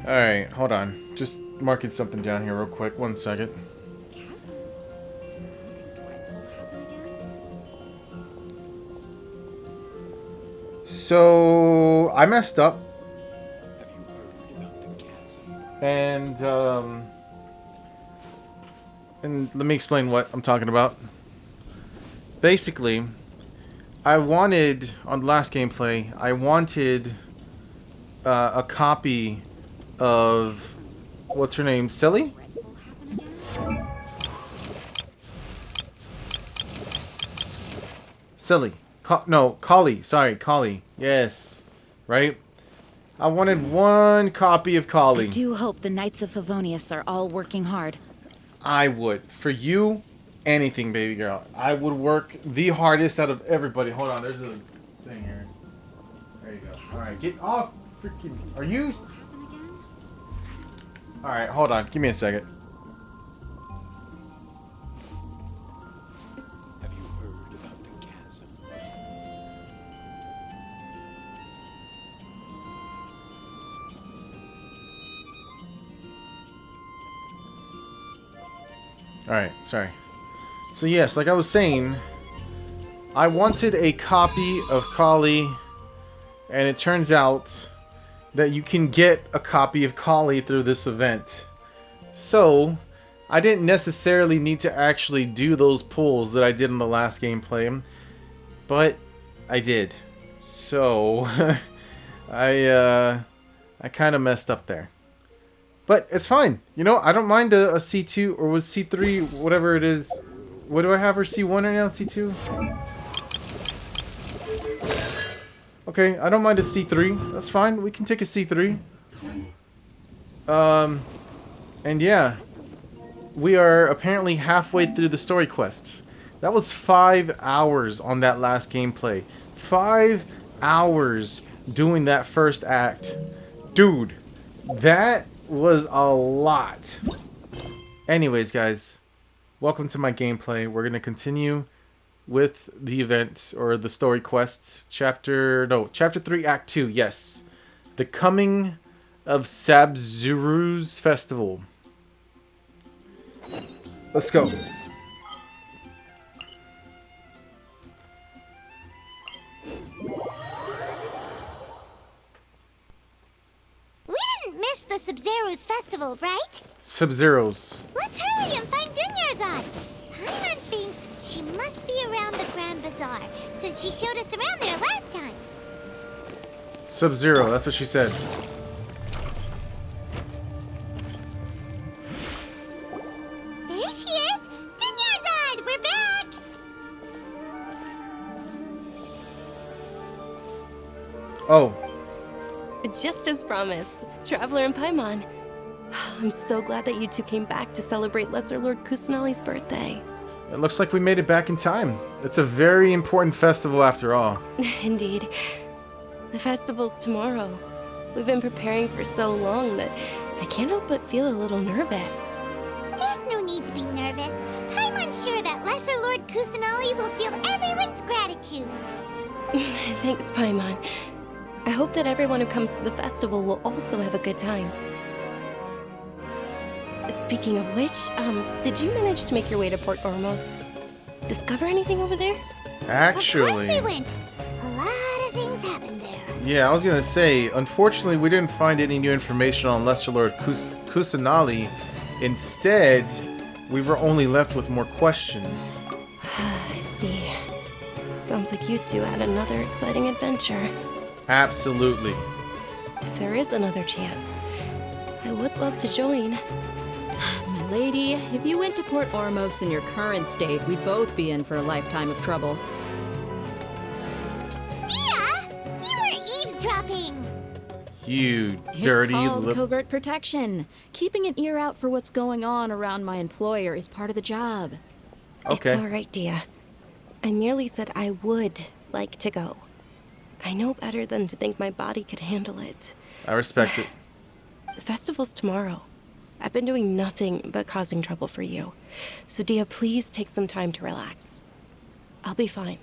Alright, hold on. Just marking something down here real quick. 1 second. So, I messed up. And, and let me explain what I'm talking about. Basically, I wanted, on the last gameplay, I wanted a copy of, what's her name, Silly? Silly. No, Collie. Sorry, Collie. Yes. Right? I wanted one copy of I Collie. do hope the Knights of Favonius are all working hard. I would. For you, anything, baby girl. I would work the hardest out of everybody. Hold on, there's a thing here. There you go. Alright, get off. Freaking. Are you. Alright, hold on. Give me a second. Have you heard about the chasm? Alright, sorry. So yes, like I was saying, I wanted a copy of Kali, and it turns out that you can get a copy of Kali through this event. So, I didn't necessarily need to actually do those pulls that I did in the last gameplay, but I did. So, I kind of messed up there. But it's fine. You know, I don't mind a C2, or was C3, whatever it is. What do I have for C1 right now? C2? Okay, I don't mind a C3. That's fine. We can take a C3. And yeah. We are apparently halfway through the story quest. That was 5 hours on that last gameplay. 5 hours doing that first act. Dude, that was a lot. Anyways, guys, welcome to my gameplay. We're gonna continue with the event, or the story quest. Chapter 3, Act 2, yes. The Coming of Sabzuru's Festival. Let's go. Miss the Sub-Zero's festival, right? Sub-Zero's. Let's hurry and find Dunyarzad. Paimon thinks she must be around the Grand Bazaar, since she showed us around there last time. Sub-Zero, that's what she said. There she is! Dunyarzad, we're back! Oh. Just as promised, Traveler and Paimon. I'm so glad that you two came back to celebrate Lesser Lord Kusanali's birthday. It looks like we made it back in time. It's a very important festival after all. Indeed. The festival's tomorrow. We've been preparing for so long that I can't help but feel a little nervous. There's no need to be nervous. Paimon's sure that Lesser Lord Kusanali will feel everyone's gratitude. Thanks, Paimon. I hope that everyone who comes to the festival will also have a good time. Speaking of which, did you manage to make your way to Port Ormos? Discover anything over there? Actually. Of course we went. A lot of things happened there. Yeah, I was gonna say, unfortunately we didn't find any new information on Lesser Lord Kusanali. Instead, we were only left with more questions. I see. Sounds like you two had another exciting adventure. Absolutely. If there is another chance, I would love to join. My lady, if you went to Port Ormos in your current state, we'd both be in for a lifetime of trouble. Dia! You were eavesdropping! You It's dirty called little... covert protection. Keeping an ear out for what's going on around my employer is part of the job. Okay. It's all right, Dia. I merely said I would like to go. I know better than to think my body could handle it. I respect it. The festival's tomorrow. I've been doing nothing but causing trouble for you. So, Dia, please take some time to relax. I'll be fine.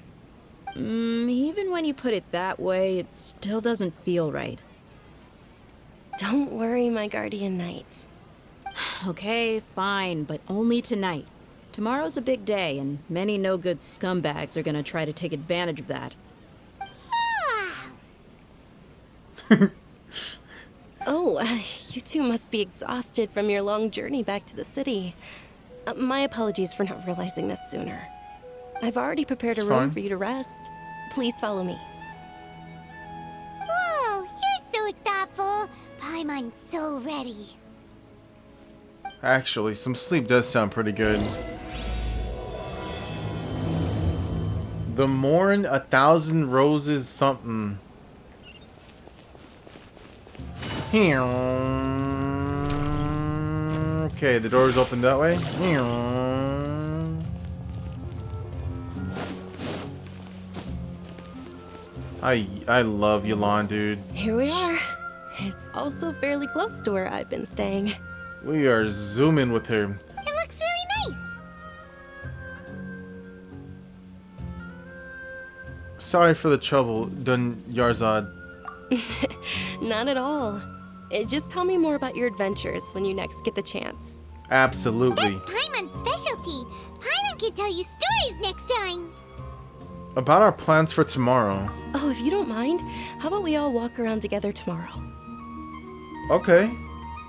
Even when you put it that way, it still doesn't feel right. Don't worry, my guardian knight. Okay, fine, but only tonight. Tomorrow's a big day, and many no-good scumbags are gonna try to take advantage of that. Oh, you two must be exhausted from your long journey back to the city. My apologies for not realizing this sooner. I've already prepared It's a room fine. for you to rest. Please follow me. Whoa, you're so thoughtful. Paimon's so ready. Actually, some sleep does sound pretty good. The morn, 1,000 roses, something. Okay, the door's open that way. I love Yulon, dude. Here we are. It's also fairly close to where I've been staying. We are zooming with her. It looks really nice. Sorry for the trouble, Dun Yarzad. Not at all. Just tell me more about your adventures when you next get the chance. Absolutely. Paimon's specialty. Paimon can tell you stories next time. About our plans for tomorrow. Oh, if you don't mind, how about we all walk around together tomorrow? Okay. All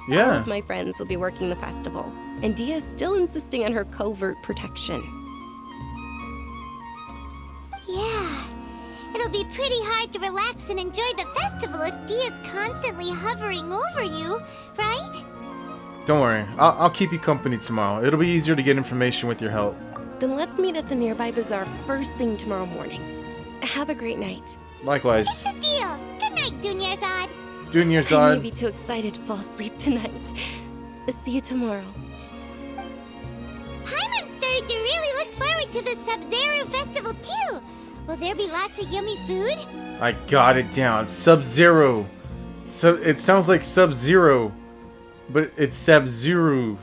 Yeah. of my friends will be working the festival, and Dia is still insisting on her covert protection. Yeah. It'll be pretty hard to relax and enjoy the festival if Dia's constantly hovering over you, right? Don't worry. I'll keep you company tomorrow. It'll be easier to get information with your help. Then let's meet at the nearby bazaar first thing tomorrow morning. Have a great night. Likewise. Good deal. Good night, Dunyarzad. Dun I may Yarzad. be too excited to fall asleep tonight. See you tomorrow. Paimon started to really look forward to the Sub-Zero festival too. Will there be lots of yummy food? I got it down. Sub-Zero. It sounds like Sub-Zero, but it's Sub-Zero.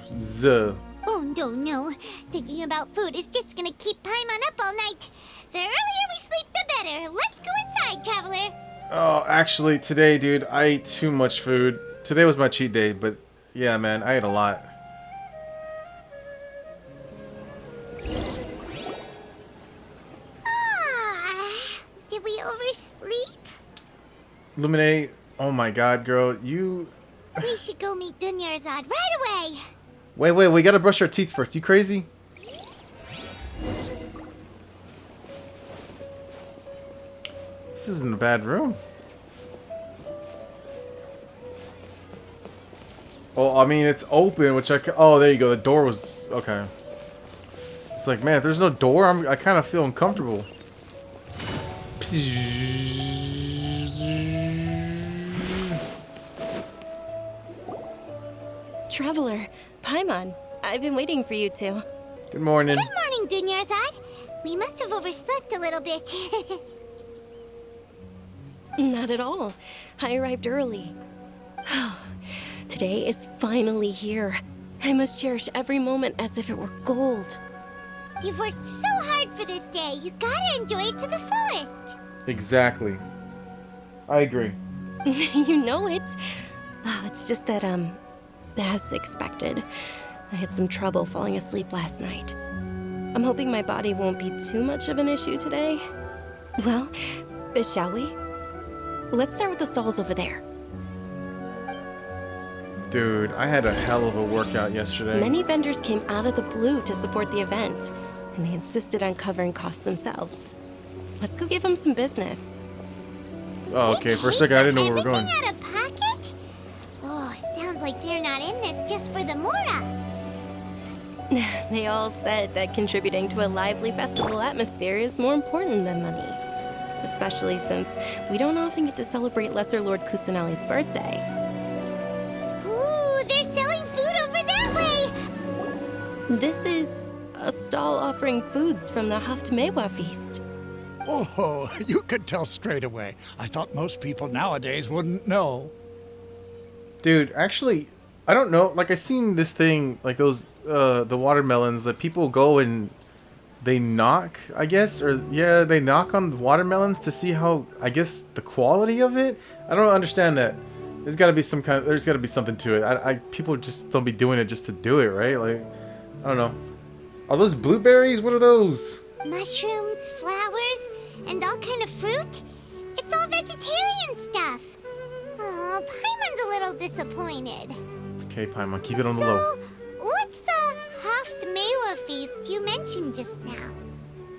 Oh, no. Thinking about food is just gonna keep Paimon up all night. The earlier we sleep, the better. Let's go inside, traveler. Oh, actually, today, dude, I ate too much food. Today was my cheat day, but yeah, man, I ate a lot. Did we oversleep? Lumine, oh my god, girl, you... We should go meet Dunyarzad right away. Wait, we gotta brush our teeth first. You crazy? This isn't a bad room. Oh, I mean, it's open, which oh, there you go. The door was... Okay. It's like, man, if there's no door, I kind of feel uncomfortable. Traveler, Paimon, I've been waiting for you two. Good morning. Good morning, Dunyarzad. We must have overslept a little bit. Not at all. I arrived early. Today is finally here. I must cherish every moment as if it were gold. You've worked so hard for this day. You gotta enjoy it to the fullest. Exactly. I agree. You know it. It's just that, as expected, I had some trouble falling asleep last night. I'm hoping my body won't be too much of an issue today. Well, shall we? Let's start with the stalls over there. Dude, I had a hell of a workout yesterday. Many vendors came out of the blue to support the event, and they insisted on covering costs themselves. Let's go give them some business. Oh, okay. For a second, I didn't know where we were going. Everything out of pocket? Oh, sounds like they're not in this just for the Mora. They all said that contributing to a lively festival atmosphere is more important than money. Especially since we don't often get to celebrate Lesser Lord Kusanali's birthday. Ooh, they're selling food over that way. This is a stall offering foods from the Haft Mewa feast. Oh, you could tell straight away. I thought most people nowadays wouldn't know. Dude, actually, I don't know. Like, I seen this thing, like those, the watermelons that people go and they knock, I guess, or yeah, they knock on the watermelons to see how, I guess, the quality of it. I don't understand that. There's got to be there's got to be something to it. People just don't be doing it just to do it, right? Like, I don't know. Are those blueberries? What are those? Mushrooms, flowers, and all kind of fruit? It's all vegetarian stuff. Oh, Paimon's a little disappointed. Okay, Paimon, keep it on the low. So, what's the Haft feast you mentioned just now?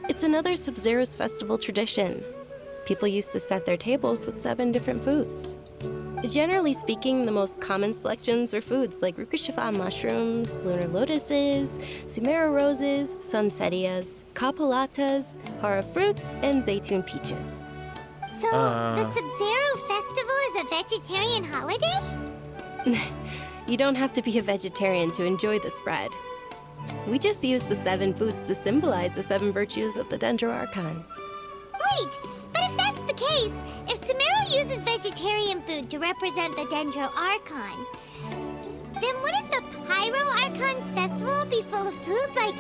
It's another Sub-Zero's festival tradition. People used to set their tables with 7 different foods. Generally speaking, the most common selections were foods like Rukushifa mushrooms, lunar lotuses, Sumera roses, sunsetias, kapulatas, hara fruits, and zaytun peaches. So, the Sub-Zero festival is a vegetarian holiday? You don't have to be a vegetarian to enjoy the spread. We just use the 7 foods to symbolize the 7 virtues of the Dendro Archon. Wait, but if that's the case, if Sumero uses vegetarian food to represent the Dendro Archon, then wouldn't the Pyro Archon's festival be full of food like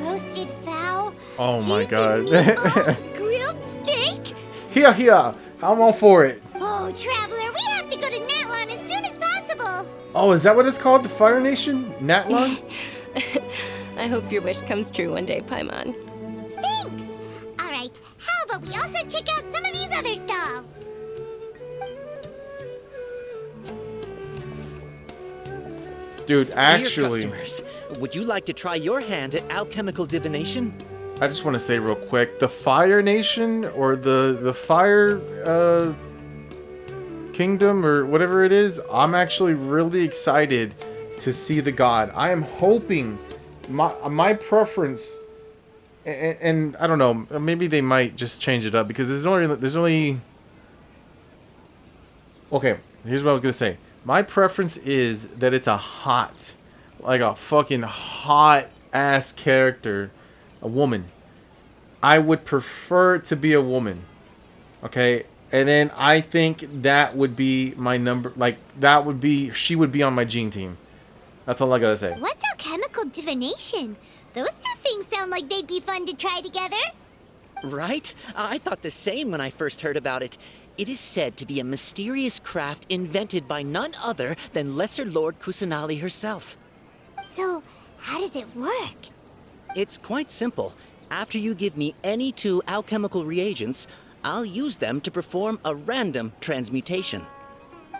roasted fowl, Oh my juicy god. meatballs, grilled steak? Here. I'm all for it. Oh, Traveler, we have to go to Natlon as soon as possible. Oh, is that what it's called? The Fire Nation? Natlon? I hope your wish comes true one day, Paimon. Thanks. All right, how about we also check out some of these other stalls? Dude, actually, Dear customers, would you like to try your hand at alchemical divination? I just want to say real quick, the Fire Nation or the Fire Kingdom or whatever it is, I'm actually really excited to see the god. I am hoping my preference, and I don't know, maybe they might just change it up because there's only okay, here's what I was gonna say. My preference is that it's a hot, like a fucking hot ass character, a woman. I would prefer it to be a woman. Okay? And then I think that would be my number, like she would be on my Gene team. That's all I gotta say. What's alchemical divination? Those two things sound like they'd be fun to try together. Right? I thought the same when I first heard about it. It is said to be a mysterious craft invented by none other than Lesser Lord Kusanali herself. So, how does it work? It's quite simple. After you give me any 2 alchemical reagents, I'll use them to perform a random transmutation.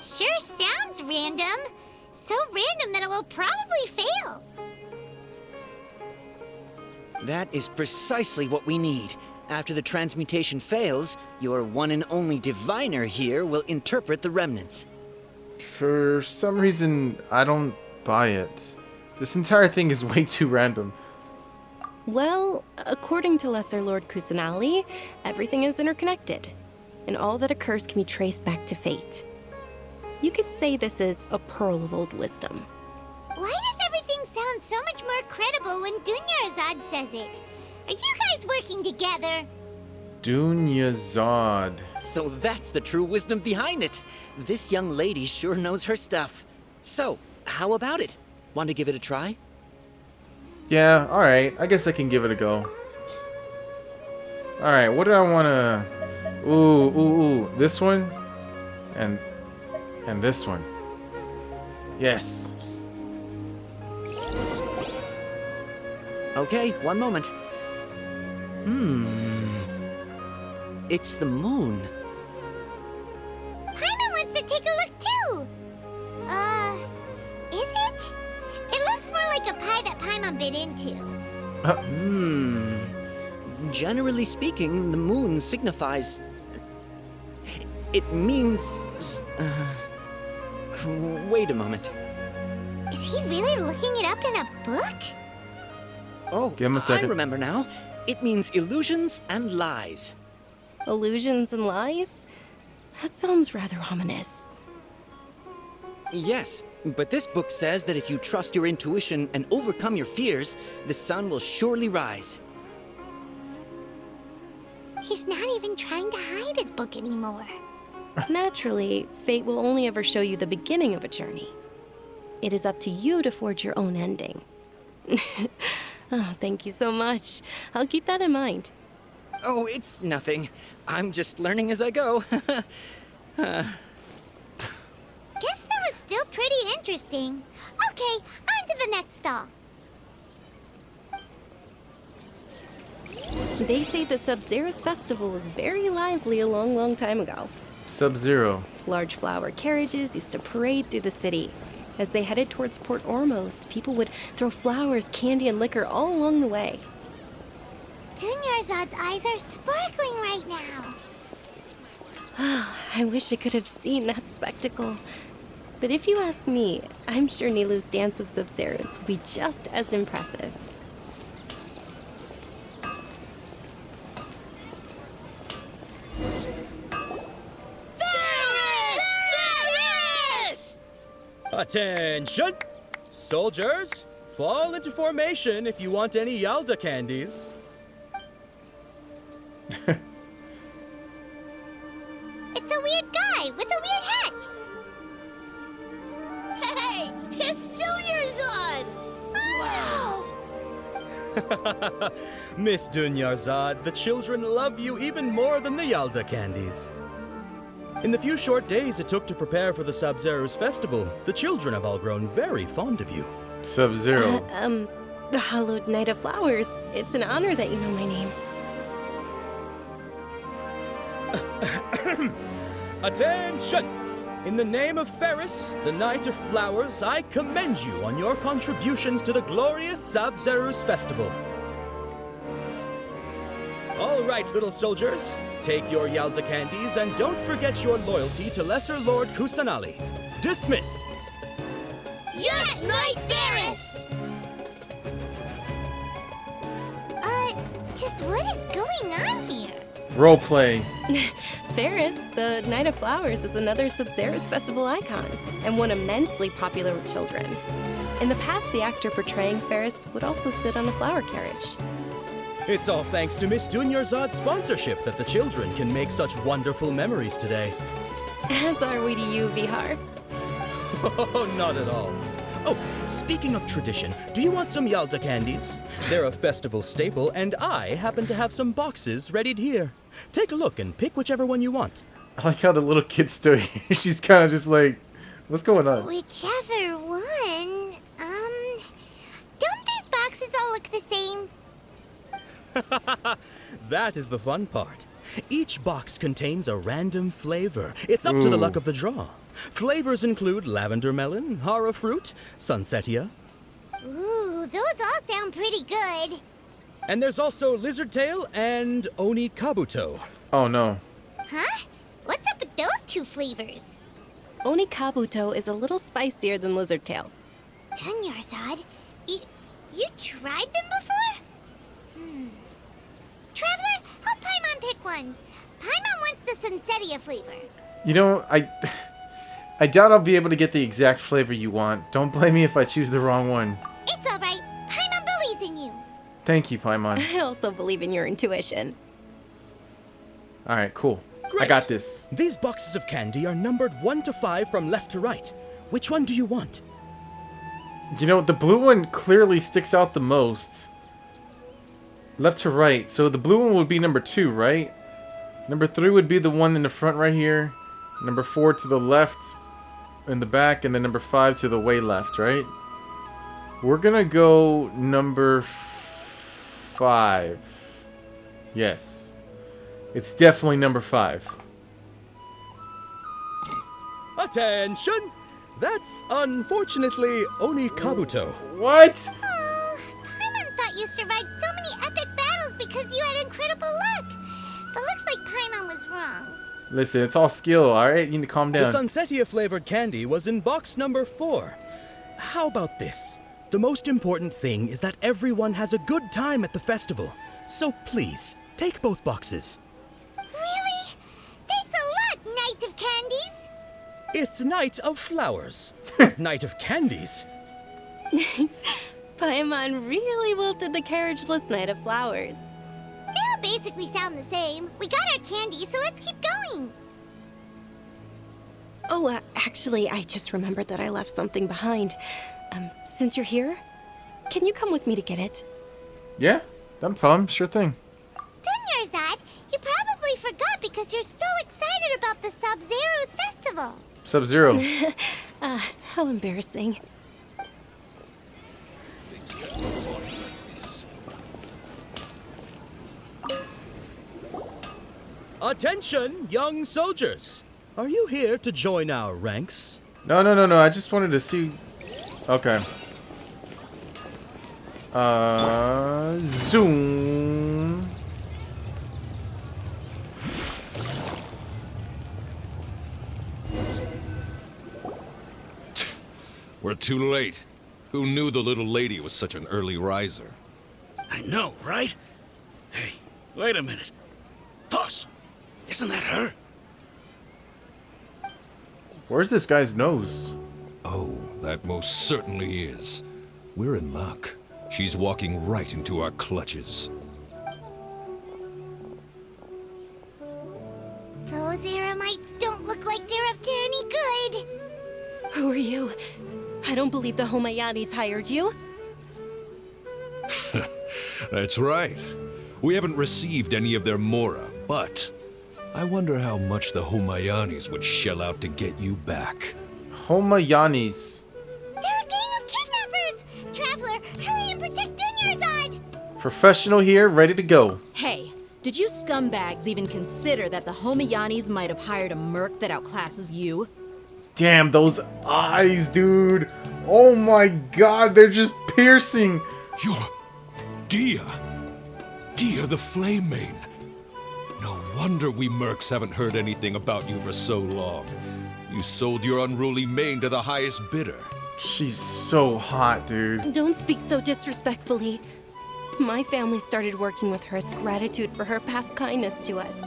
Sure sounds random. So random that it will probably fail. That is precisely what we need. After the transmutation fails, your one and only diviner here will interpret the remnants. For some reason, I don't buy it. This entire thing is way too random. Well, according to Lesser Lord Kusanali, everything is interconnected, and all that occurs can be traced back to fate. You could say this is a pearl of old wisdom. Why does everything sound so much more credible when Dunyarzad says it? Are you guys working together? Dunyazad. So that's the true wisdom behind it. This young lady sure knows her stuff. So, how about it? Want to give it a try? Yeah, alright. I guess I can give it a go. Alright, what do I want to... Ooh. This one? And this one. Yes. Okay, one moment. It's the moon. Paimon wants to take a look too. Is it? It looks more like a pie that Paimon bit into. Generally speaking, the moon signifies... It means... Wait a moment. Is he really looking it up in a book? Oh, Give him a second. I remember now. It means illusions and lies. Illusions and lies? That sounds rather ominous. Yes, but this book says that if you trust your intuition and overcome your fears, the sun will surely rise. He's not even trying to hide his book anymore. Naturally, fate will only ever show you the beginning of a journey. It is up to you to forge your own ending. Oh, thank you so much. I'll keep that in mind. Oh, it's nothing. I'm just learning as I go. Can still pretty interesting. Okay, on to the next stall. They say the Sub-Zero's festival was very lively a long, long time ago. Sub-Zero. Large flower carriages used to parade through the city. As they headed towards Port Ormos, people would throw flowers, candy, and liquor all along the way. Dunyarzad's eyes are sparkling right now. I wish I could have seen that spectacle. But if you ask me, I'm sure Nilu's Dance of Sub-Zeros would be just as impressive. Attention! Soldiers, fall into formation if you want any Yalda candies. It's a weird guy with a weird hat. Hey, it's Dunyarzad! Wow! Miss Dunyarzad, the children love you even more than the Yalda candies. In the few short days it took to prepare for the Sub-Zero's festival, the children have all grown very fond of you. Sub-Zero. The Hallowed Knight of Flowers. It's an honor that you know my name. Attention! In the name of Ferris, the Knight of Flowers, I commend you on your contributions to the glorious Sub-Zero's festival. All right, little soldiers, take your Yalda candies and don't forget your loyalty to Lesser Lord Kusanali. Dismissed! Yes, Knight Ferris! Just what is going on here? Roleplay. Ferris, the Knight of Flowers, is another Sub-Zero's festival icon, and one immensely popular with children. In the past, the actor portraying Ferris would also sit on a flower carriage. It's all thanks to Miss Dunyarzad's sponsorship that the children can make such wonderful memories today. As are we to you, Vihar. Oh, not at all. Oh, speaking of tradition, do you want some Yalda candies? They're a festival staple, and I happen to have some boxes readied here. Take a look and pick whichever one you want. I like how the little kid stood here. She's kind of just like, what's going on? Whichever one. Don't these boxes all look the same? That is the fun part. Each box contains a random flavor. It's up to the luck of the draw. Flavors include lavender melon, hara fruit, sunsetia. Ooh, those all sound pretty good. And there's also lizard tail and oni kabuto. Oh no. Huh? What's up with those two flavors? Oni Kabuto is a little spicier than Lizard Tail. Dunyarzad, you tried them before? Traveler, help Paimon pick one. Paimon wants the Sunsetia flavor. You know, I doubt I'll be able to get the exact flavor you want. Don't blame me if I choose the wrong one. It's alright. Paimon believes in you. Thank you, Paimon. I also believe in your intuition. Alright, cool. Great. I got this. These boxes of candy are numbered 1 to 5 from left to right. Which one do you want? You know, the blue one clearly sticks out the most. Left to right. So the blue one would be number 2, right? Number 3 would be the one in the front right here. Number 4 to the left in the back. And then number 5 to the way left, right? We're gonna go number 5. Yes. It's definitely number 5. Attention! That's unfortunately Oni Kabuto. What? Oh, Paimon thought you survived so many epic battles because you had incredible luck. But looks like Paimon was wrong. Listen, it's all skill, alright? You need to calm The down. Sunsetia flavored candy was in box number 4. How about this? The most important thing is that everyone has a good time at the festival. So please, take both boxes. Really? Thanks a lot, Knight of Candies. It's Knight of Flowers, not Knight of Candies. Paimon really wilted the carriageless Knight of Flowers. They all basically sound the same. We got our candy, so let's keep going. Oh, actually, I just remembered that I left something behind. Since you're here, can you come with me to get it? Yeah, no problem. Sure thing. Dunyarzad, you probably forgot because you're so excited about the Sub-Zero's festival. Sub-Zero. How embarrassing. Attention, young soldiers! Are you here to join our ranks? No. I just wanted to see. Okay. Zoom. We're too late. Who knew the little lady was such an early riser? I know, right? Hey, wait a minute. Boss, isn't that her? Where's this guy's nose? Oh, that most certainly is. We're in luck. She's walking right into our clutches. Those Eremites don't look like they're up to any good. Who are you? I don't believe the Homayanis hired you. That's right. We haven't received any of their mora, but I wonder how much the Homayanis would shell out to get you back. Homayanis. They're a gang of kidnappers! Traveler, hurry and protect Dunyarzad! Professional here, ready to go. Hey, did you scumbags even consider that the Homayanis might have hired a merc that outclasses you? Damn, those eyes, dude. Oh my god, they're just piercing. You're Dia. Dia the Flame Mane. No wonder we mercs haven't heard anything about you for so long. You sold your unruly mane to the highest bidder. She's so hot, dude. Don't speak so disrespectfully. My family started working with her as gratitude for her past kindness to us.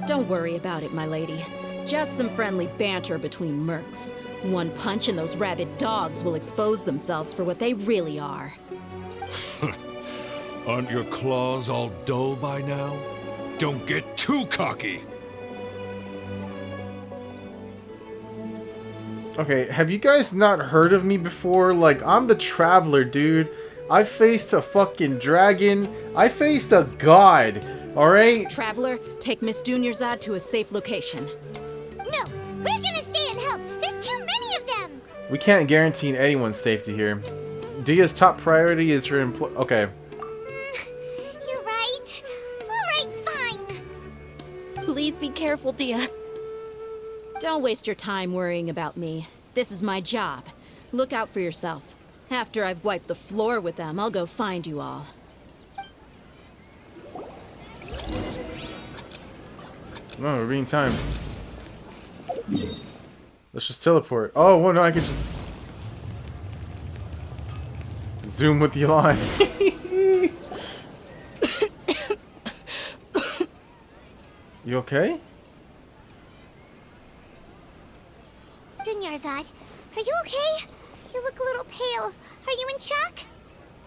Don't worry about it, my lady. Just some friendly banter between mercs. One punch and those rabid dogs will expose themselves for what they really are. Aren't your claws all dull by now? Don't get too cocky! Okay, have you guys not heard of me before? Like, I'm the Traveler, dude. I faced a fucking dragon. I faced a god, alright? Traveler, take Miss Dunyarzad to a safe location. No, we're gonna stay and help. There's too many of them. We can't guarantee anyone's safety here. Dia's top priority is her Okay. You're right. Alright, fine. Please be careful, Dia. Don't waste your time worrying about me. This is my job. Look out for yourself. After I've wiped the floor with them, I'll go find you all. No, we're being timed. Let's just teleport. Oh, well, no, I could just zoom with the line. You okay? Dunyarzad, are you okay? You look a little pale. Are you in shock?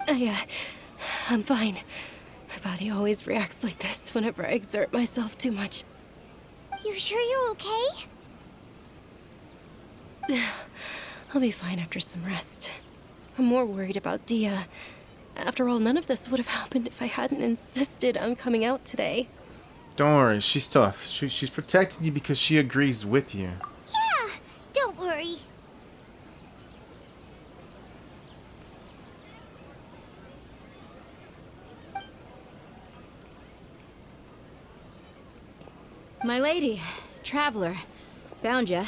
Yeah, I'm fine. My body always reacts like this whenever I exert myself too much. You sure you're okay? I'll be fine after some rest. I'm more worried about Dia. After all, none of this would have happened if I hadn't insisted on coming out today. Don't worry, she's tough. She's protecting you because she agrees with you. Yeah, don't worry. My lady, Traveler, found ya.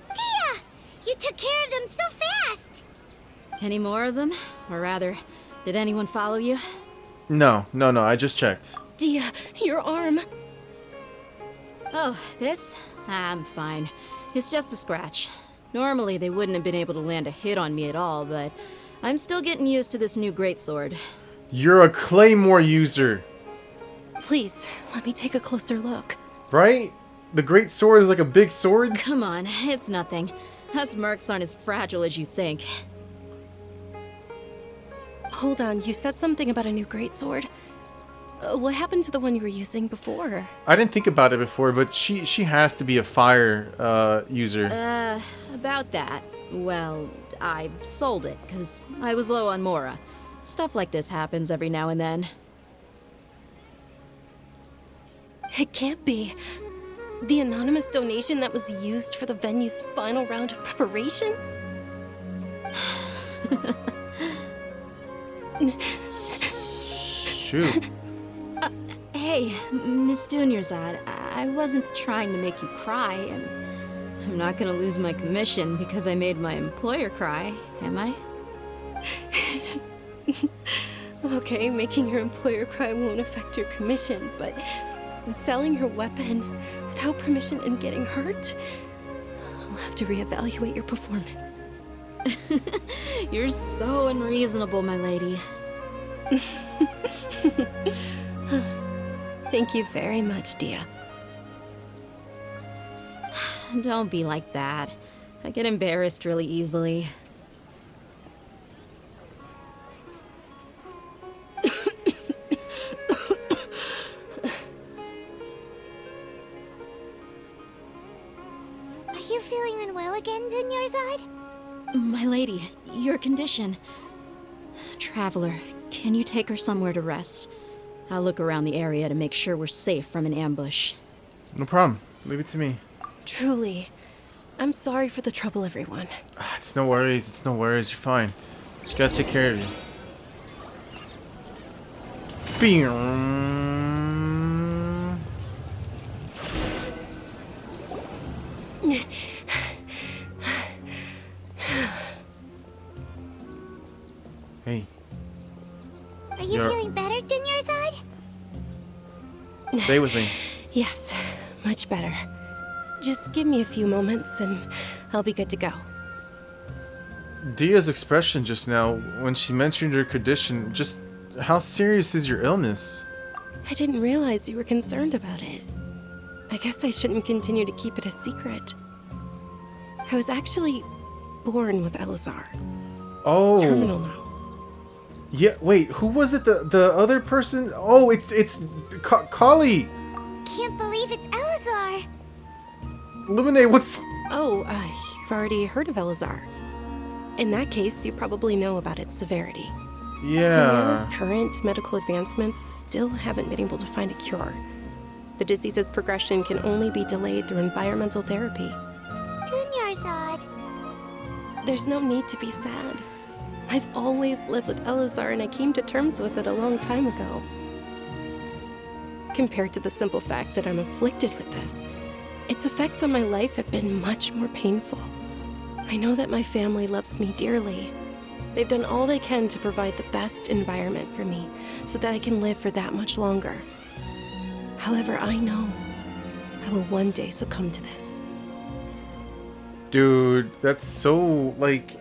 Dia! You took care of them so fast! Any more of them? Or rather, did anyone follow you? No, I just checked. Dia, your arm. Oh, this? I'm fine. It's just a scratch. Normally, they wouldn't have been able to land a hit on me at all, but I'm still getting used to this new greatsword. You're a claymore user. Please, let me take a closer look. Right? The great sword is like a big sword? Come on, it's nothing. Us mercs aren't as fragile as you think. Hold on, you said something about a new greatsword. What happened to the one you were using before? I didn't think about it before, but she has to be a fire user. About that. Well, I sold it, because I was low on Mora. Stuff like this happens every now and then. It can't be. The anonymous donation that was used for the venue's final round of preparations? Shoot. Hey, Miss Dunyarzad, I wasn't trying to make you cry, and I'm not gonna lose my commission because I made my employer cry, am I? Okay, making your employer cry won't affect your commission, but selling your weapon without permission and getting hurt? I'll have to reevaluate your performance. You're so unreasonable, my lady. Thank you very much, Dia. Don't be like that. I get embarrassed really easily. Are you feeling unwell again, Dunyarzad? My lady, your condition. Traveler, can you take her somewhere to rest? I'll look around the area to make sure we're safe from an ambush. No problem. Leave it to me. Truly. I'm sorry for the trouble, everyone. It's no worries. It's no worries. You're fine. Just gotta take care of you. Hey. Are you feeling better, Dunyarzad? Stay with me. Yes, much better. Just give me a few moments and I'll be good to go. Dia's expression just now, when she mentioned your condition, just how serious is your illness? I didn't realize you were concerned about it. I guess I shouldn't continue to keep it a secret. I was actually born with Elazar. Oh. It's terminal now. Yeah, wait, who was it? The other person? Oh, it's Kali. Can't believe it's Elazar. Lumine, what's... Oh, you've already heard of Elazar. In that case, you probably know about its severity. Yeah. Sumeru's current medical advancements still haven't been able to find a cure. The disease's progression can only be delayed through environmental therapy. Dunyarzad. There's no need to be sad. I've always lived with Elazar and I came to terms with it a long time ago. Compared to the simple fact that I'm afflicted with this, its effects on my life have been much more painful. I know that my family loves me dearly. They've done all they can to provide the best environment for me so that I can live for that much longer. However, I know I will one day succumb to this. Dude, that's so, like...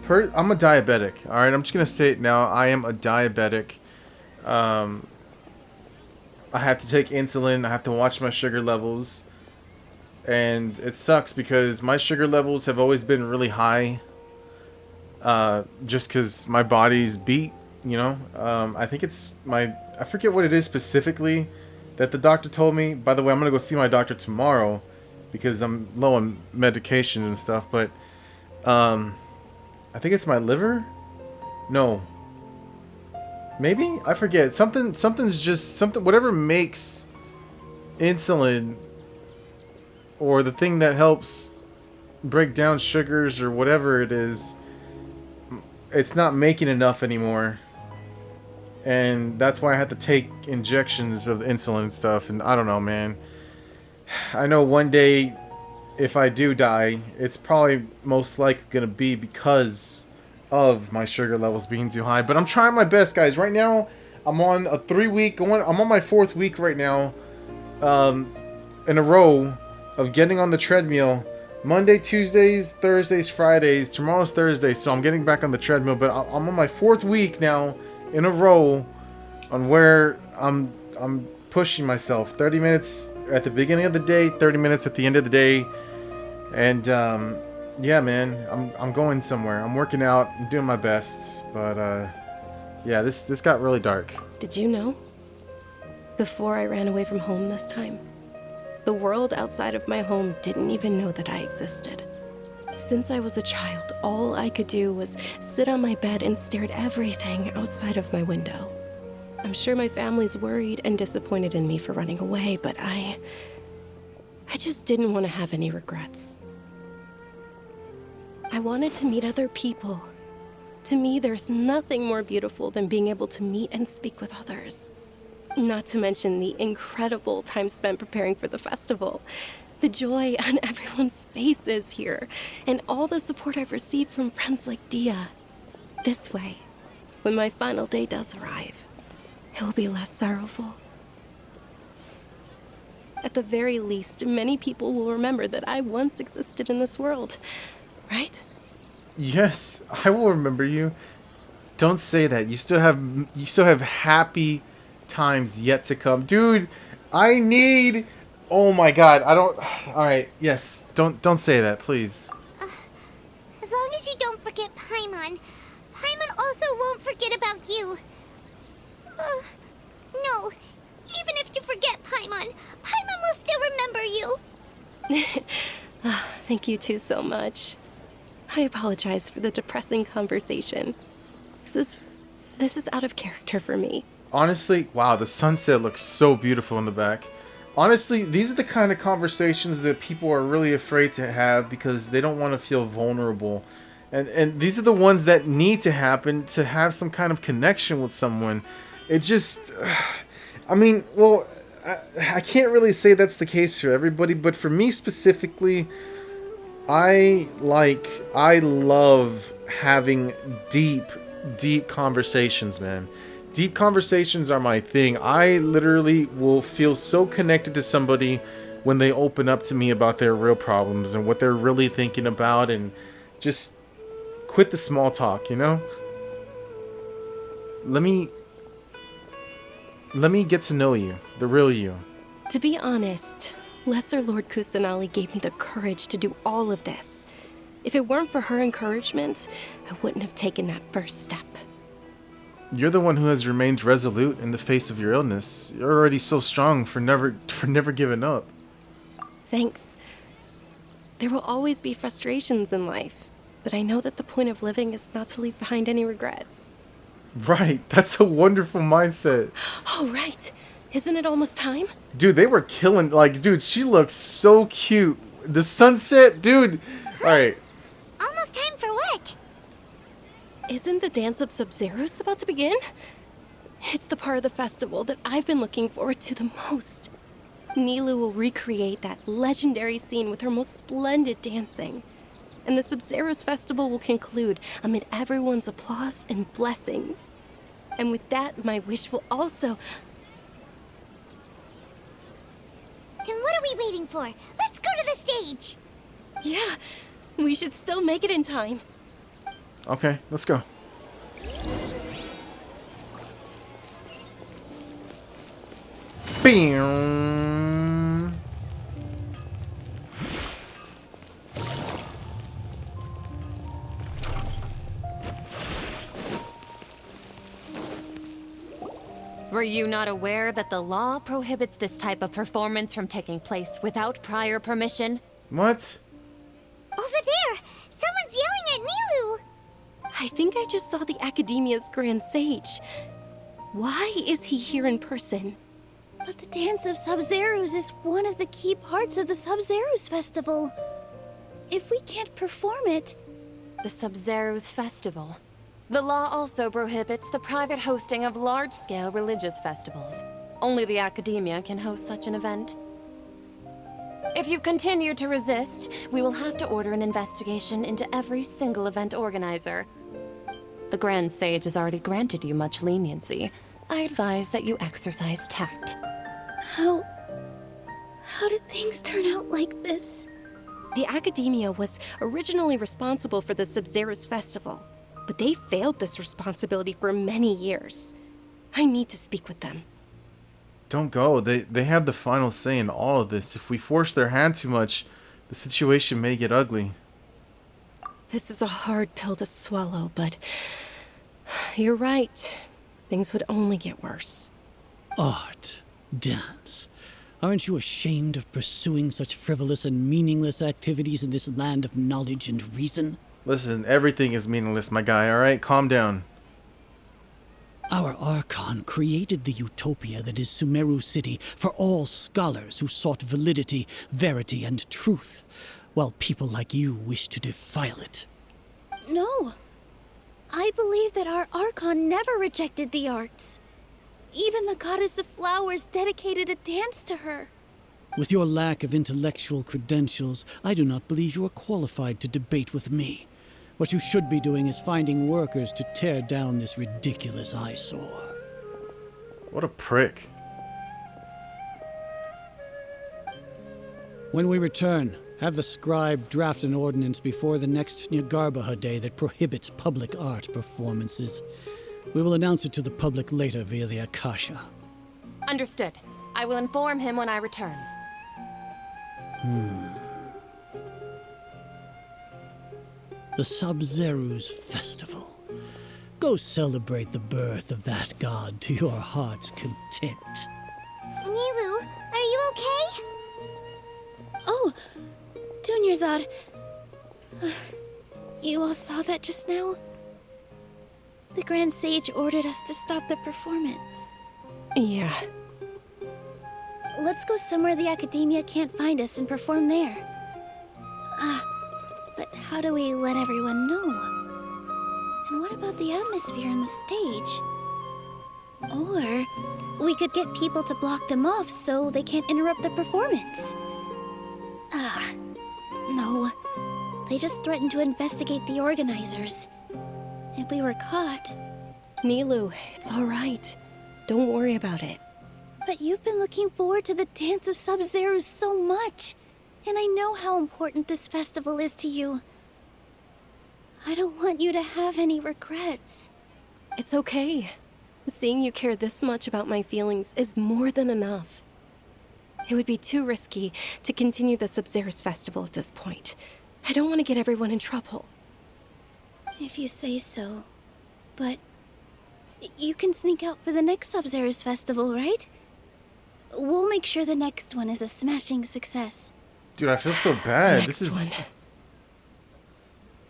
I'm a diabetic, alright? I'm just gonna say it now. I am a diabetic. I have to take insulin. I have to watch my sugar levels. And it sucks because my sugar levels have always been really high. Just because my body's beat, you know? I think it's my... I forget what it is specifically that the doctor told me. By the way, I'm gonna go see my doctor tomorrow because I'm low on medication and stuff, but... I think it's my liver? No. Maybe? I forget. Something's just... Whatever makes insulin... or the thing that helps break down sugars or whatever it is... it's not making enough anymore. And that's why I have to take injections of insulin and stuff. And I don't know, man. I know one day... if I do die, it's probably most likely going to be because of my sugar levels being too high. But I'm trying my best, guys. Right now, I'm on a 3-week... I'm on my 4th week right now. In a row of getting on the treadmill. Monday, Tuesdays, Thursdays, Fridays. Tomorrow's Thursday, so I'm getting back on the treadmill. But I'm on my 4th week now in a row on where I'm pushing myself. 30 minutes at the beginning of the day, 30 minutes at the end of the day. And yeah, man, I'm going somewhere. I'm working out, I'm doing my best, but yeah, this got really dark. Did you know? Before I ran away from home this time, the world outside of my home didn't even know that I existed. Since I was a child, all I could do was sit on my bed and stare at everything outside of my window. I'm sure my family's worried and disappointed in me for running away, but I just didn't want to have any regrets. I wanted to meet other people. To me, there's nothing more beautiful than being able to meet and speak with others. Not to mention the incredible time spent preparing for the festival. The joy on everyone's faces here, and all the support I've received from friends like Dia. This way, when my final day does arrive, it will be less sorrowful. At the very least, many people will remember that I once existed in this world, right? Yes, I will remember you. Don't say that. You still have happy times yet to come. Dude, I need... Oh my god, I don't... Alright, yes. Don't say that, please. As long as you don't forget Paimon. Paimon also won't forget about you. No. Even if you forget Paimon, Paimon will still remember you. Thank you two so much. I apologize for the depressing conversation. This is out of character for me. Honestly, wow, the sunset looks so beautiful in the back. Honestly, these are the kind of conversations that people are really afraid to have because they don't want to feel vulnerable. And these are the ones that need to happen to have some kind of connection with someone. It just... I mean, well, I can't really say that's the case for everybody, but for me specifically, I love having deep conversations, man. Deep conversations are my thing. I literally will feel so connected to somebody when they open up to me about their real problems and what they're really thinking about, and just quit the small talk, you know? Let me get to know you, the real you. To be honest, Lesser Lord Kusanali gave me the courage to do all of this. If it weren't for her encouragement, I wouldn't have taken that first step. You're the one who has remained resolute in the face of your illness. You're already so strong for never giving up. Thanks. There will always be frustrations in life, but I know that the point of living is not to leave behind any regrets. Right, that's a wonderful mindset. Oh, right. Isn't it almost time? Dude, they were killing, like, dude, she looks so cute. The sunset, dude. Alright. Almost time for what? Isn't the Dance of Sub-Zeros about to begin? It's the part of the festival that I've been looking forward to the most. Nilu will recreate that legendary scene with her most splendid dancing. And the Sub-Zeros festival will conclude amid everyone's applause and blessings. And with that, my wish will also... Then what are we waiting for? Let's go to the stage! Yeah, we should still make it in time. Okay, let's go. Bam. Were you not aware that the law prohibits this type of performance from taking place without prior permission? What? Over there! Someone's yelling at Nilu! I think I just saw the Academia's Grand Sage. Why is he here in person? But the Dance of Sub-Zeros is one of the key parts of the Sub-Zeros festival. If we can't perform it... The Sub-Zeros festival. The law also prohibits the private hosting of large-scale religious festivals. Only the Academia can host such an event. If you continue to resist, we will have to order an investigation into every single event organizer. The Grand Sage has already granted you much leniency. I advise that you exercise tact. How did things turn out like this? The Academia was originally responsible for the Sub-Zeros festival, but they failed this responsibility for many years. I need to speak with them. Don't go. They have the final say in all of this. If we force their hand too much, the situation may get ugly. This is a hard pill to swallow, but you're right. Things would only get worse. Art, dance. Aren't you ashamed of pursuing such frivolous and meaningless activities in this land of knowledge and reason? Listen, everything is meaningless, my guy, alright? Calm down. Our Archon created the utopia that is Sumeru City for all scholars who sought validity, verity, and truth, while people like you wish to defile it. No. I believe that our Archon never rejected the arts. Even the goddess of flowers dedicated a dance to her. With your lack of intellectual credentials, I do not believe you are qualified to debate with me. What you should be doing is finding workers to tear down this ridiculous eyesore. What a prick. When we return, have the scribe draft an ordinance before the next Nyargarbaha Day that prohibits public art performances. We will announce it to the public later via the Akasha. Understood. I will inform him when I return. The Sub-Zeru's Festival. Go celebrate the birth of that god to your heart's content. Nilu, are you okay? Oh, Dunyarzad. You all saw that just now? The Grand Sage ordered us to stop the performance. Yeah. Let's go somewhere the Academia can't find us and perform there. But how do we let everyone know? And what about the atmosphere on the stage? Or we could get people to block them off so they can't interrupt the performance. No. They just threatened to investigate the organizers. If we were caught... Nilu, it's all right. Don't worry about it. But you've been looking forward to the Dance of Sub-Zero so much. And I know how important this festival is to you. I don't want you to have any regrets. It's okay. Seeing you care this much about my feelings is more than enough. It would be too risky to continue the Sub-Zero's festival at this point. I don't want to get everyone in trouble. If you say so. But you can sneak out for the next Sub-Zero's festival, right? We'll make sure the next one is a smashing success. Dude, I feel so bad. Next This is... one.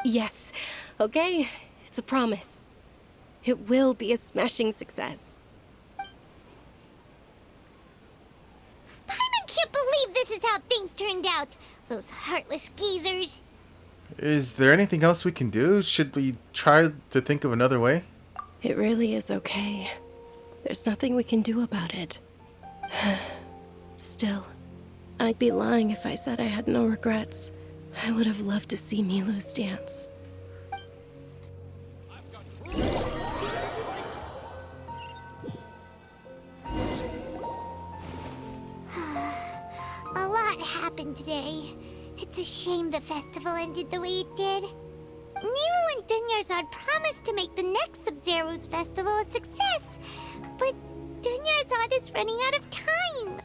Yes. Okay. It's a promise. It will be a smashing success. Paimon can't believe this is how things turned out. Those heartless geezers. Is there anything else we can do? Should we try to think of another way? It really is okay. There's nothing we can do about it. Still, I'd be lying if I said I had no regrets. I would have loved to see Nilu's dance. A lot happened today. It's a shame the festival ended the way it did. Nilu and Dunyarzad promised to make the next Sub-Zero's festival a success, but Dunyarzad is running out of time.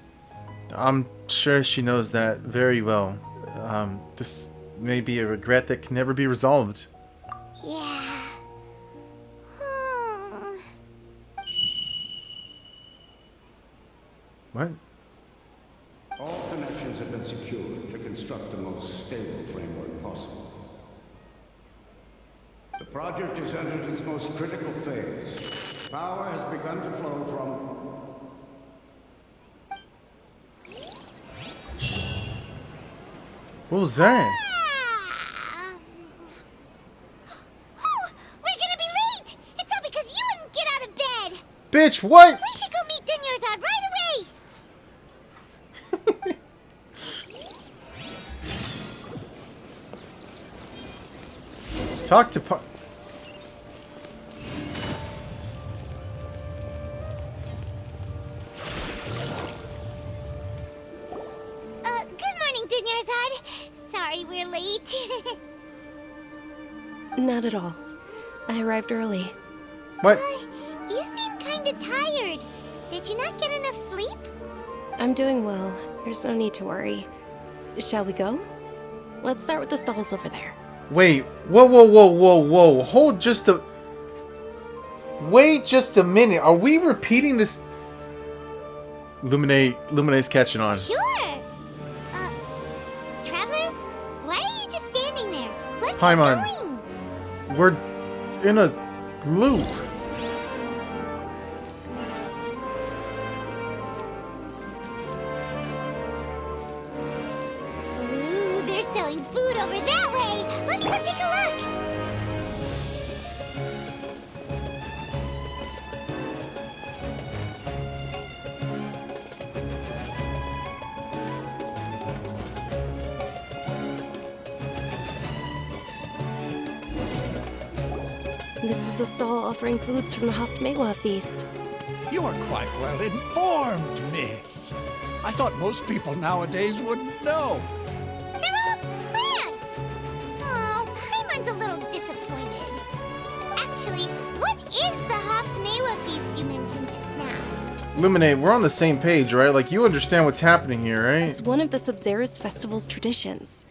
I'm sure she knows that very well. This may be a regret that can never be resolved. Yeah. What? All connections have been secured to construct the most stable framework possible. The project has entered its most critical phase. Power has begun to flow from... What was that? Oh, we're gonna be late! It's all because you wouldn't get out of bed! Bitch, what? We should go meet Dunyarzad right away! Talk to Good morning, Dunyarzad. Sorry we're late. Not at all. I arrived early. What? You seem kinda tired. Did you not get enough sleep? I'm doing well. There's no need to worry. Shall we go? Let's start with the stalls over there. Wait. Whoa. Hold just a... Wait just a minute. Are we repeating this? Luminae's catching on. Sure. Traveler? Why are you just standing there? Let's Paimon. get going. We're in a loop. This is a stall offering foods from the Haftmewa feast. You're quite well informed, miss. I thought most people nowadays wouldn't know. They're all plants! Oh, Paimon's a little disappointed. Actually, what is the Haftmewa feast you mentioned just now? Luminate, we're on the same page, right? Like, you understand what's happening here, right? It's one of the Sub-Zerus festival's traditions.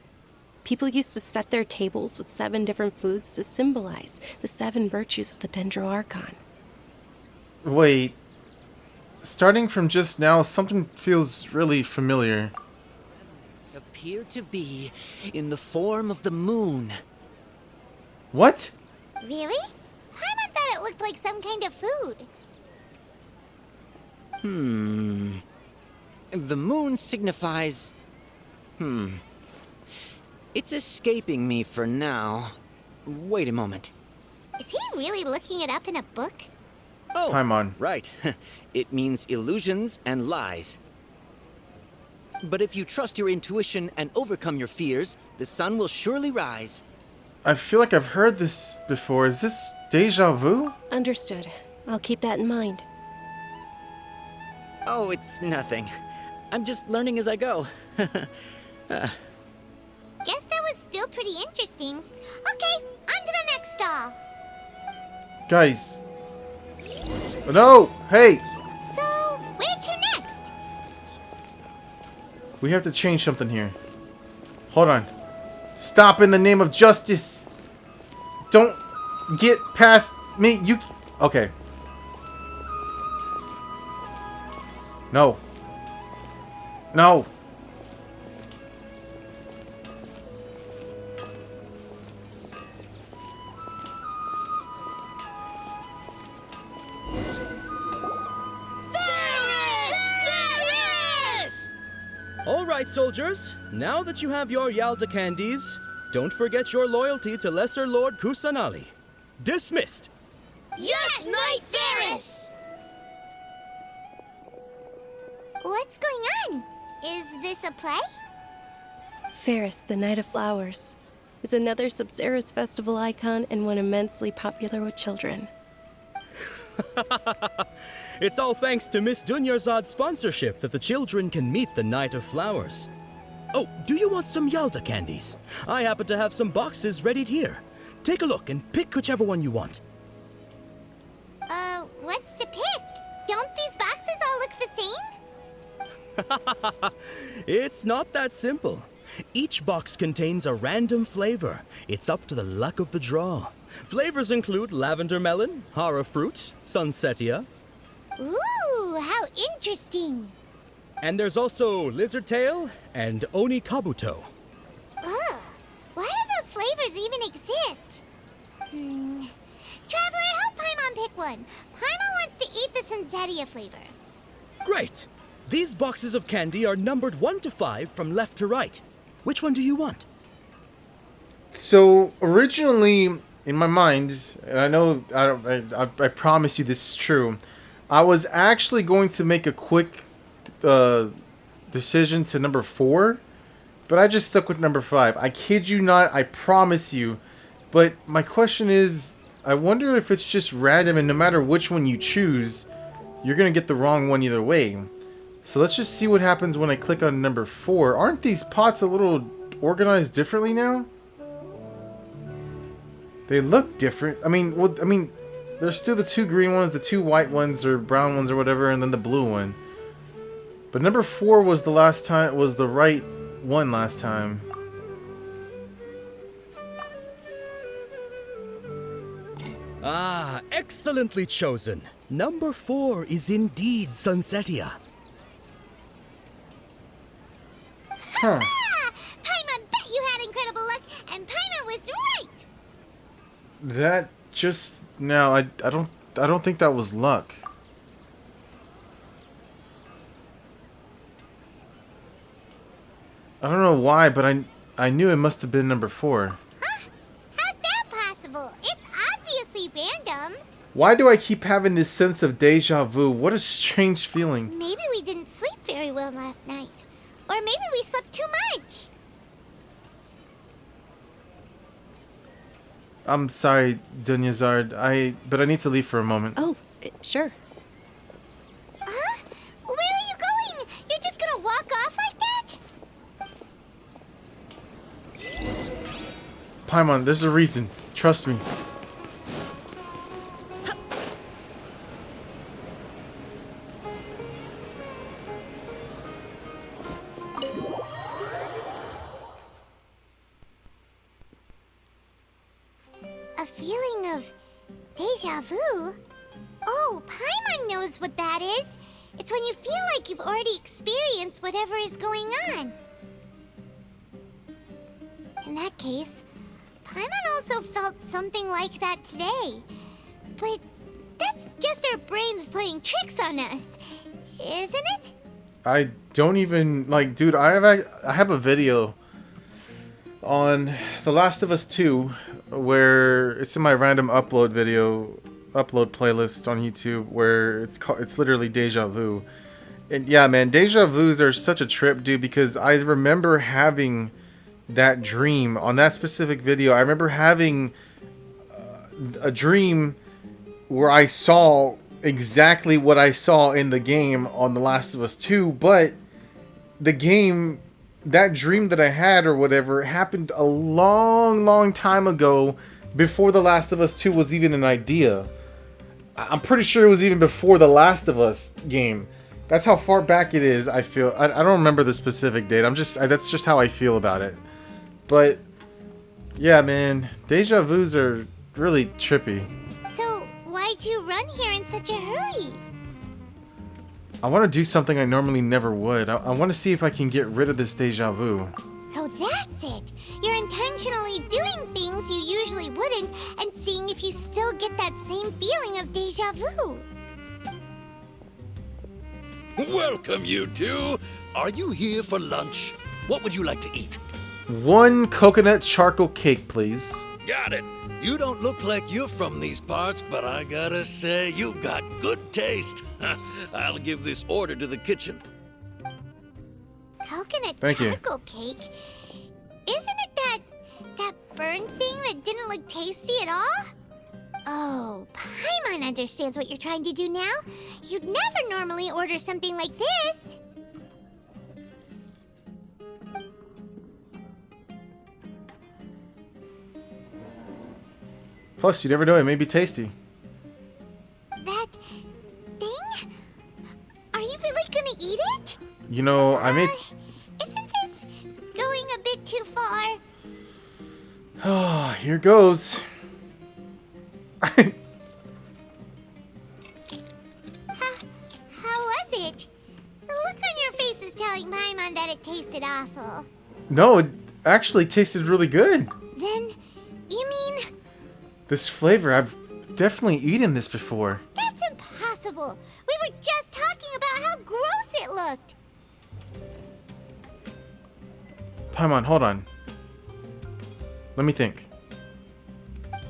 People used to set their tables with 7 different foods to symbolize the 7 virtues of the Dendro Archon. Wait. Starting from just now, something feels really familiar. Remnants appear to be in the form of the moon. What? Really? Paimon thought it looked like some kind of food. The moon signifies... It's escaping me for now. Wait a moment. Is he really looking it up in a book? Oh, Paimon. Right. It means illusions and lies. But if you trust your intuition and overcome your fears, the sun will surely rise. I feel like I've heard this before. Is this deja vu? Understood. I'll keep that in mind. Oh, it's nothing. I'm just learning as I go. Guess that was still pretty interesting. Okay, on to the next stall. Guys. Oh, no! Hey! So, where to next? We have to change something here. Hold on. Stop in the name of justice! Don't get past me. You... Okay. No. No. All right, soldiers. Now that you have your Yalda candies, don't forget your loyalty to Lesser Lord Kusanali. Dismissed. Yes, Knight Varys! What's going on? Is this a play? Ferris, the Knight of Flowers, is another Sub-Zerus festival icon and one immensely popular with children. It's all thanks to Miss Dunyarzad's sponsorship that the children can meet the Knight of Flowers. Oh, do you want some Yalda candies? I happen to have some boxes readied here. Take a look and pick whichever one you want. What's to pick? Don't these boxes all look the same? It's not that simple. Each box contains a random flavor. It's up to the luck of the draw. Flavors include lavender melon, hara fruit, sunsetia. Ooh, how interesting. And there's also lizard tail and oni kabuto. Ugh, why do those flavors even exist? Traveler, help Paimon pick one. Paimon wants to eat the sunsetia flavor. Great! These boxes of candy are numbered 1 to 5 from left to right. Which one do you want? So, originally, in my mind, and I know, I promise you this is true, I was actually going to make a quick decision to number 4, but I just stuck with number 5. I kid you not, I promise you. But my question is, I wonder if it's just random and no matter which one you choose, you're going to get the wrong one either way. So let's just see what happens when I click on number 4. Aren't these pots a little organized differently now? They look different. I mean, there's still the 2 green ones, the 2 white ones or brown ones or whatever, and then the blue one. But number 4 was the last time, was the right one last time. Ah, excellently chosen. Number 4 is indeed Sunsetia. Huh. Paimon bet you had incredible luck, and Paimon was right. That just now, I don't think that was luck. I don't know why, but I knew it must have been number 4. Huh? How's that possible? It's obviously random. Why do I keep having this sense of deja vu? What a strange feeling. Maybe we didn't sleep very well last night. Or maybe we slept too much. I'm sorry, Dunyazard. But I need to leave for a moment. Oh, sure. Huh? Where are you going? You're just gonna walk off like that? Paimon, there's a reason. Trust me. A feeling of deja vu? Oh, Paimon knows what that is. It's when you feel like you've already experienced whatever is going on. In that case, Paimon also felt something like that today. But that's just our brains playing tricks on us, isn't it? I don't even like, dude. I have a video on The Last of Us 2 where it's in my random upload playlist on YouTube where it's literally deja vu. And yeah, man, deja vus are such a trip, dude, because I remember having that dream on that specific video. I remember having a dream where I saw exactly what I saw in the game on The Last of Us 2, but the game, that dream that I had or whatever, happened a long time ago, before The Last of Us 2 was even an idea. I'm pretty sure it was even before The Last of Us game. That's how far back it is, I feel. I don't remember the specific date. That's just how I feel about it. But yeah, man, deja vus are really trippy. So, why'd you run here in such a hurry? I want to do something I normally never would. I want to see if I can get rid of this deja vu. So that's it. You're intentionally doing things you usually wouldn't and seeing if you still get that same feeling of deja vu. Welcome, you two. Are you here for lunch? What would you like to eat? 1 coconut charcoal cake, please. Got it. You don't look like you're from these parts, but I gotta say, you've got good taste. I'll give this order to the kitchen. Coconut Thank you. charcoal cake? Isn't it that burned thing that didn't look tasty at all? Oh, Paimon understands what you're trying to do now. You'd never normally order something like this. Plus, you never know, it may be tasty. That thing? Are you really gonna eat it? You know, I made... Isn't this going a bit too far? Oh, here goes. How was it? The look on your face is telling Paimon that it tasted awful. No, it actually tasted really good. Then, you mean... This flavor, I've definitely eaten this before. That's impossible. We were just talking about how gross it looked. Paimon, hold on. Let me think.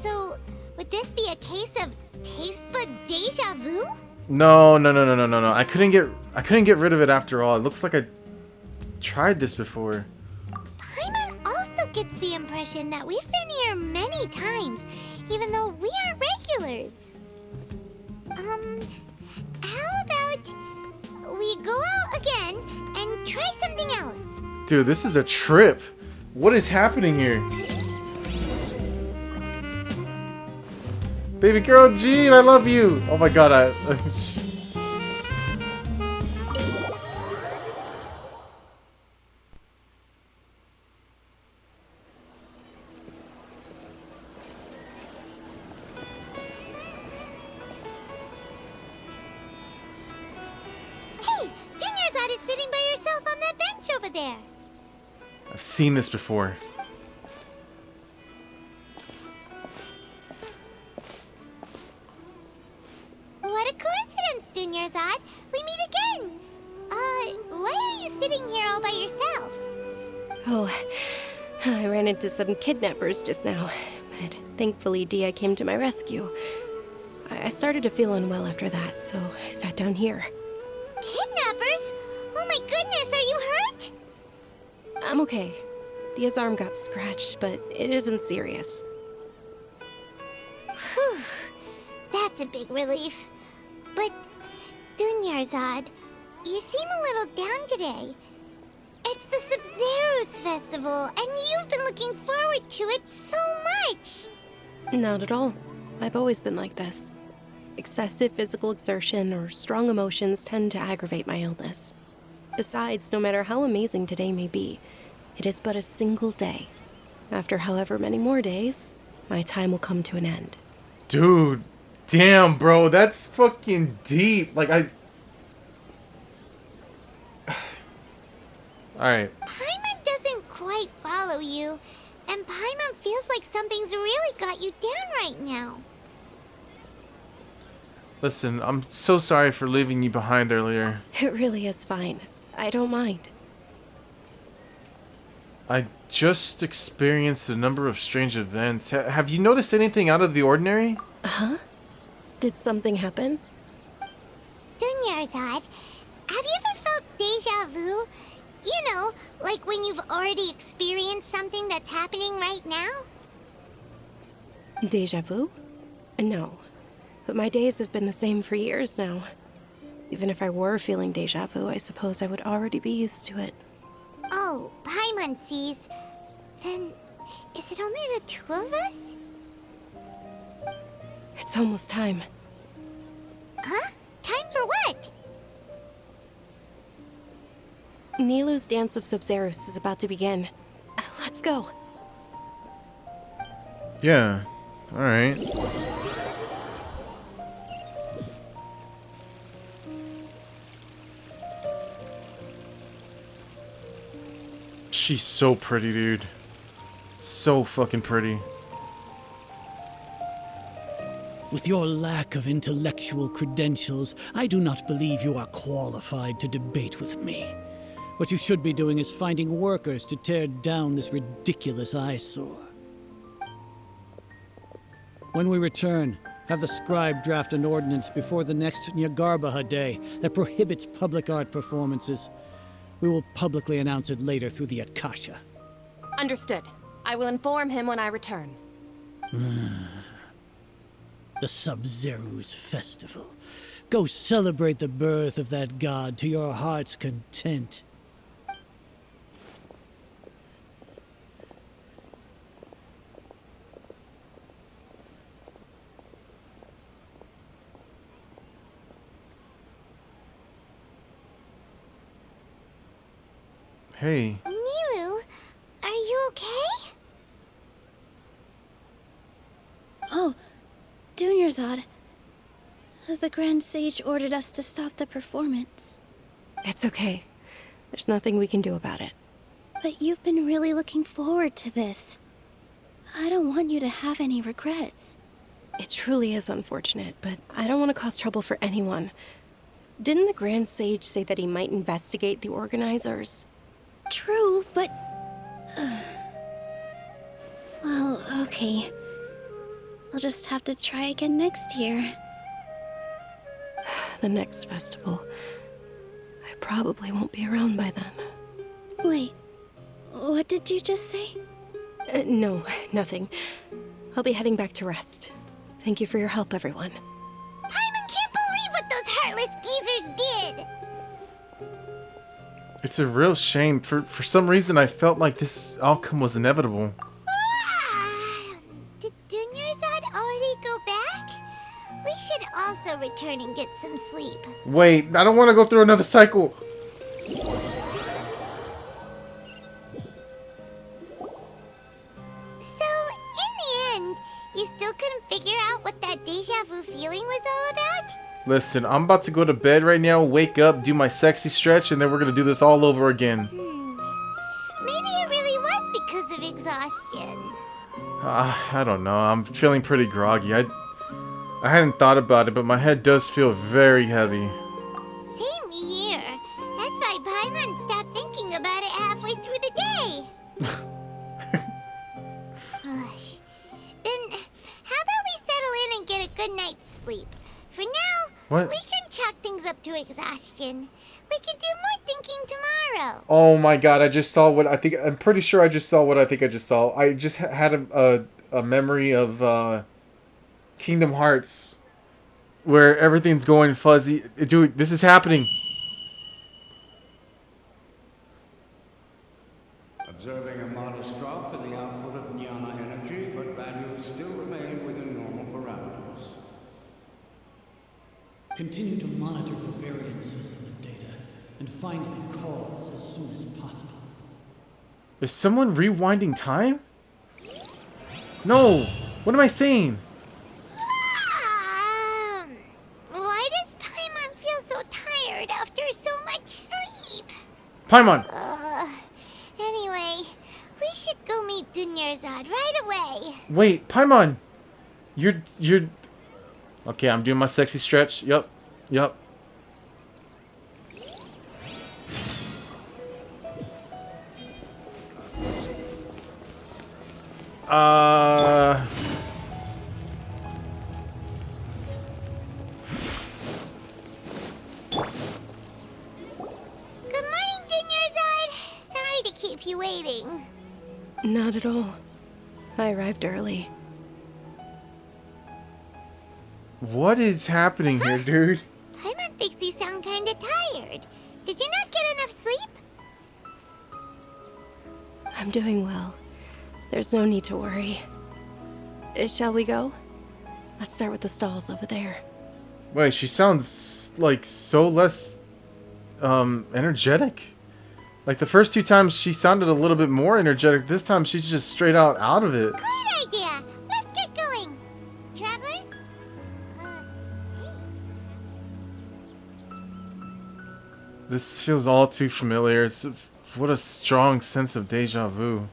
So, would this be a case of taste bud deja vu? No. I couldn't get rid of it after all. It looks like I tried this before. Paimon also gets the impression that we've been here many times, even though we aren't regulars. How about we go out again and try something else? Dude, this is a trip. What is happening here? Baby girl Jean, I love you. Oh my god, Hey, Dinnersot is sitting by yourself on that bench over there. I've seen this before. What a coincidence, Dinnersot. We meet again. Why are you sitting here all by yourself? Oh, I ran into some kidnappers just now, but thankfully Dia came to my rescue. I started to feel unwell after that, so I sat down here. Kidnappers? Oh my goodness, are you hurt? I'm okay. Dia's arm got scratched, but it isn't serious. That's a big relief. But, Dunyarzad, you seem a little down today. It's the Sub-Zero's festival, and you've been looking forward to it so much! Not at all. I've always been like this. Excessive physical exertion or strong emotions tend to aggravate my illness. Besides, no matter how amazing today may be, it is but a single day. After however many more days, my time will come to an end. Dude, damn, bro, that's fucking deep. Like, Alright. Paimon doesn't quite follow you, and Paimon feels like something's really got you down right now. Listen, I'm so sorry for leaving you behind earlier. It really is fine. I don't mind. I just experienced a number of strange events. Have you noticed anything out of the ordinary? Huh? Did something happen? Dunyarzad, have you ever felt deja vu? You know, like when you've already experienced something that's happening right now? Deja vu? No. But my days have been the same for years now. Even if I were feeling deja vu, I suppose I would already be used to it. Oh, Paimon sees. Then, is it only the two of us? It's almost time. Huh? Time for what? Nilou's Dance of Sub-Zeros is about to begin. Let's go. Yeah, alright. She's so pretty, dude. So fucking pretty. With your lack of intellectual credentials, I do not believe you are qualified to debate with me. What you should be doing is finding workers to tear down this ridiculous eyesore. When we return, have the scribe draft an ordinance before the next Nyagarbaha Day that prohibits public art performances. We will publicly announce it later through the Akasha. Understood. I will inform him when I return. The Sub-Zero's festival. Go celebrate the birth of that god to your heart's content. Hey. Nilou, are you okay? Oh, Dunyarzad. The Grand Sage ordered us to stop the performance. It's okay. There's nothing we can do about it. But you've been really looking forward to this. I don't want you to have any regrets. It truly is unfortunate, but I don't want to cause trouble for anyone. Didn't the Grand Sage say that he might investigate the organizers? True, but... Well, okay. I'll just have to try again next year. The next festival. I probably won't be around by then. Wait, what did you just say? No, nothing. I'll be heading back to rest. Thank you for your help, everyone. Paimon can't believe what those heartless geezers did! It's a real shame. For some reason, I felt like this outcome was inevitable. Did Dunyarzad already go back? We should also return and get some sleep. Wait, I don't want to go through another cycle. So, in the end, you still couldn't figure out what that deja vu feeling was all about? Listen, I'm about to go to bed right now, wake up, do my sexy stretch, and then we're gonna do this all over again. Maybe it really was because of exhaustion. I don't know. I'm feeling pretty groggy. I hadn't thought about it, but my head does feel very heavy. Same here. That's why Paimon stopped thinking about it halfway through the day. Then, how about we settle in and get a good night's sleep? For now, What? we can chalk things up to exhaustion. We can do more thinking tomorrow. Oh my god, I just saw what I think. I'm pretty sure I just saw what I think I just saw. I just had a memory of Kingdom Hearts where everything's going fuzzy. Dude, this is happening. Observing a modest drop in the output of Jnana energy, but values still remain within normal parameters. Continue to monitor for variances in the data and find the cause as soon as possible. Is someone rewinding time? No! What am I saying? Why does Paimon feel so tired after so much sleep? Paimon! Anyway, we should go meet Dunyarzad right away. Wait, Paimon! You're... Okay, I'm doing my sexy stretch. Yup. Yup. Good morning, Dunyarzad. Sorry to keep you waiting. Not at all. I arrived early. What is happening here, dude? Paimon thinks you sound kinda tired. Did you not get enough sleep? I'm doing well. There's no need to worry. Shall we go? Let's start with the stalls over there. Wait, she sounds like so less energetic. Like the first two times she sounded a little bit more energetic. This time she's just straight out of it. Great idea. Let's get going. Traveler? This feels all too familiar. It's what a strong sense of deja vu.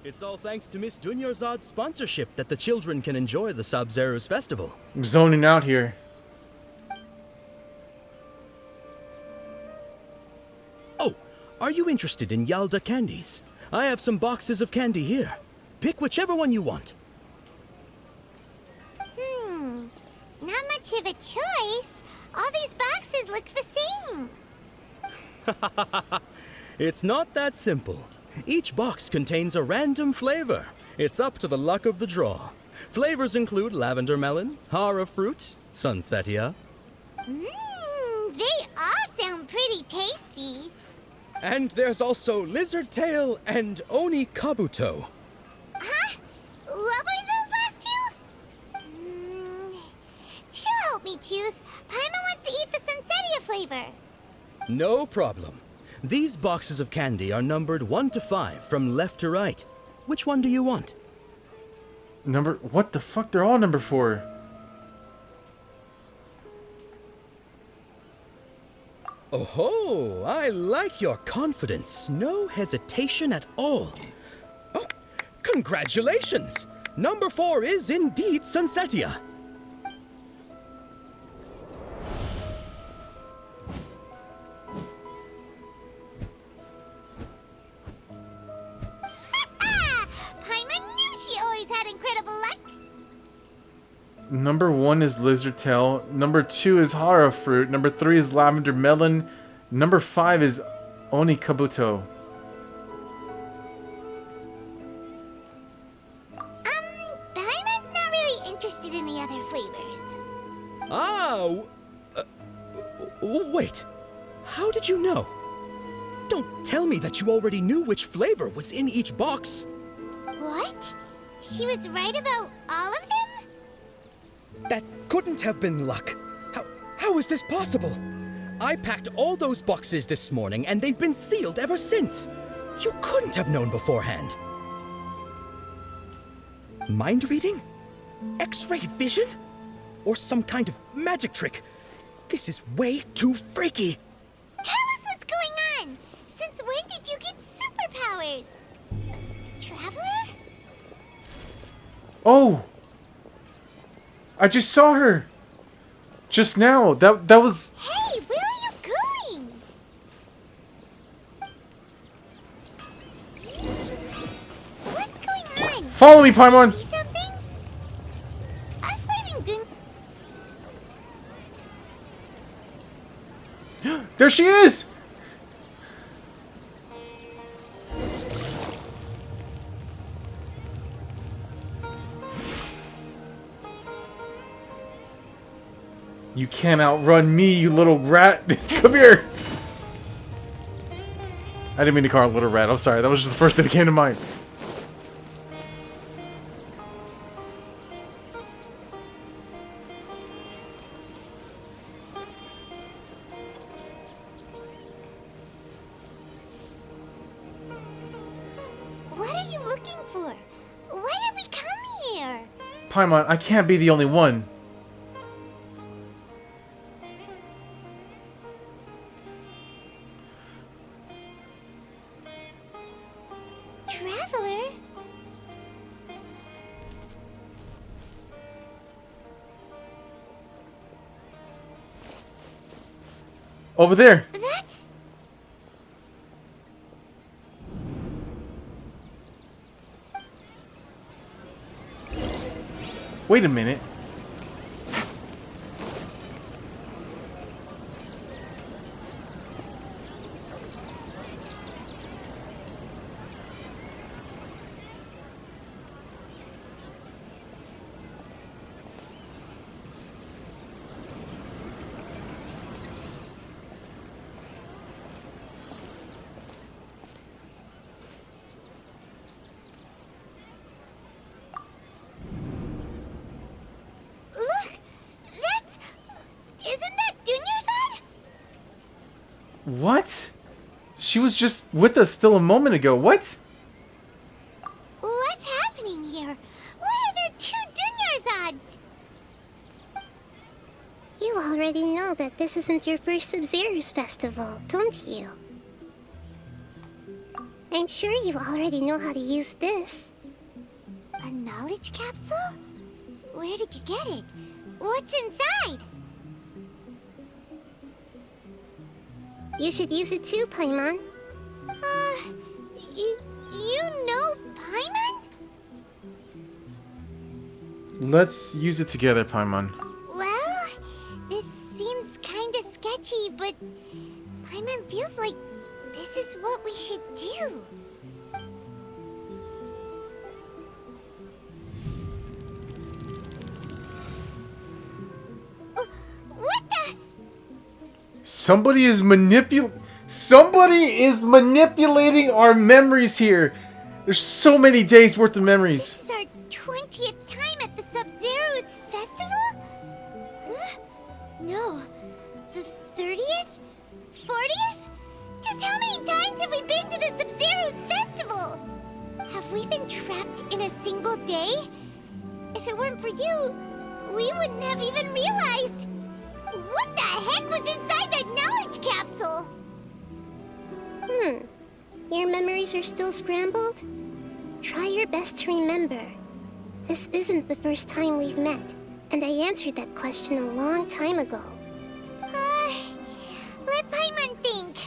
It's all thanks to Miss Dunyarzad's sponsorship that the children can enjoy the Sub-Zero's festival. I'm zoning out here. Oh, are you interested in Yalda candies? I have some boxes of candy here. Pick whichever one you want. Not much of a choice. All these boxes look the same. It's not that simple. Each box contains a random flavor. It's up to the luck of the draw. Flavors include lavender melon, hara fruit, sunsetia. They all sound pretty tasty. And there's also lizard tail and oni kabuto. Huh? What were those last two? She'll help me choose. Paimon wants to eat the sunsetia flavor. No problem. These boxes of candy are numbered 1 to 5 from left to right. Which one do you want? What the fuck? They're all number 4. Oh, I like your confidence. No hesitation at all. Oh, congratulations! Number 4 is indeed Sunsetia. Paimon knew she always had incredible luck. Number 1 is lizard tail. Number 2 is hara fruit. Number 3 is lavender melon. Number 5 is oni kabuto. Paimon's not really interested in the other flavors. Wait. How did you know? Don't tell me that you already knew which flavor was in each box. What? She was right about all of them? That couldn't have been luck. How is this possible? I packed all those boxes this morning and they've been sealed ever since. You couldn't have known beforehand. Mind reading? X-ray vision? Or some kind of magic trick? This is way too freaky. Tell us what's going on. Since when did you get superpowers? Traveler? Oh! I just saw her! Just now. That was... Hey, where are you going? What's going on? Follow me, Paimon! See something? Us leaving There she is! You can't outrun me, you little rat. Come here. I didn't mean to call her a little rat. I'm sorry. That was just the first thing that came to mind. What are you looking for? Why did we come here? Paimon, I can't be the only one. Traveler? Over there. That's... Wait a minute. Look! That's... Isn't that Dunyarzad? What? She was just with us still a moment ago. What? What's happening here? Why are there two Dunyarzads? You already know that this isn't your first Sub-Zero's festival, don't you? I'm sure you already know how to use this. A knowledge capsule? Where did you get it? What's inside? You should use it too, Paimon. You know Paimon? Let's use it together, Paimon. Well, this seems kinda sketchy, but Paimon feels like this is what we should do. What the? Somebody is manipulating our memories here. There's so many days worth of memories. This is our 20th time at the Sub-Zero's festival? Huh? No. The 30th? 40th? Just how many times have we been to the Sub-Zero's festival? Have we been trapped in a single day? If it weren't for you, we wouldn't have even realized. What the heck was inside that knowledge capsule? Your memories are still scrambled? Try your best to remember. This isn't the first time we've met, and I answered that question a long time ago. Let Paimon think.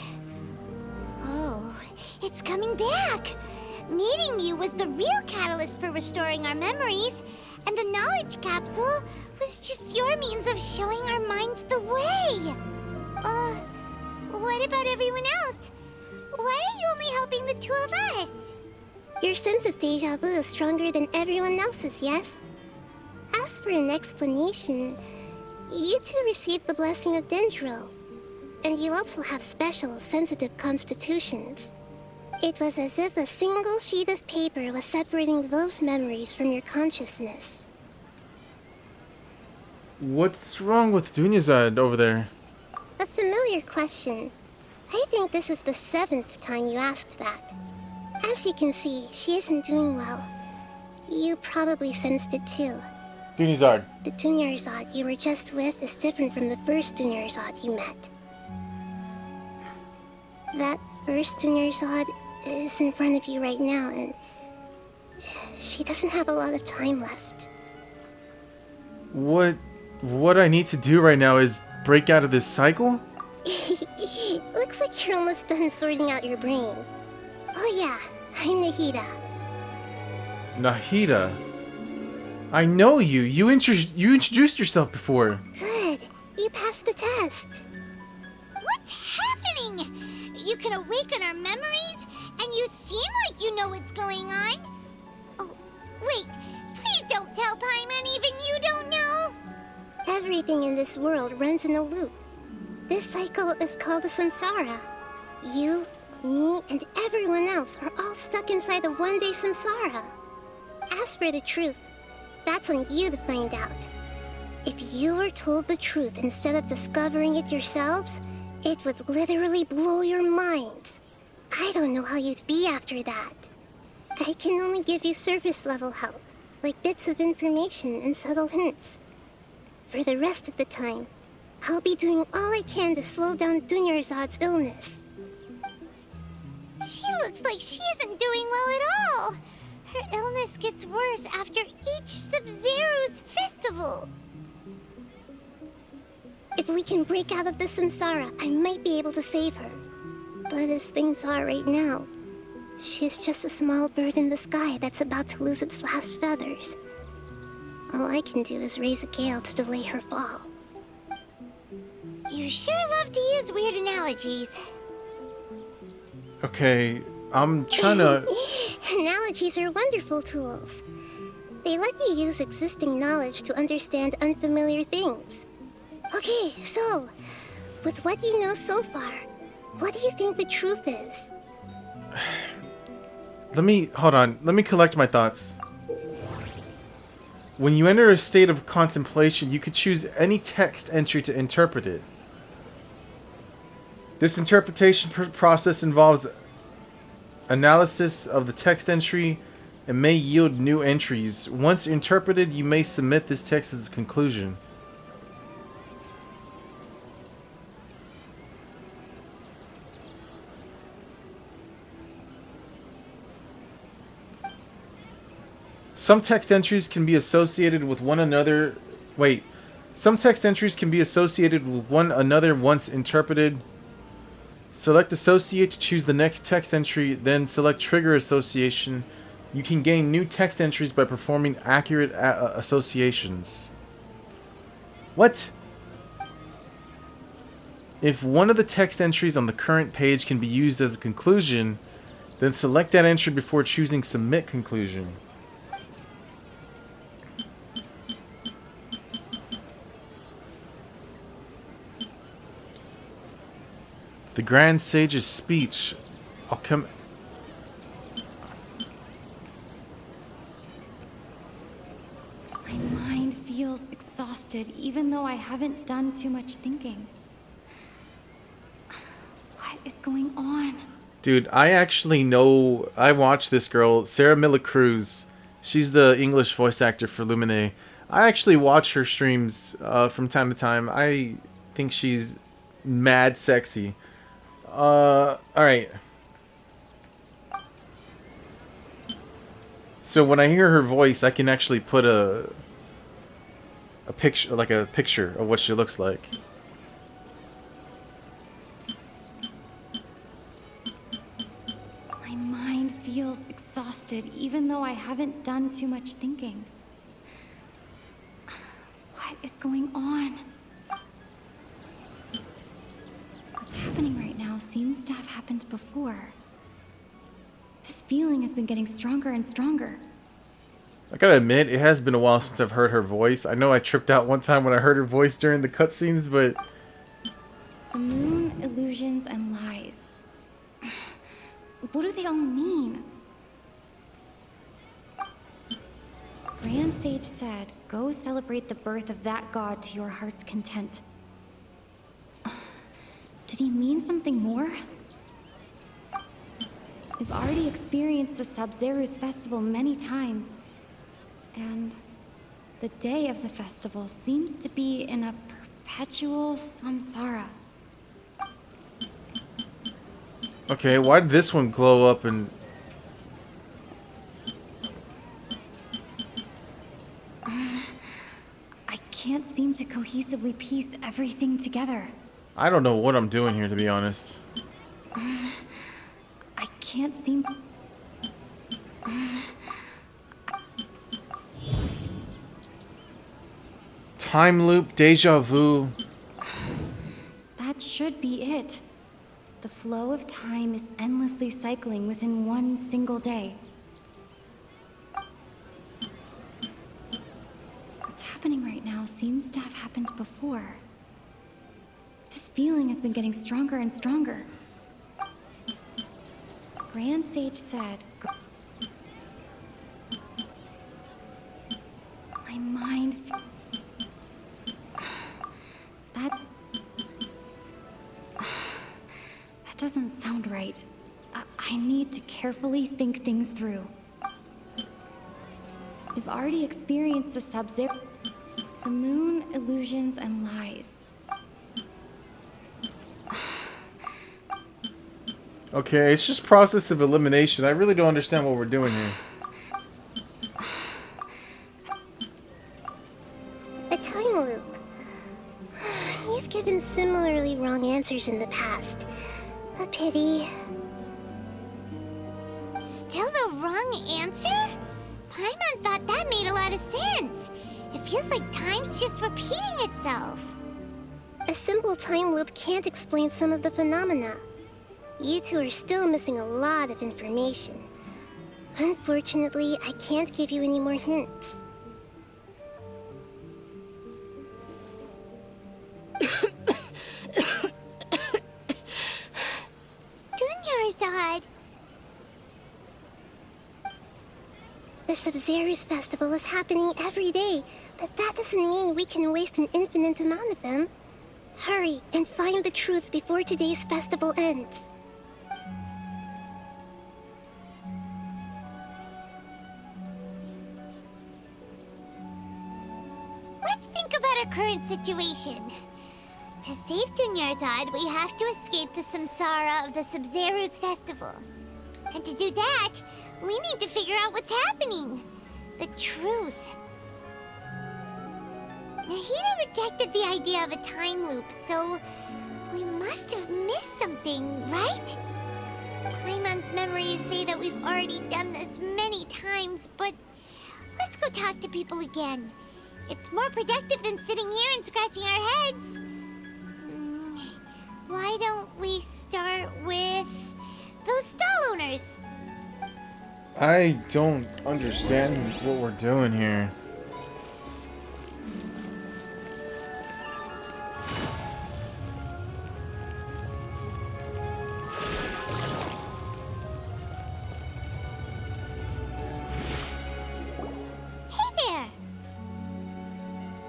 Oh, it's coming back. Meeting you was the real catalyst for restoring our memories, and the knowledge capsule was just your means of showing our minds the way. What about everyone else? Why are you only helping the two of us? Your sense of deja vu is stronger than everyone else's, yes? As for an explanation, you two received the blessing of Dendro, and you also have special, sensitive constitutions. It was as if a single sheet of paper was separating those memories from your consciousness. What's wrong with Dunyarzad over there? A familiar question. I think this is the 7th time you asked that. As you can see, she isn't doing well. You probably sensed it too. Dunyarzad. The Dunyarzad you were just with is different from the first Dunyarzad you met. That first Dunyarzad is in front of you right now, and she doesn't have a lot of time left. What I need to do right now is break out of this cycle? Looks like you're almost done sorting out your brain. Oh yeah, I'm Nahida. Nahida? I know you. You introduced yourself before. Good. You passed the test. What's happening? You can awaken our memories, and you seem like you know what's going on. Oh, wait. Please don't tell Paimon even you don't know. Everything in this world runs in a loop. This cycle is called a samsara. You, me, and everyone else are all stuck inside a one-day samsara. As for the truth, that's on you to find out. If you were told the truth instead of discovering it yourselves, it would literally blow your minds. I don't know how you'd be after that. I can only give you surface level help, like bits of information and subtle hints. For the rest of the time, I'll be doing all I can to slow down Dunyarzad's illness. She looks like she isn't doing well at all. Her illness gets worse after each Sub-Zero's festival. If we can break out of the samsara, I might be able to save her. But as things are right now, she's just a small bird in the sky that's about to lose its last feathers. All I can do is raise a gale to delay her fall. You sure love to use weird analogies. Okay, I'm trying to... Analogies are wonderful tools. They let you use existing knowledge to understand unfamiliar things. Okay, so, with what you know so far, what do you think the truth is? Hold on. Let me collect my thoughts. When you enter a state of contemplation, you could choose any text entry to interpret it. This interpretation process involves analysis of the text entry and may yield new entries. Once interpreted, you may submit this text as a conclusion. Some text entries can be associated with one another. Some text entries can be associated with one another once interpreted. Select Associate to choose the next text entry, then select Trigger Association. You can gain new text entries by performing accurate associations. What? If one of the text entries on the current page can be used as a conclusion, then select that entry before choosing Submit Conclusion. The Grand Sage's speech. I'll come... My mind feels exhausted, even though I haven't done too much thinking. What is going on? Dude, I actually know... I watched this girl, Sarah Miller Cruz. She's the English voice actor for Lumine. I actually watch her streams from time to time. I think she's mad sexy. Alright. So when I hear her voice, I can actually put a picture, like a picture of what she looks like. My mind feels exhausted, even though I haven't done too much thinking. What is going on? What's happening right now seems to have happened before. This feeling has been getting stronger and stronger. I gotta admit, it has been a while since I've heard her voice. I know I tripped out one time when I heard her voice during the cutscenes, but... The moon, illusions, and lies. What do they all mean? Grand Sage said, go celebrate the birth of that god to your heart's content. Did he mean something more? We've already experienced the Sub-Zero's festival many times. And the day of the festival seems to be in a perpetual samsara. Okay, why did this one glow up and... I can't seem to cohesively piece everything together. I don't know what I'm doing here, to be honest. I can't seem... Time loop, deja vu. That should be it. The flow of time is endlessly cycling within one single day. What's happening? happening right now seems to have happened before. This feeling has been getting stronger and stronger. Grand Sage said... My mind... That doesn't sound right. I need to carefully think things through. We've already experienced the Sub-Zero, the moon, illusions, and lies. Okay, it's just process of elimination. I really don't understand what we're doing here. A time loop. You've given similarly wrong answers in the past. A pity. Still the wrong answer? Paimon thought that made a lot of sense. It feels like time's just repeating itself. A simple time loop can't explain some of the phenomena. You two are still missing a lot of information. Unfortunately, I can't give you any more hints. Dunyarzad! The Sub-Zero's festival is happening every day, but that doesn't mean we can waste an infinite amount of them. Hurry and find the truth before today's festival ends. Let's think about our current situation. To save Dunyarzad, we have to escape the samsara of the Sub-Zero's festival. And to do that, we need to figure out what's happening. The truth. Nahida rejected the idea of a time loop, so we must have missed something, right? Paimon's memories say that we've already done this many times, but let's go talk to people again. It's more productive than sitting here and scratching our heads. Why don't we start with those stall owners? I don't understand what we're doing here.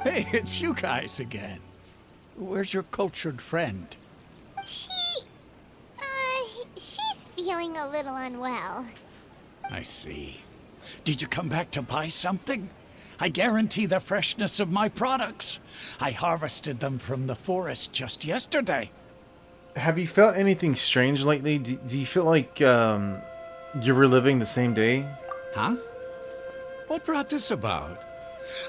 Hey, it's you guys again. Where's your cultured friend? She's feeling a little unwell. I see. Did you come back to buy something? I guarantee the freshness of my products. I harvested them from the forest just yesterday. Have you felt anything strange lately? Do you feel like you're reliving the same day? Huh? What brought this about?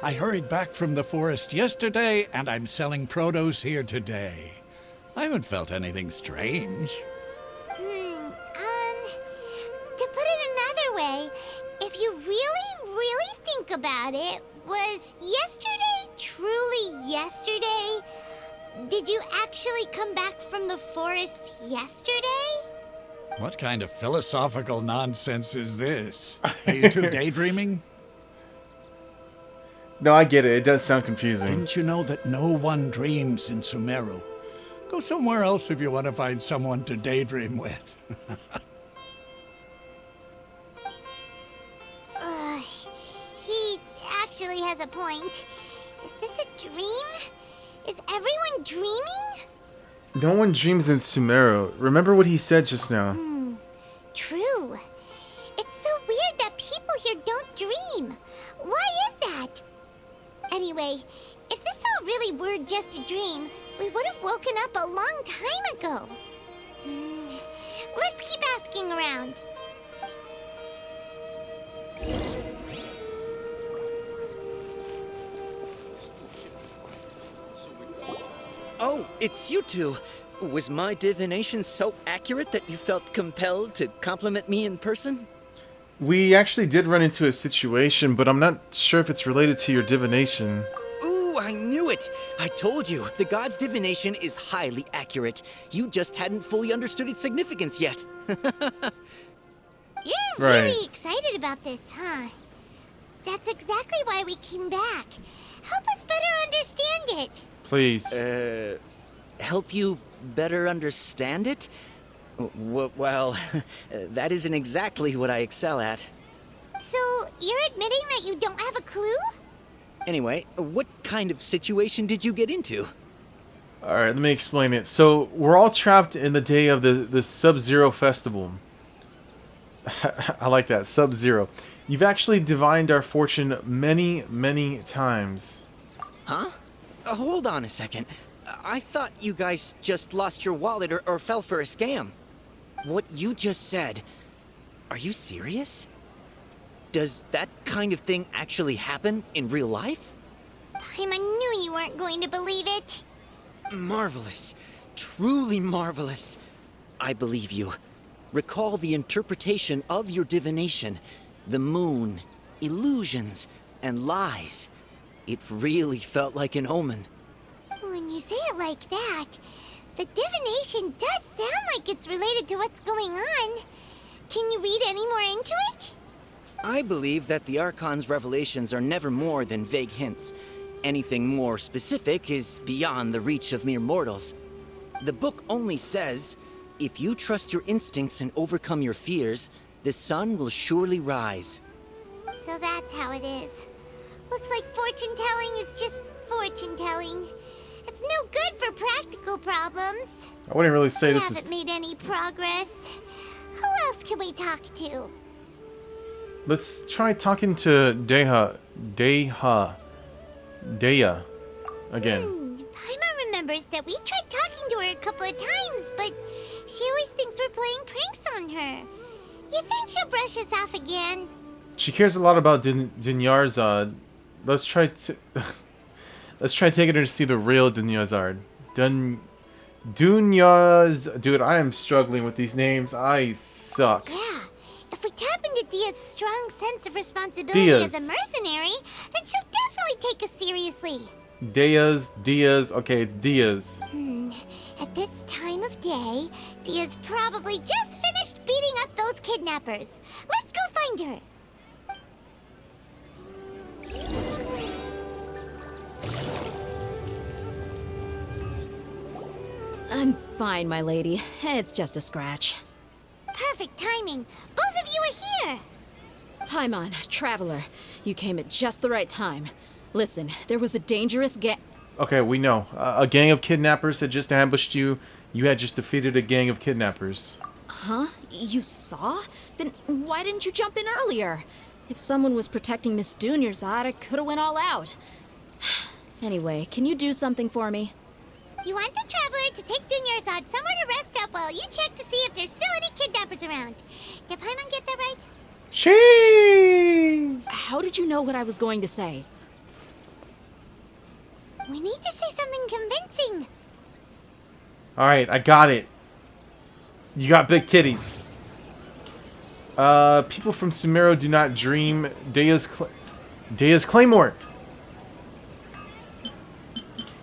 I hurried back from the forest yesterday, and I'm selling produce here today. I haven't felt anything strange. To put it another way, if you really think about it, was yesterday truly yesterday? Did you actually come back from the forest yesterday? What kind of philosophical nonsense is this? Are you two daydreaming? No, I get it. It does sound confusing. Didn't you know that no one dreams in Sumeru? Go somewhere else if you want to find someone to daydream with. He actually has a point. Is this a dream? Is everyone dreaming? No one dreams in Sumeru. Remember what he said just now. True. It's so weird that people here don't dream. Why is that? Anyway, if this all really were just a dream, we would have woken up a long time ago. Let's keep asking around. Oh, it's you two. Was my divination so accurate that you felt compelled to compliment me in person? We actually did run into a situation, but I'm not sure if it's related to your divination. Ooh, I knew it! I told you, the god's divination is highly accurate. You just hadn't fully understood its significance yet. You're Right. really excited about this, huh? That's exactly why we came back. Help us better understand it. Please. Help you better understand it? Well, that isn't exactly what I excel at. So, you're admitting that you don't have a clue? Anyway, what kind of situation did you get into? Alright, let me explain it. So, we're all trapped in the day of the Sub-Zero Festival. I like that, Sub-Zero. You've actually divined our fortune many, many times. Huh? Hold on a second. I thought you guys just lost your wallet or fell for a scam. What you just said, are you serious? Does that kind of thing actually happen in real life? Paimon knew you weren't going to believe it. Marvelous. Truly marvelous. I believe you. Recall the interpretation of your divination. The moon, illusions, and lies. It really felt like an omen. When you say it like that, the divination does sound like it's related to what's going on. Can you read any more into it? I believe that the Archon's revelations are never more than vague hints. Anything more specific is beyond the reach of mere mortals. The book only says, if you trust your instincts and overcome your fears, the sun will surely rise. So that's how it is. Looks like fortune-telling is just fortune-telling. It's no good for practical problems. I wouldn't really say We this is... haven't made any progress. Who else can we talk to? Let's try talking to Deya again. Paimon remembers that we tried talking to her a couple of times, but she always thinks we're playing pranks on her. You think she'll brush us off again? She cares a lot about Dinyarzad. Let's try taking her to see the real Dinyarzad. Dunyaz... Dude, I am struggling with these names. I suck. Yeah. If we tap into Dia's strong sense of responsibility as a mercenary, then she'll definitely take us seriously. Diaz. Okay, it's Diaz. At this time of day, Dia's probably just finished beating up those kidnappers. Let's go find her. I'm fine, my lady. It's just a scratch. Perfect timing. Both of you are here. Paimon, Traveler, you came at just the right time. Listen, there was a dangerous Okay, we know. A gang of kidnappers had just ambushed you. You had just defeated a gang of kidnappers. Huh? You saw? Then why didn't you jump in earlier? If someone was protecting Miss Dunyarzad, I could have went all out. Anyway, can you do something for me? You want the Traveler to take Dunyarzad somewhere to rest up while you check to see if there's still any kidnappers around. Did Paimon get that right? How did you know what I was going to say? We need to say something convincing. Alright, I got it. You got big titties. People from Sumeru do not dream. Deya's Claymore.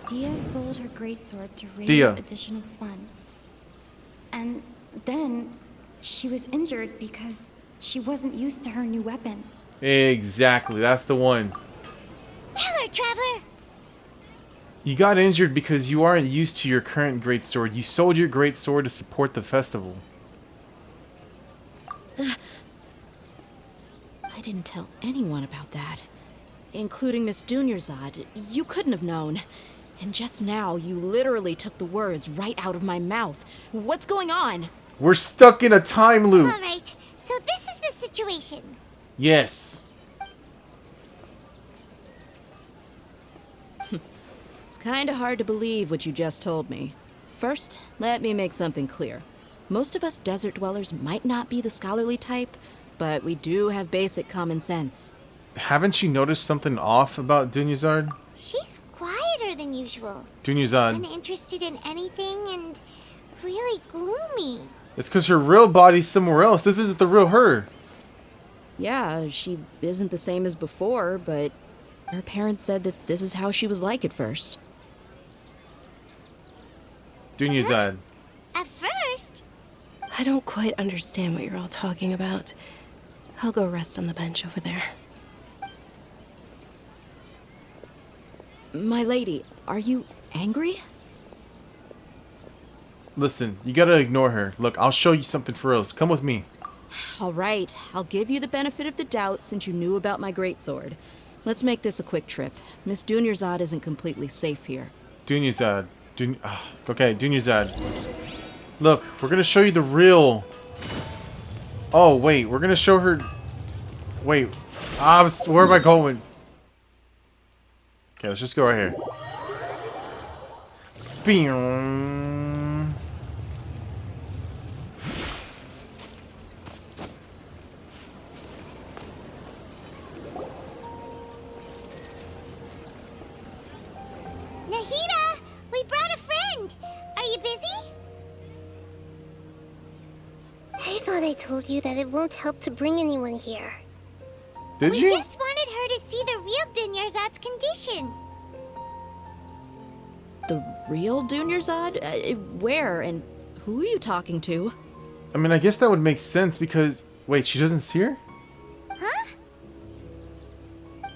Dia sold her greatsword to raise Dia. additional funds. And then she was injured because she wasn't used to her new weapon. Exactly, that's the one. Tell her, Traveler. You got injured because you aren't used to your current greatsword. You sold your greatsword to support the festival. I didn't tell anyone about that. Including Miss Dunyarzad. You couldn't have known. And just now, you literally took the words right out of my mouth. What's going on? We're stuck in a time loop. Alright, so this is the situation. Yes. It's kinda hard to believe what you just told me. First, let me make something clear. Most of us desert dwellers might not be the scholarly type, but we do have basic common sense. Haven't you noticed something off about Dunyarzad? She's quieter than usual. Dunyarzad. Uninterested in anything and really gloomy. It's because her real body's somewhere else. This isn't the real her. Yeah, she isn't the same as before, but her parents said that this is how she was like at first. Dunyarzad. At first? I don't quite understand what you're all talking about. I'll go rest on the bench over there. My lady, are you angry? Listen, you gotta ignore her. Look, I'll show you something for reals. Come with me. All right, I'll give you the benefit of the doubt since you knew about my greatsword. Let's make this a quick trip. Miss Dunyarzad isn't completely safe here. Dunyarzad. Okay, Dunyarzad. Look, we're gonna show you the real... Oh, wait, we're gonna show her... Wait, where am I going? Okay, let's just go right here. Bing. Nahida, we brought a friend. Are you busy? I thought I told you that it won't help to bring anyone here. Did you? We just wanted her to see the real Dunyarzad's condition. The real Dunyarzad? Where and who are you talking to? I mean, I guess that would make sense because... Wait, she doesn't see her? Huh?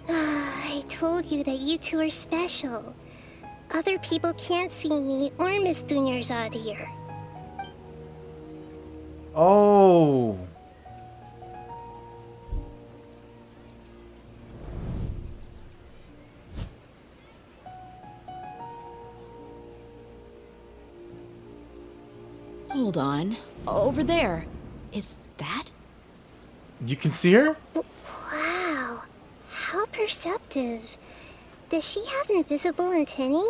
I told you that you two are special. Other people can't see me or Miss Dunyarzad here. Oh. Hold on. Over there. Is that? You can see her? Wow. How perceptive. Does she have invisible antennae?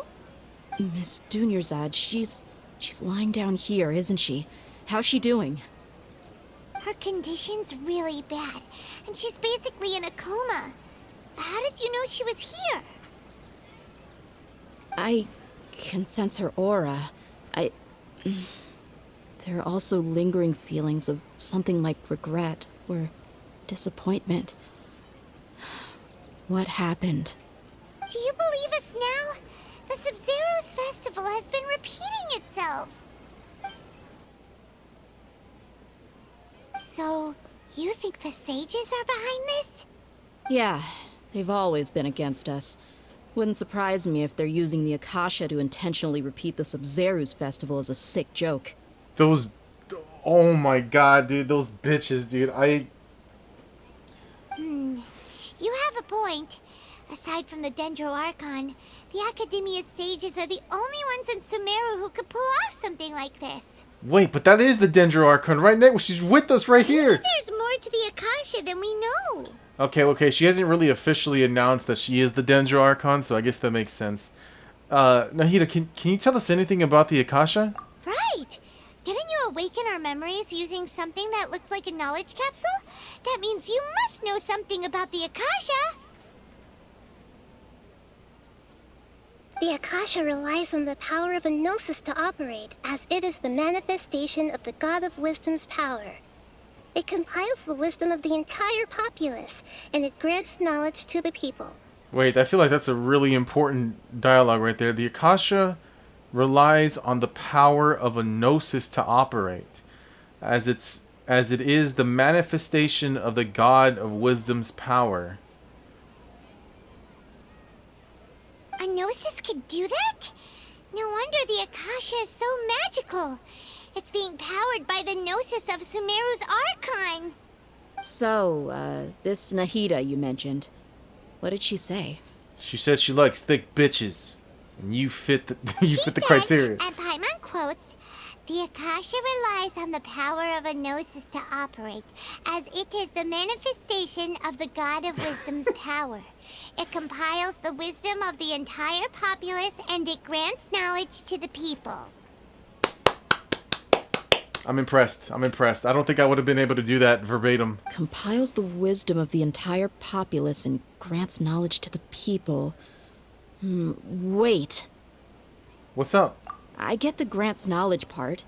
Miss Dunyarzad, she's lying down here, isn't she? How's she doing? Her condition's really bad, and she's basically in a coma. How did you know she was here? I can sense her aura. There are also lingering feelings of something like regret or disappointment. What happened? Do you believe us now? The Sub-Zero's festival has been repeating itself. So, you think the sages are behind this? Yeah, they've always been against us. Wouldn't surprise me if they're using the Akasha to intentionally repeat the Sub-Zero's festival as a sick joke. Those... Oh my god, dude. Those bitches, dude. You have a point. Aside from the Dendro Archon, the Academia's sages are the only ones in Sumeru who could pull off something like this. Wait, but that is the Dendro Archon right now. She's with us right here. Maybe there's more to the Akasha than we know. Okay. She hasn't really officially announced that she is the Dendro Archon, so I guess that makes sense. Nahida, can you tell us anything about the Akasha? Right. Didn't you awaken our memories using something that looked like a knowledge capsule? That means you must know something about the Akasha. The Akasha relies on the power of a gnosis to operate, as it is the manifestation of the God of Wisdom's power. It compiles the wisdom of the entire populace, and it grants knowledge to the people. Wait, I feel like that's a really important dialogue right there. The Akasha relies on the power of a gnosis to operate, as it is the manifestation of the God of Wisdom's power. A gnosis could do that? No wonder the Akasha is so magical. It's being powered by the gnosis of Sumeru's Archon. So, this Nahida you mentioned, what did she say? She said she likes thick bitches, and you fit the the criteria. And Paimon quotes, "The Akasha relies on the power of a gnosis to operate, as it is the manifestation of the God of Wisdom's power. It compiles the wisdom of the entire populace, and it grants knowledge to the people." I'm impressed. I don't think I would have been able to do that verbatim. Compiles the wisdom of the entire populace and grants knowledge to the people. Wait. What's up? I get the grants knowledge part.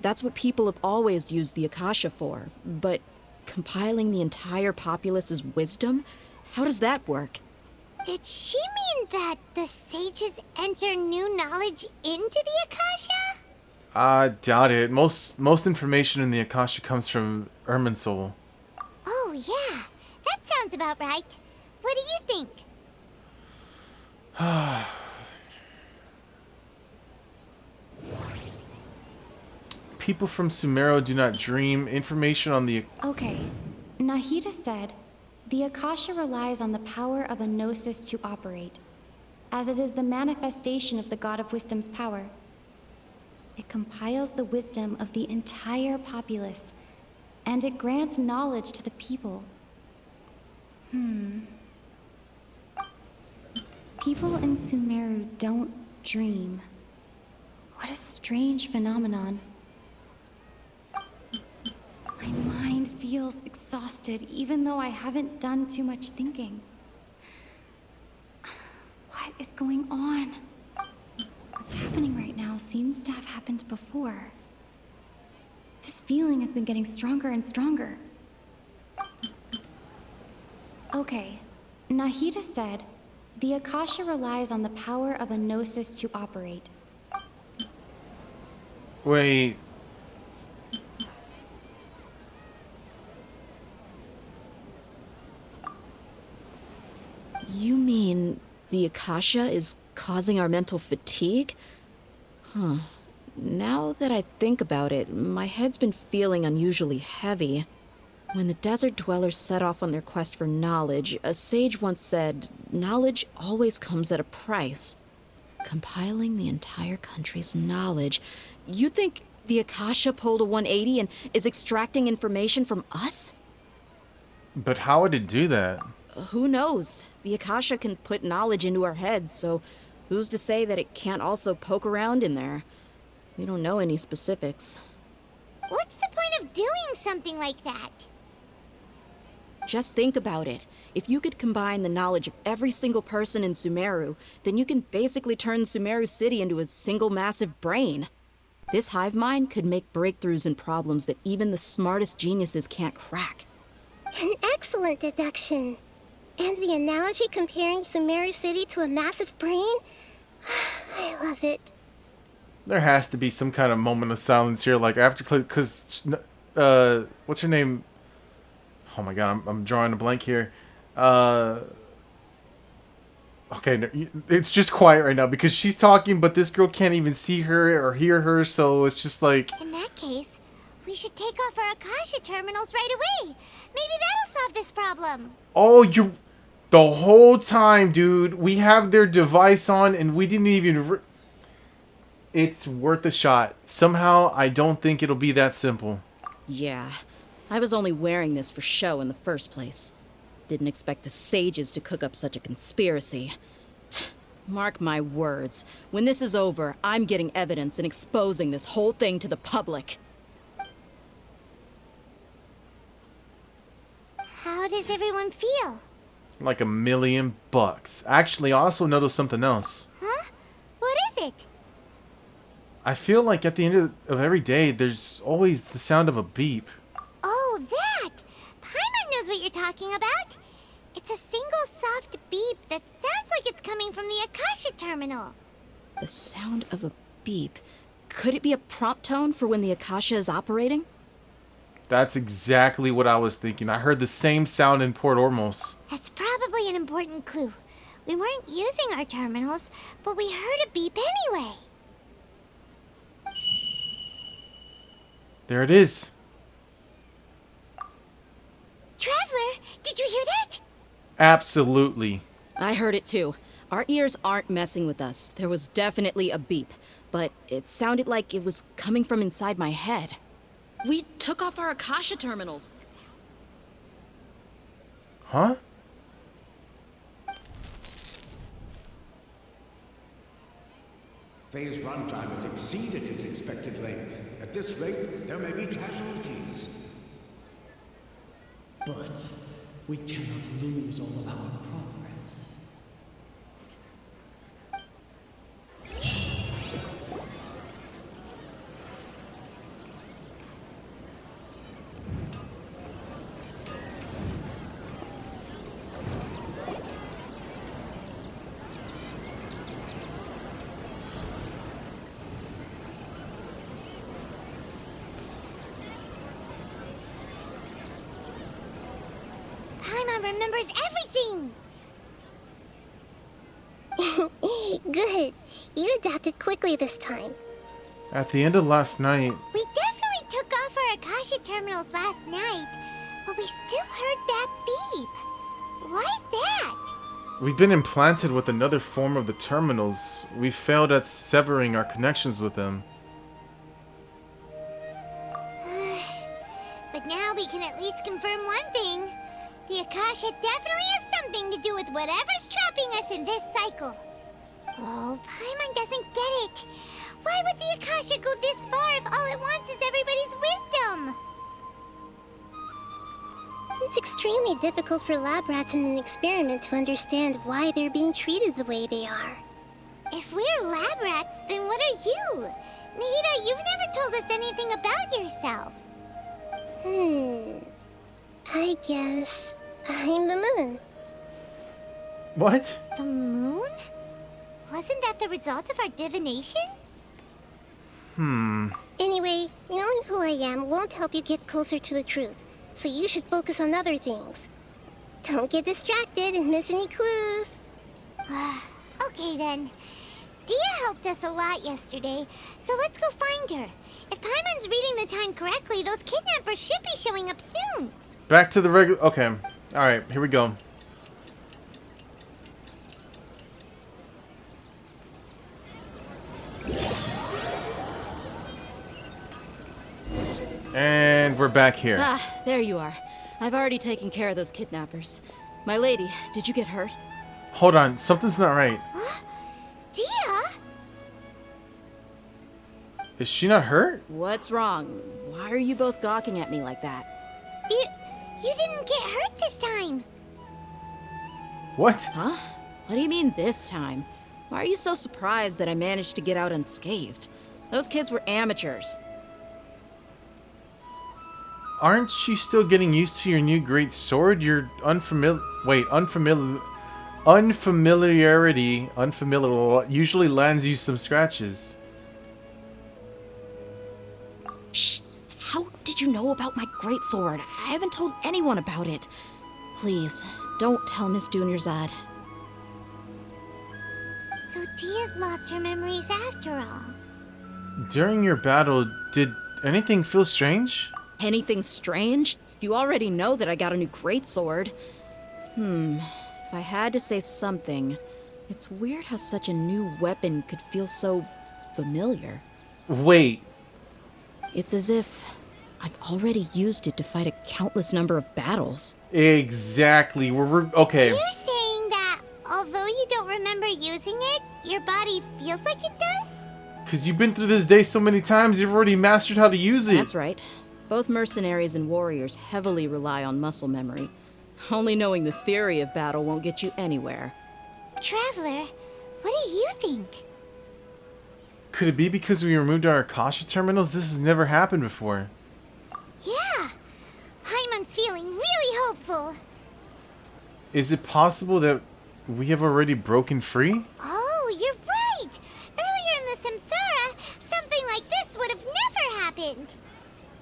That's what people have always used the Akasha for. But compiling the entire populace's wisdom? How does that work? Did she mean that the sages enter new knowledge into the Akasha? I doubt it. Most information in the Akasha comes from Irminsul. Oh, yeah. That sounds about right. What do you think? people from Sumeru do not dream. Information on the... Okay. Nahida said, the Akasha relies on the power of a gnosis to operate, as it is the manifestation of the God of Wisdom's power. It compiles the wisdom of the entire populace, and it grants knowledge to the people. People in Sumeru don't dream. What a strange phenomenon. My mind feels exhausted, even though I haven't done too much thinking. What is going on? What's happening right now seems to have happened before. This feeling has been getting stronger and stronger. Okay, Nahida said, the Akasha relies on the power of a gnosis to operate. Wait. You mean the Akasha is causing our mental fatigue? Huh. Now that I think about it, my head's been feeling unusually heavy. When the desert dwellers set off on their quest for knowledge, a sage once said, knowledge always comes at a price. Compiling the entire country's knowledge. You think the Akasha pulled a 180 and is extracting information from us? But how would it do that? Who knows? The Akasha can put knowledge into our heads, so who's to say that it can't also poke around in there? We don't know any specifics. What's the point of doing something like that? Just think about it. If you could combine the knowledge of every single person in Sumeru, then you can basically turn Sumeru City into a single massive brain. This hive mind could make breakthroughs in problems that even the smartest geniuses can't crack. An excellent deduction. And the analogy comparing Sumeru City to a massive brain? I love it. There has to be some kind of moment of silence here, like after, because, what's her name? Oh my god, I'm drawing a blank here. Okay, no, it's just quiet right now because she's talking, but this girl can't even see her or hear her, so it's just like... In that case, we should take off our Akasha terminals right away. Maybe that'll solve this problem. Oh, you... The whole time, dude, we have their device on and we didn't even... It's worth a shot. Somehow, I don't think it'll be that simple. Yeah, I was only wearing this for show in the first place. Didn't expect the sages to cook up such a conspiracy. Mark my words. When this is over, I'm getting evidence and exposing this whole thing to the public. How does everyone feel? Like $1,000,000. Actually, I also noticed something else. Huh? What is it? I feel like at the end of every day, there's always the sound of a beep. Oh, that! Paimon knows what you're talking about. It's a single soft beep that sounds like it's coming from the Akasha terminal. The sound of a beep. Could it be a prompt tone for when the Akasha is operating? That's exactly what I was thinking. I heard the same sound in Port Ormos. That's probably an important clue. We weren't using our terminals, but we heard a beep anyway. There it is. Traveler, did you hear that? Absolutely. I heard it too. Our ears aren't messing with us. There was definitely a beep, but it sounded like it was coming from inside my head. We took off our Akasha terminals. Huh? Phase runtime has exceeded its expected length. At this rate, there may be casualties. But we cannot lose all of our progress. Paimon remembers everything! Good. You adapted quickly this time. At the end of last night... We definitely our Akasha terminals last night, but we still heard that beep. Why is that? We've been implanted with another form of the terminals. We failed at severing our connections with them. But now we can at least confirm one thing. The Akasha definitely has something to do with whatever's trapping us in this cycle. Oh, Paimon doesn't get it. Why would the Akasha go this far if all it wants is everybody's wisdom? It's extremely difficult for lab rats in an experiment to understand why they're being treated the way they are. If we're lab rats, then what are you? Nahida, you've never told us anything about yourself. I guess I'm the moon. What? The moon? Wasn't that the result of our divination? Anyway, knowing who I am won't help you get closer to the truth, so you should focus on other things. Don't get distracted and miss any clues. Okay then. Dia helped us a lot yesterday, so let's go find her. If Paimon's reading the time correctly, those kidnappers should be showing up soon. Back to the regular... Okay. Alright, here we go. And we're back here. Ah, there you are. I've already taken care of those kidnappers. My lady, did you get hurt? Hold on, something's not right. Dia? Is she not hurt? What's wrong? Why are you both gawking at me like that? You didn't get hurt this time. What? Huh? What do you mean this time? Why are you so surprised that I managed to get out unscathed? Those kids were amateurs. Aren't you still getting used to your new great sword? Your unfamiliarity usually lands you some scratches. Shh! How did you know about my greatsword? I haven't told anyone about it. Please, don't tell Miss Dunyarzad. So Dia's lost her memories after all. During your battle, did anything feel strange? Anything strange? You already know that I got a new greatsword. If I had to say something, it's weird how such a new weapon could feel so familiar. Wait. It's as if I've already used it to fight a countless number of battles. Exactly. We're okay. You're saying that although you don't remember using it, your body feels like it does? Because you've been through this day so many times, you've already mastered how to use it. That's right. Both mercenaries and warriors heavily rely on muscle memory. Only knowing the theory of battle won't get you anywhere. Traveler, what do you think? Could it be because we removed our Akasha terminals? This has never happened before. Yeah. Paimon's feeling really hopeful. Is it possible that we have already broken free? Oh, you're right! Earlier in the Samsara, something like this would have never happened.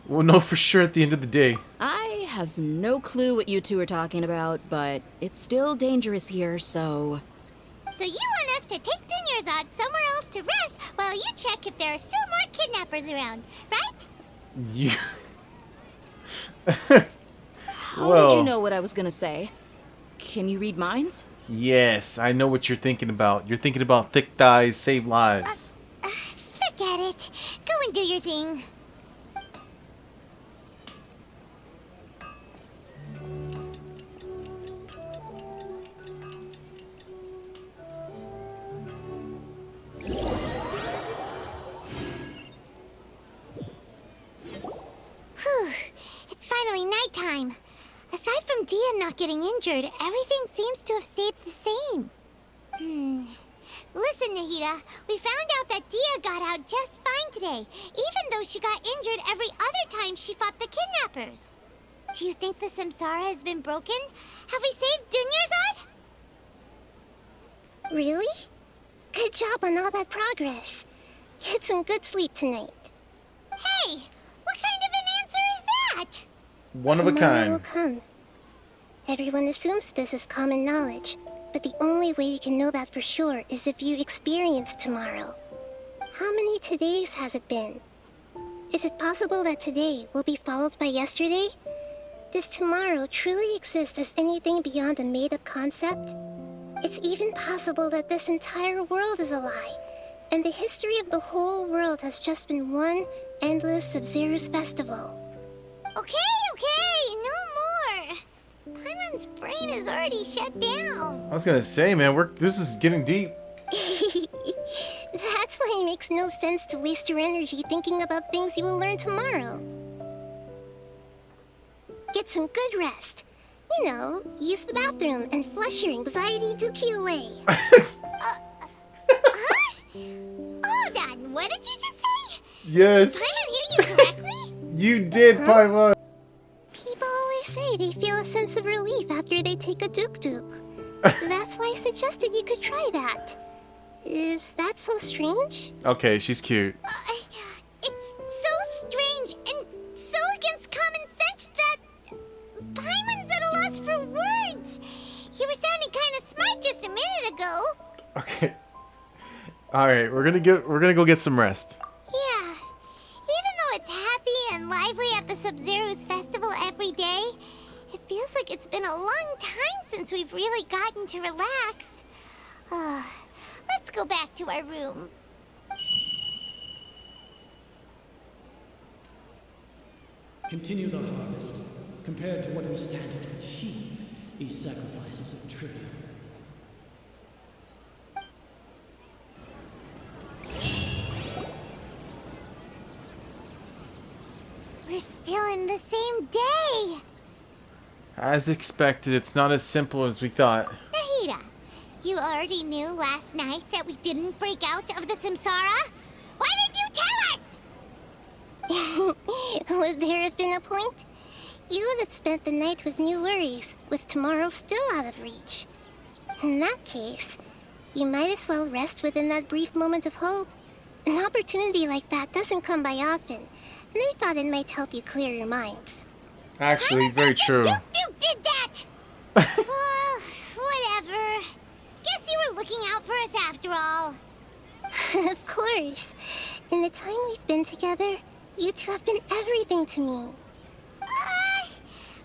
We'll know for sure at the end of the day. I have no clue what you two are talking about, but it's still dangerous here, so... So you want us to take Dunyarzad somewhere else to rest while you check if there are still more kidnappers around, right? You... How did you know what I was gonna say? Can you read minds? Yes, I know what you're thinking about. You're thinking about thick thighs save lives. Forget it. Go and do your thing. Whew. It's finally nighttime. Aside from Dia not getting injured, everything seems to have stayed the same. Listen, Nahida, we found out that Dia got out just fine today, even though she got injured every other time she fought the kidnappers. Do you think the Samsara has been broken? Have we saved Dunyarzad? Really? Good job on all that progress. Get some good sleep tonight. Hey, what kind of an answer is that? One of a Tomorrow kind. will come. Everyone assumes this is common knowledge, but the only way you can know that for sure is if you experience tomorrow. How many todays has it been? Is it possible that today will be followed by yesterday? Does tomorrow truly exist as anything beyond a made-up concept? It's even possible that this entire world is a lie, and the history of the whole world has just been one endless Sub-Zero's festival. Okay, no more. Paimon's brain is already shut down. I was gonna say, man, this is getting deep. That's why it makes no sense to waste your energy thinking about things you will learn tomorrow. Get some good rest. You know, use the bathroom and flush your anxiety dookie away. Hold on, what did you just say? Yes. Did I hear you correctly? You did, Paimon. People always say they feel a sense of relief after they take a duk. That's why I suggested you could try that. Is that so strange? Okay, she's cute. It's so strange and so against common sense that Paimon's at a loss for words. You were sounding kind of smart just a minute ago. Okay. All right, we're gonna go get some rest. Yeah. Even though it's happy and lively at the Sub-Zero's festival every day, it feels like it's been a long time since we've really gotten to relax. Let's go back to our room. Continue the harvest. Compared to what we stand to achieve, these sacrifices are trivial. We're still in the same day. As expected, it's not as simple as we thought. Nahida, you already knew last night that we didn't break out of the Samsara? Why did you tell us? Would there have been a point? You would have spent the night with new worries, with tomorrow still out of reach. In that case, you might as well rest within that brief moment of hope. An opportunity like that doesn't come by often, and I thought it might help you clear your minds. Actually, very true. You did that! Whatever. Guess you were looking out for us after all. Of course. In the time we've been together, you two have been everything to me.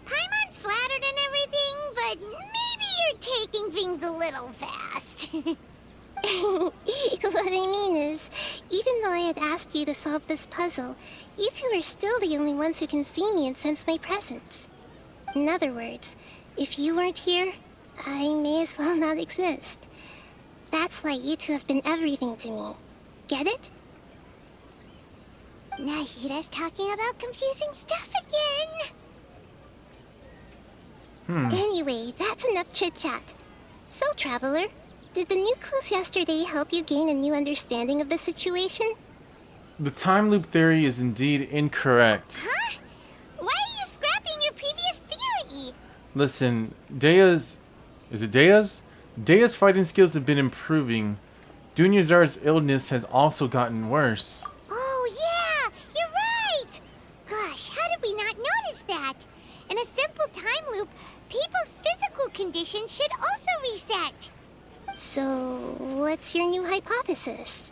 Paimon's flattered and everything, but maybe you're taking things a little fast. What I mean is, even though I had asked you to solve this puzzle, you two are still the only ones who can see me and sense my presence. In other words, if you weren't here, I may as well not exist. That's why you two have been everything to me. Get it? Nahida's talking about confusing stuff again. Anyway, that's enough chit-chat. So, Traveler, did the new clues yesterday help you gain a new understanding of the situation? The time loop theory is indeed incorrect. Huh? Why are you scrapping your previous theory? Listen, Dea's fighting skills have been improving. Dunyazar's illness has also gotten worse. Oh, yeah, you're right. Gosh, how did we not notice that? In a simple time loop, people's physical condition should also reset. So, what's your new hypothesis?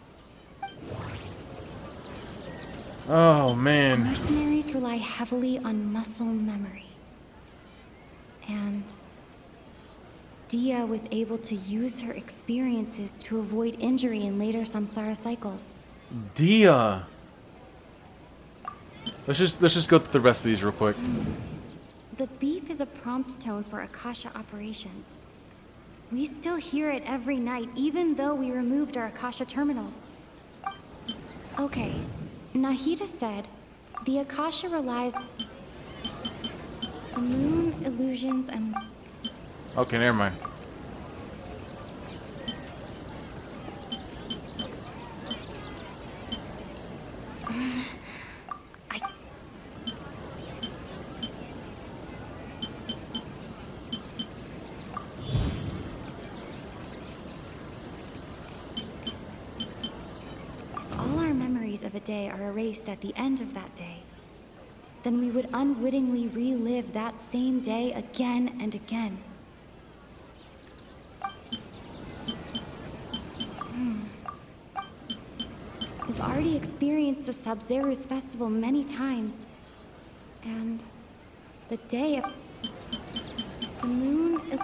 Oh, man. Mercenaries rely heavily on muscle memory. And Dia was able to use her experiences to avoid injury in later samsara cycles. Dia. Let's just go through the rest of these real quick. The beep is a prompt tone for Akasha operations. We still hear it every night, even though we removed our Akasha terminals. Okay, Nahida said the Akasha relies on the moon, illusions, and... Okay, never mind. All our memories of a day are erased at the end of that day. Then we would unwittingly relive that same day again and again. I've already experienced the Sub-Zero's festival many times. And the day of the moon...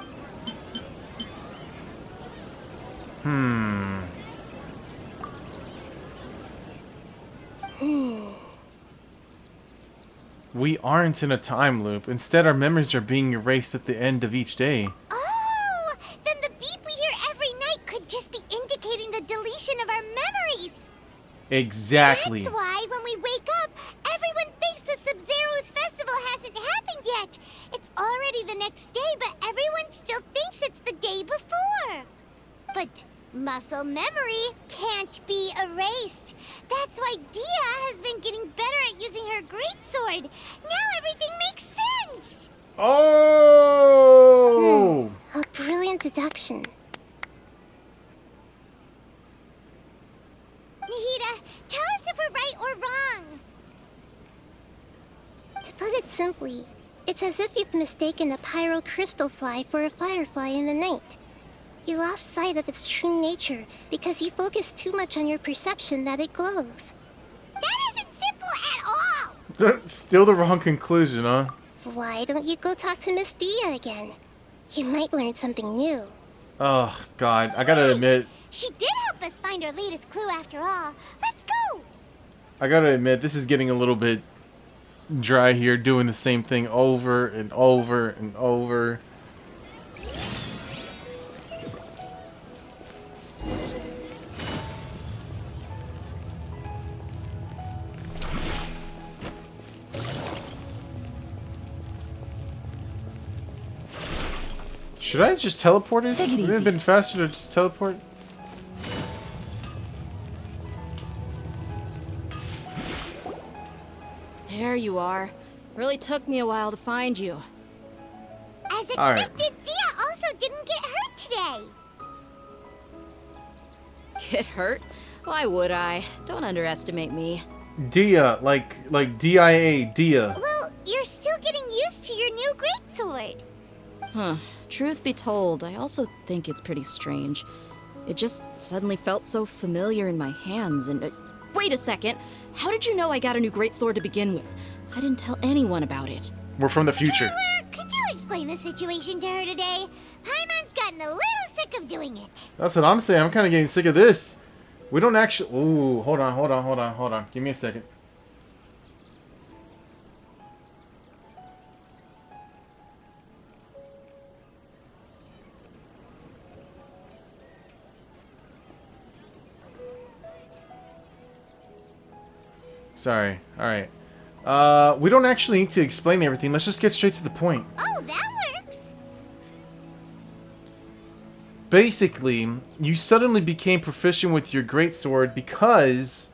We aren't in a time loop. Instead, our memories are being erased at the end of each day. Oh! Then the beep we hear every night could just be indicating the deletion of our memories! Exactly. That's why, when we wake up, everyone thinks the Sub-Zero's festival hasn't happened yet! It's already the next day, but everyone still thinks it's the day before! But muscle memory can't be erased. That's why Dia has been getting better at using her greatsword. Now everything makes sense! Oh! A brilliant deduction. Nahida, tell us if we're right or wrong. To put it simply, it's as if you've mistaken a pyro crystal fly for a firefly in the night. You lost sight of its true nature because you focused too much on your perception that it glows. That isn't simple at all! Still the wrong conclusion, huh? Why don't you go talk to Miss Dia again? You might learn something new. Oh, God. I gotta admit... She did help us find our latest clue after all. Let's go! I gotta admit, this is getting a little bit dry here, doing the same thing over and over and over. Should I just teleport it? Would it have been faster to just teleport? There you are. Really took me a while to find you. As expected, Dia also didn't get hurt today. Get hurt? Why would I? Don't underestimate me. Dia, like D-I-A, Dia. Well, you're still getting used to your new greatsword. Huh. Truth be told, I also think it's pretty strange. It just suddenly felt so familiar in my hands and... wait a second! How did you know I got a new greatsword to begin with? I didn't tell anyone about it. We're from the future. Taylor, could you explain the situation to her today? Paimon's gotten a little sick of doing it. That's what I'm saying. I'm kind of getting sick of this. We don't actually... Ooh, hold on. Give me a second. Sorry. Alright. We don't actually need to explain everything. Let's just get straight to the point. Oh, that works! Basically, you suddenly became proficient with your greatsword because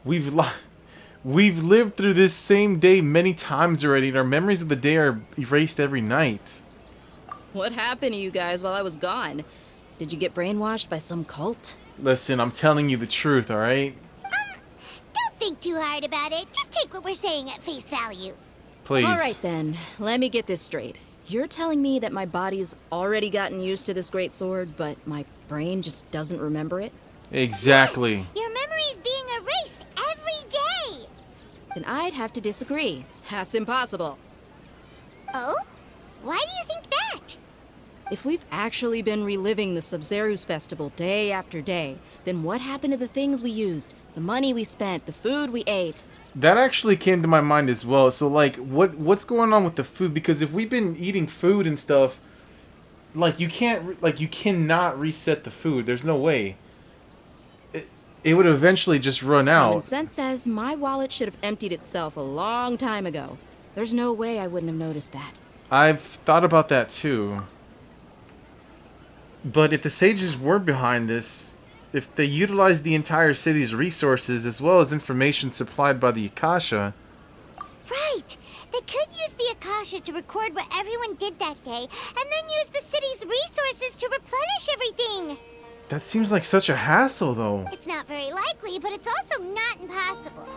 we've lived through this same day many times already, and our memories of the day are erased every night. What happened to you guys while I was gone? Did you get brainwashed by some cult? Listen, I'm telling you the truth, alright? Don't think too hard about it. Just take what we're saying at face value. Please. Alright then, let me get this straight. You're telling me that my body's already gotten used to this greatsword, but my brain just doesn't remember it? Exactly. Yes, your memory's being erased every day. Then I'd have to disagree. That's impossible. Oh? Why do you think that? If we've actually been reliving the Sub-Zero's festival day after day, then what happened to the things we used? The money we spent, the food we ate? That actually came to my mind as well. So, like, what's going on with the food? Because if we've been eating food and stuff, like, you cannot reset the food. There's no way. It would eventually just run out. Common sense says my wallet should have emptied itself a long time ago. There's no way I wouldn't have noticed that. I've thought about that too. But if the sages were behind this, if they utilized the entire city's resources as well as information supplied by the Akasha... Right! They could use the Akasha to record what everyone did that day, and then use the city's resources to replenish everything! That seems like such a hassle, though. It's not very likely, but it's also not impossible.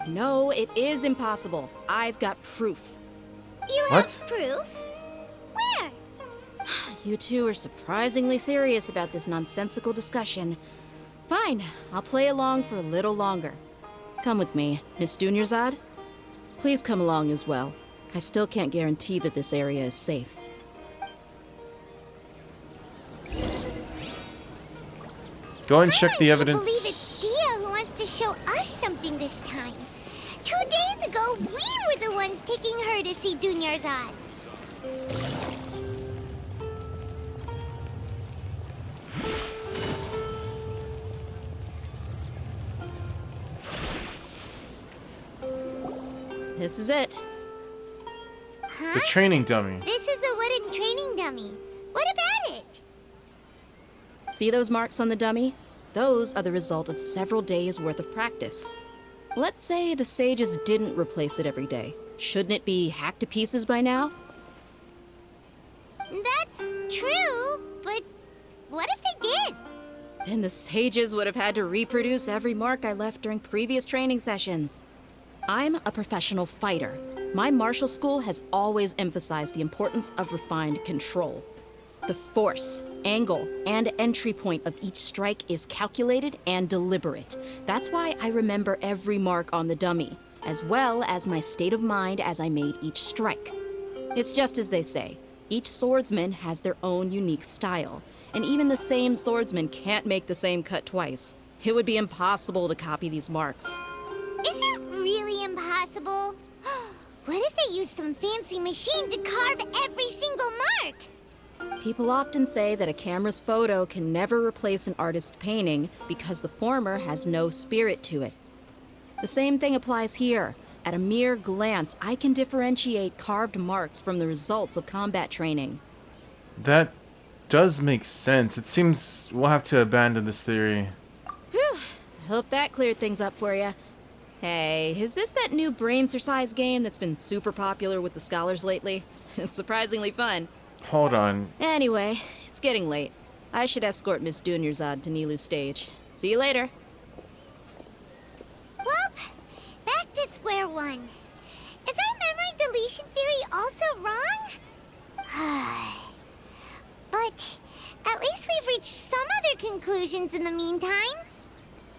No, it is impossible. I've got proof. You have proof? Where? You two are surprisingly serious about this nonsensical discussion. Fine, I'll play along for a little longer. Come with me, Miss Dunyarzad. Please come along as well. I still can't guarantee that this area is safe. Go and check the evidence. I can't believe it's Dia who wants to show us something this time. 2 days ago, we were the ones taking her to see Dunyarzad. This is it. Huh? The training dummy. This is a wooden training dummy. What about it? See those marks on the dummy? Those are the result of several days' worth of practice. Let's say the sages didn't replace it every day. Shouldn't it be hacked to pieces by now? That's true, but what if they did? Then the sages would have had to reproduce every mark I left during previous training sessions. I'm a professional fighter. My martial school has always emphasized the importance of refined control. The force, angle, and entry point of each strike is calculated and deliberate. That's why I remember every mark on the dummy, as well as my state of mind as I made each strike. It's just as they say, each swordsman has their own unique style, and even the same swordsman can't make the same cut twice. It would be impossible to copy these marks. Is it really impossible? What if they used some fancy machine to carve every single mark? People often say that a camera's photo can never replace an artist's painting because the former has no spirit to it. The same thing applies here. At a mere glance, I can differentiate carved marks from the results of combat training. That does make sense. It seems we'll have to abandon this theory. Whew. I hope that cleared things up for you. Hey, is this that new brain-exercise game that's been super popular with the scholars lately? It's surprisingly fun. Hold on. Anyway, it's getting late. I should escort Miss Dunyarzad to Nilu's stage. See you later. Well, back to square one. Is our memory deletion theory also wrong? But at least we've reached some other conclusions in the meantime.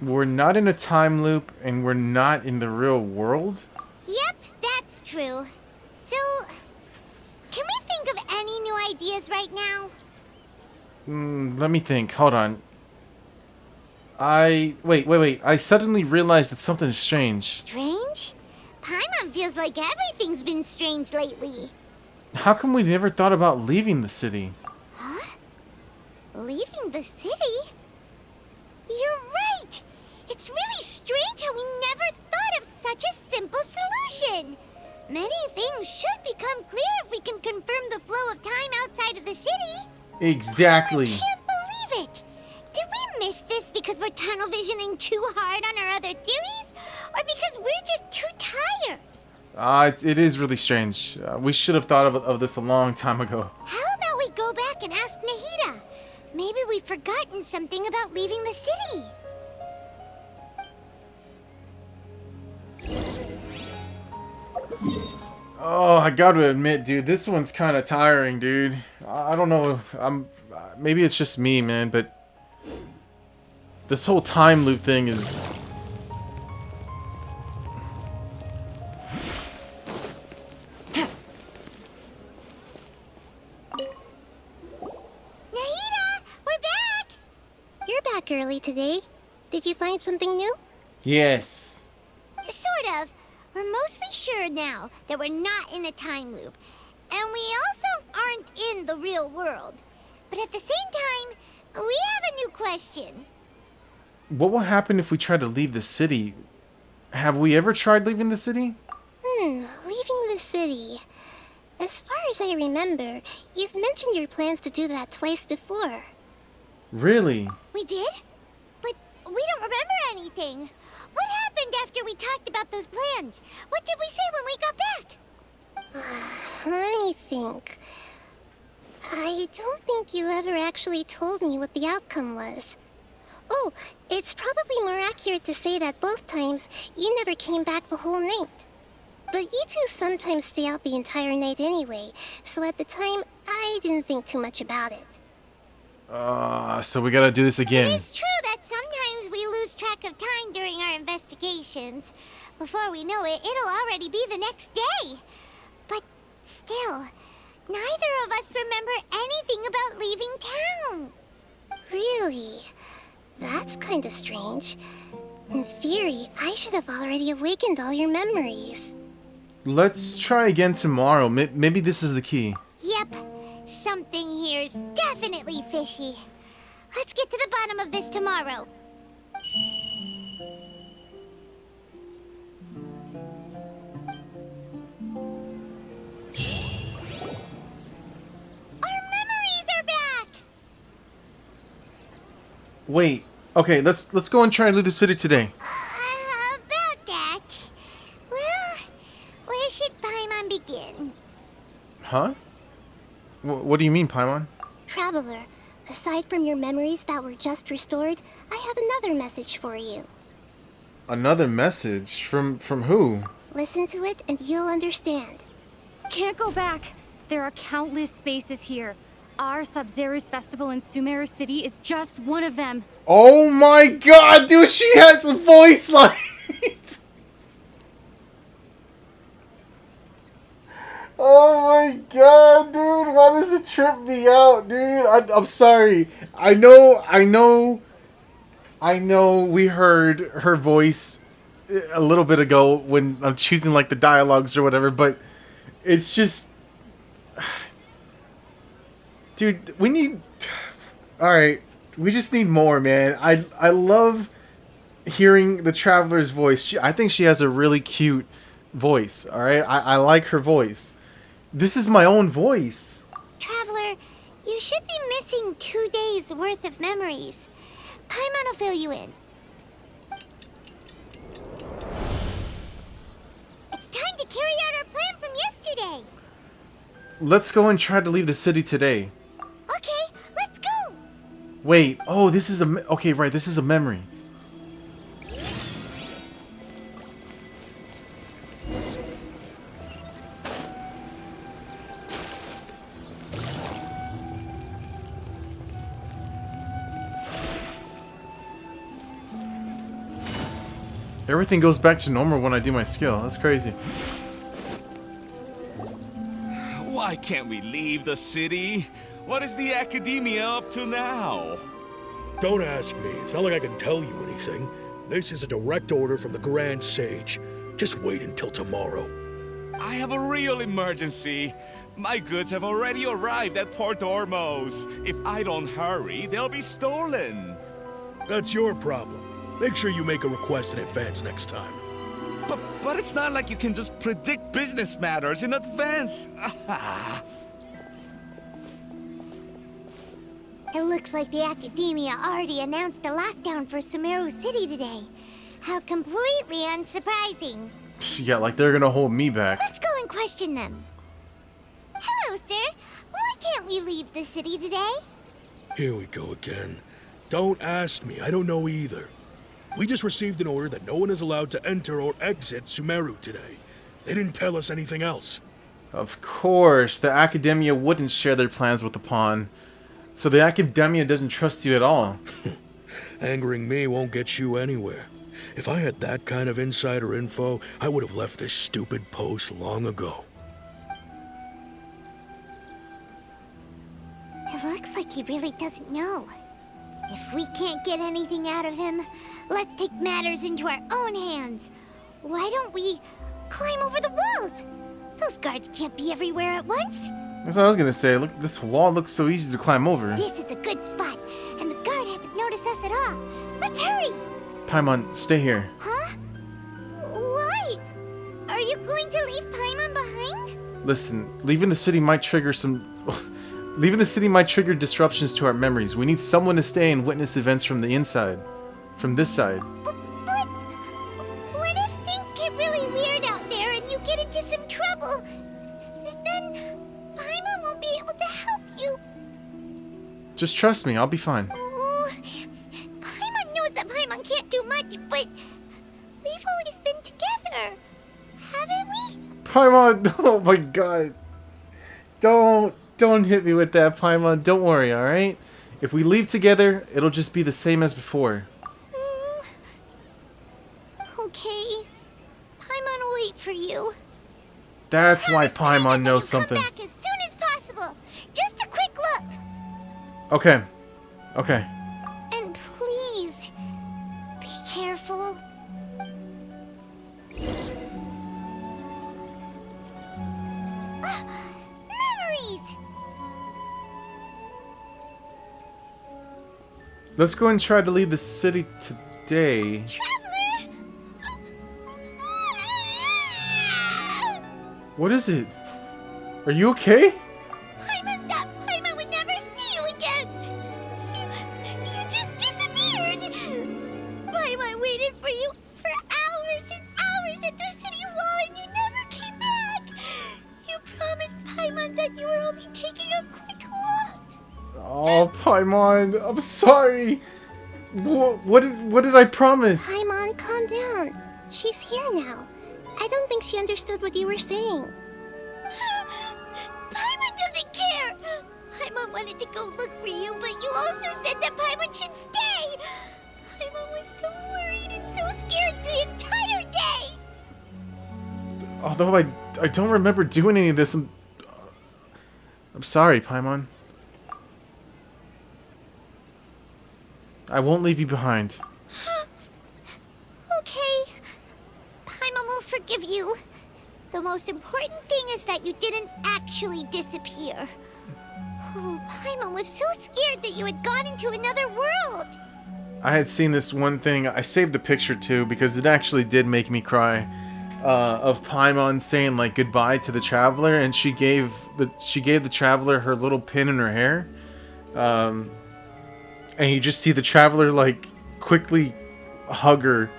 We're not in a time loop, and we're not in the real world? Yep, that's true. So, can we think of any new ideas right now? Let me think. Hold on. Wait. I suddenly realized that something is strange. Strange? Paimon feels like everything's been strange lately. How come we never thought about leaving the city? Huh? Leaving the city? You're right! It's really strange how we never thought of such a simple solution! Many things should become clear if we can confirm the flow of time outside of the city. Exactly. I can't believe it! Did we miss this because we're tunnel visioning too hard on our other theories? Or because we're just too tired? It is really strange. We should have thought of this a long time ago. How about we go back and ask Nahida? Maybe we've forgotten something about leaving the city. Oh, I gotta admit, dude, this one's kind of tiring, dude. I don't know. Maybe it's just me, man, but this whole time loop thing is. Nahida, we're back. You're back early today. Did you find something new? Yes. Sort of. We're mostly sure now that we're not in a time loop. And we also aren't in the real world. But at the same time, we have a new question. What will happen if we try to leave the city? Have we ever tried leaving the city? Leaving the city. As far as I remember, you've mentioned your plans to do that twice before. Really? We did? But we don't remember anything. What happened after we talked about those plans? What did we say when we got back? Let me think. I don't think you ever actually told me what the outcome was. Oh, it's probably more accurate to say that both times you never came back the whole night. But you two sometimes stay out the entire night anyway, so at the time, I didn't think too much about it. So we gotta do this again. It's true that sometimes lose track of time during our investigations. Before we know it, it'll already be the next day. But still, neither of us remember anything about leaving town. Really? That's kinda strange. In theory, I should have already awakened all your memories. Let's try again tomorrow. Maybe this is the key. Yep, something here's definitely fishy. Let's get to the bottom of this tomorrow. Our memories are back! Wait. Okay, let's go and try and leave the city today. About that. Well, where should Paimon begin? Huh? What do you mean, Paimon? Traveler, aside from your memories that were just restored, I have another message for you. Another message? From who? Listen to it and you'll understand. Can't go back. There are countless spaces here. Our Sub-Zero's festival in Sumeru City is just one of them. Oh my god, dude, she has a voice like... Oh my god, dude, why does it trip me out, dude? I'm sorry. I know we heard her voice a little bit ago when I'm choosing like the dialogues or whatever, but it's just... Dude, we need... Alright, we just need more, man. I love hearing the Traveler's voice. I think she has a really cute voice, alright? I like her voice. This is my own voice. Traveler, you should be missing 2 days worth of memories. Paimon will fill you in. It's time to carry out our plan from yesterday. Let's go and try to leave the city today. Okay, let's go. Wait, oh, this is a... Okay, right, this is a memory. Everything goes back to normal when I do my skill. That's crazy. Why can't we leave the city? What is the Academia up to now? Don't ask me. It's not like I can tell you anything. This is a direct order from the Grand Sage. Just wait until tomorrow. I have a real emergency. My goods have already arrived at Port Ormos. If I don't hurry, they'll be stolen. That's your problem. Make sure you make a request in advance next time. But it's not like you can just predict business matters in advance. It looks like the Academia already announced a lockdown for Sumeru City today. How completely unsurprising. Yeah, like they're gonna hold me back. Let's go and question them. Hello, sir. Why can't we leave the city today? Here we go again. Don't ask me. I don't know either. We just received an order that no one is allowed to enter or exit Sumeru today. They didn't tell us anything else. Of course, the Academia wouldn't share their plans with the pawn. So the Academia doesn't trust you at all. Angering me won't get you anywhere. If I had that kind of insider info, I would have left this stupid post long ago. It looks like he really doesn't know. If we can't get anything out of him, let's take matters into our own hands. Why don't we climb over the walls? Those guards can't be everywhere at once. That's what I was gonna say. Look, this wall looks so easy to climb over. This is a good spot, and the guard hasn't noticed us at all. Let's hurry! Paimon, stay here. Huh? Why? Are you going to leave Paimon behind? Listen, leaving the city might trigger some... Leaving the city might trigger disruptions to our memories. We need someone to stay and witness events from the inside. From this side. But what if things get really weird out there and you get into some trouble? Then Paimon won't be able to help you. Just trust me, I'll be fine. Oh, Paimon knows that Paimon can't do much, but we've always been together, haven't we? Paimon, oh my god. Don't hit me with that, Paimon. Don't worry, alright? If we leave together, it'll just be the same as before. That's why Paimon knows something. Come back as soon as possible. Just a quick look. Okay. Okay. And please, be careful. Memories! Let's go and try to leave the city today. Traveler! What is it? Are you okay? That Paimon would never see you again! You just disappeared! Paimon waited for you for hours and hours at the city wall and you never came back! You promised Paimon that you were only taking a quick look! Oh, Paimon, I'm sorry. What did I promise? Paimon, calm down. She's here now. I don't think she understood what you were saying. Paimon doesn't care! Paimon wanted to go look for you, but you also said that Paimon should stay! Paimon was so worried and so scared the entire day! Although I don't remember doing any of this. I'm sorry, Paimon. I won't leave you behind. Okay. Paimon will forgive you. The most important thing is that you didn't actually disappear. Oh, Paimon was so scared that you had gone into another world. I had seen this one thing. I saved the picture too because it actually did make me cry. Of Paimon saying like goodbye to the traveler, and she gave the traveler her little pin in her hair. And you just see the traveler like quickly hug her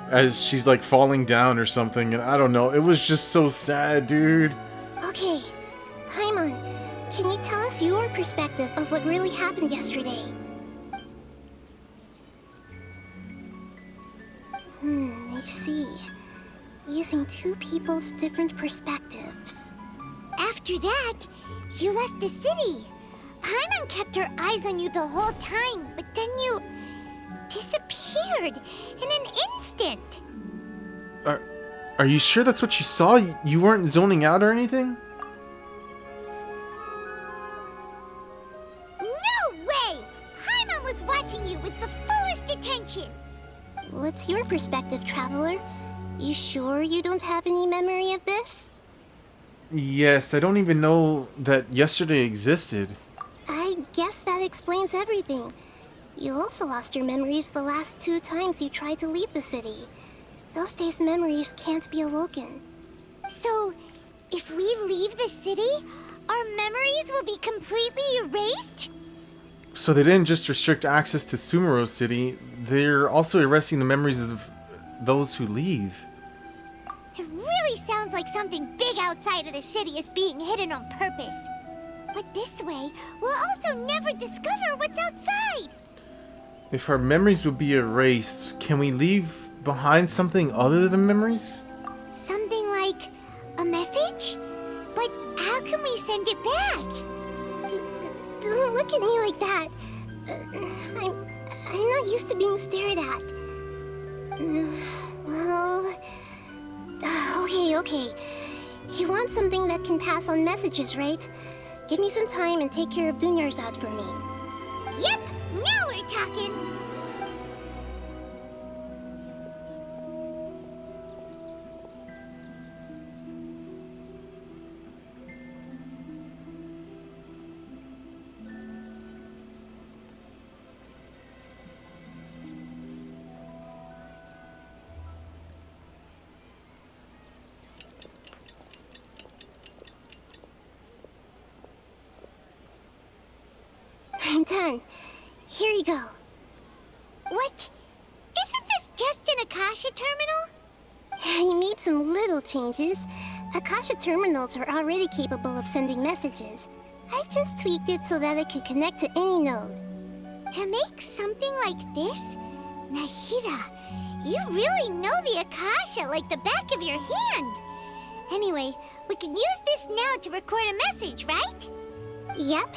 as she's like falling down or something, and I don't know. It was just so sad, dude. Okay, Paimon, can you tell us your perspective of what really happened yesterday? I see. Using two people's different perspectives. After that, you left the city. Paimon kept her eyes on you the whole time, but then you disappeared in an instant. Are you sure that's what you saw? You weren't zoning out or anything? No way! Paimon was watching you with the fullest attention. What's your perspective, Traveler? You sure you don't have any memory of this? Yes, I don't even know that yesterday existed. I guess that explains everything. You also lost your memories the last 2 times you tried to leave the city. Those days' memories can't be awoken. So, if we leave the city, our memories will be completely erased? So they didn't just restrict access to Sumero City, they're also erasing the memories of those who leave. It really sounds like something big outside of the city is being hidden on purpose. But this way, we'll also never discover what's outside. If our memories would be erased, can we leave behind something other than memories? Something like a message? But how can we send it back? Don't look at me like that. I'm not used to being stared at. Well... Okay. You want something that can pass on messages, right? Give me some time and take care of Dunyarzad for me. Yep, now we're talking. I'm done. Here you go. What? Isn't this just an Akasha terminal? I made some little changes. Akasha terminals are already capable of sending messages. I just tweaked it so that it could connect to any node. To make something like this? Nahida, you really know the Akasha like the back of your hand. Anyway, we can use this now to record a message, right? Yep.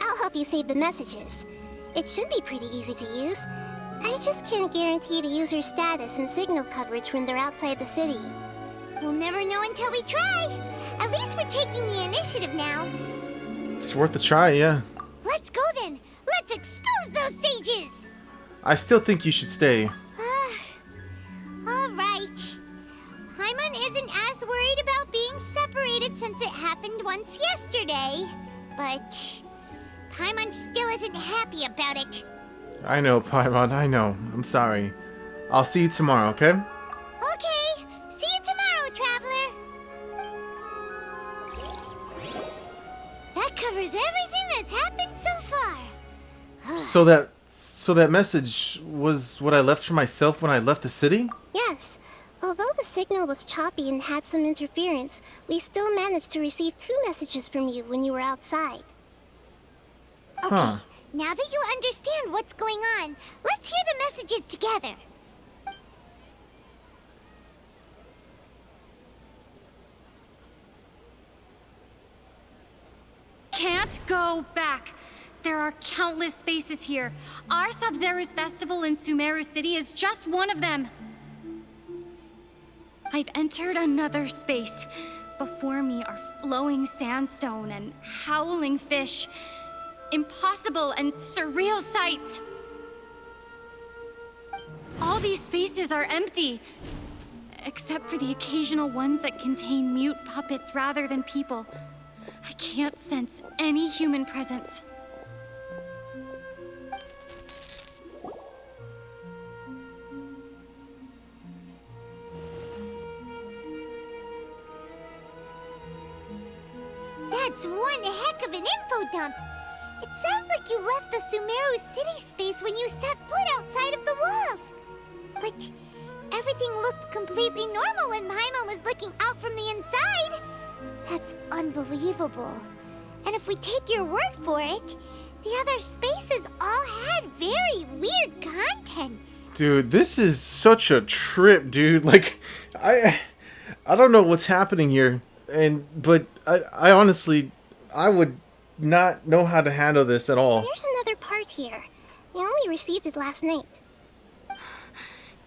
I'll help you save the messages. It should be pretty easy to use. I just can't guarantee the user's status and signal coverage when they're outside the city. We'll never know until we try. At least we're taking the initiative now. It's worth a try, yeah. Let's go then. Let's expose those sages. I still think you should stay. All right. Paimon isn't as worried about being separated since it happened once yesterday. But Paimon still isn't happy about it. I know, Paimon, I know. I'm sorry. I'll see you tomorrow, okay? Okay. See you tomorrow, Traveler. That covers everything that's happened so far. So that message was what I left for myself when I left the city? Yes. Although the signal was choppy and had some interference, we still managed to receive 2 messages from you when you were outside. Okay, Huh. now that you understand what's going on, let's hear the messages together. Can't go back. There are countless spaces here. Our Sub-Zero's festival in Sumeru City is just one of them. I've entered another space. Before me are flowing sandstone and howling fish. Impossible and surreal sights. All these spaces are empty, except for the occasional ones that contain mute puppets rather than people. I can't sense any human presence. That's one heck of an info dump. It sounds like you left the Sumeru City space when you set foot outside of the walls. But everything looked completely normal when Paimon was looking out from the inside. That's unbelievable. And if we take your word for it, the other spaces all had very weird contents. Dude, this is such a trip, dude. Like, I don't know what's happening here. But I honestly, I would not know how to handle this at all. There's another part here. We only received it last night.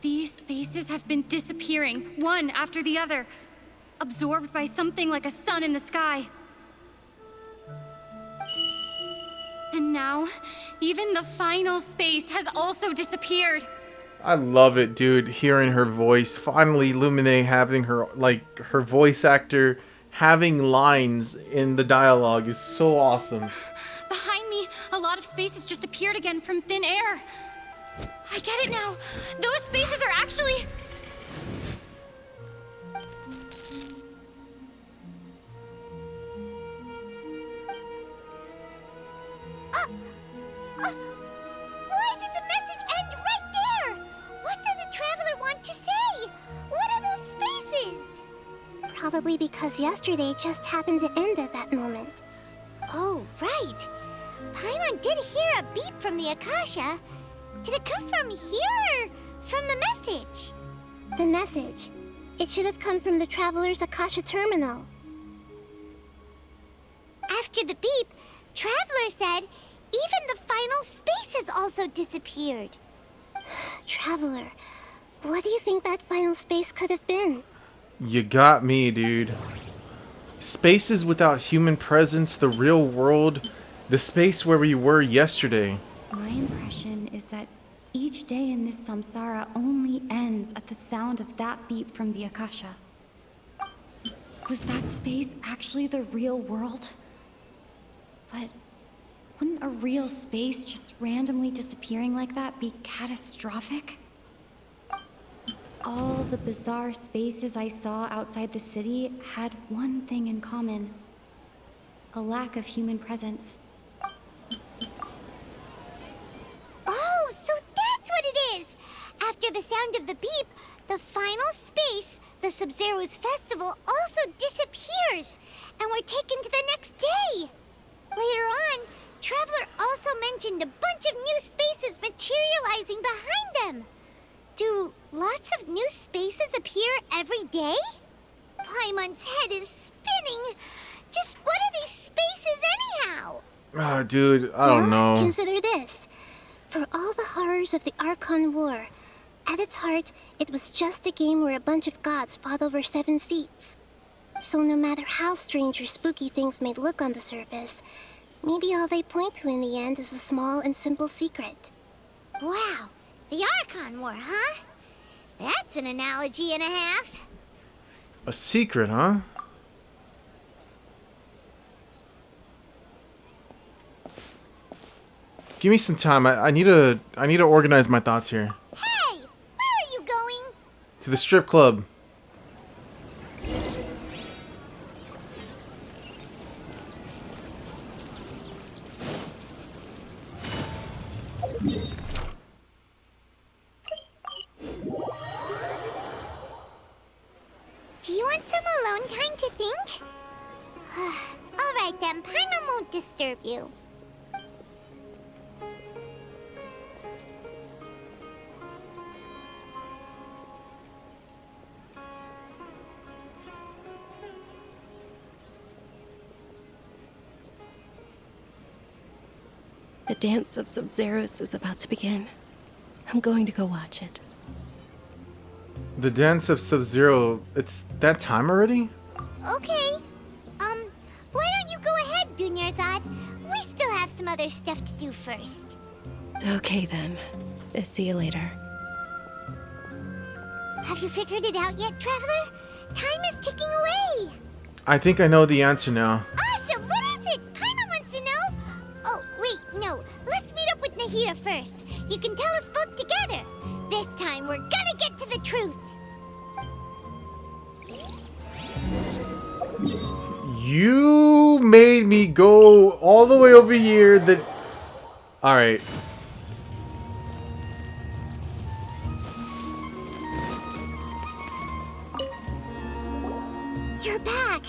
These spaces have been disappearing, one after the other, absorbed by something like a sun in the sky. And now, even the final space has also disappeared. I love it, dude. Hearing her voice, finally Lumine having her, like, her voice actor having lines in the dialogue is so awesome. Behind me, a lot of spaces just appeared again from thin air. I get it now. Those spaces are actually... Why did the message end right there? What did the Traveler want to say? What are those spaces? Probably because yesterday just happened to end at that moment. Oh, right. Paimon did hear a beep from the Akasha. Did it come from here or from the message? The message. It should have come from the Traveler's Akasha terminal. After the beep, Traveler said even the final space has also disappeared. Traveler, what do you think that final space could have been? You got me, dude. Spaces without human presence, the real world, the space where we were yesterday. My impression is that each day in this samsara only ends at the sound of that beep from the Akasha. Was that space actually the real world? But wouldn't a real space just randomly disappearing like that be catastrophic? All the bizarre spaces I saw outside the city had one thing in common: a lack of human presence. Oh, so that's what it is! After the sound of the beep, the final space, the Sub-Zero's festival, also disappears, and we're taken to the next day. Later on, Traveler also mentioned a bunch of new spaces materializing behind them. Do lots of new spaces appear every day? Paimon's head is spinning. Just what are these spaces anyhow? Ah, dude, I don't know. Consider this. For all the horrors of the Archon War, At its heart, it was just a game where a bunch of gods fought over 7 seats. So no matter how strange or spooky things may look on the surface, maybe all they point to in the end is a small and simple secret. Wow, the Archon War, huh? That's an analogy and a half. A secret, huh? Give me some time. I need to organize my thoughts here. Hey, where are you going? To the strip club. Do you want some alone time to think? Alright then, Paimon won't disturb you. The dance of Sub-Zeros is about to begin. I'm going to go watch it. The dance of Sub-Zero. It's that time already? Okay. Why don't you go ahead, Dunyarzad? We still have some other stuff to do first. Okay then. See you later. Have you figured it out yet, Traveler? Time is ticking away. I think I know the answer now. Awesome! What is it? Paimon wants to know. Oh, wait, no. Let's meet up with Nahida first. You can tell us both together. This time, we're gonna get to the truth. You made me go all the way over here. Alright. You're back!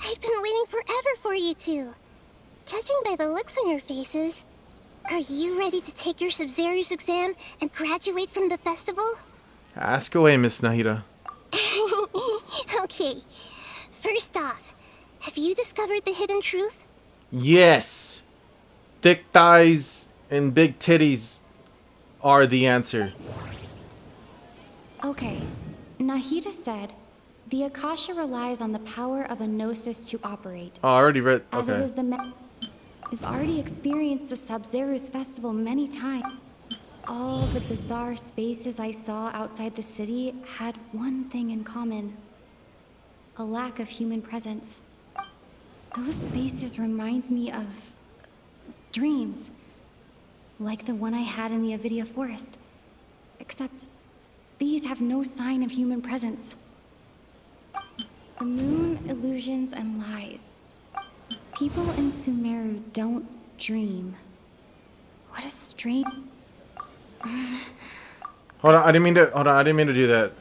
I've been waiting forever for you two. Judging by the looks on your faces, are you ready to take your Sub-Zero's exam and graduate from the festival? Ask away, Miss Nahida. Okay. First off, have you discovered the hidden truth? Yes. Thick thighs and big titties are the answer. Okay. Nahida said, the Akasha relies on the power of a gnosis to operate. Oh, I already read. As it Okay. is we've already experienced the Sub-Zero's festival many times. All the bizarre spaces I saw outside the city had one thing in common. A lack of human presence. Those spaces remind me of dreams. Like the one I had in the Avidia Forest. Except these have no sign of human presence. The moon, illusions, and lies. People in Sumeru don't dream. What a strange... Hold on, I didn't mean to do that.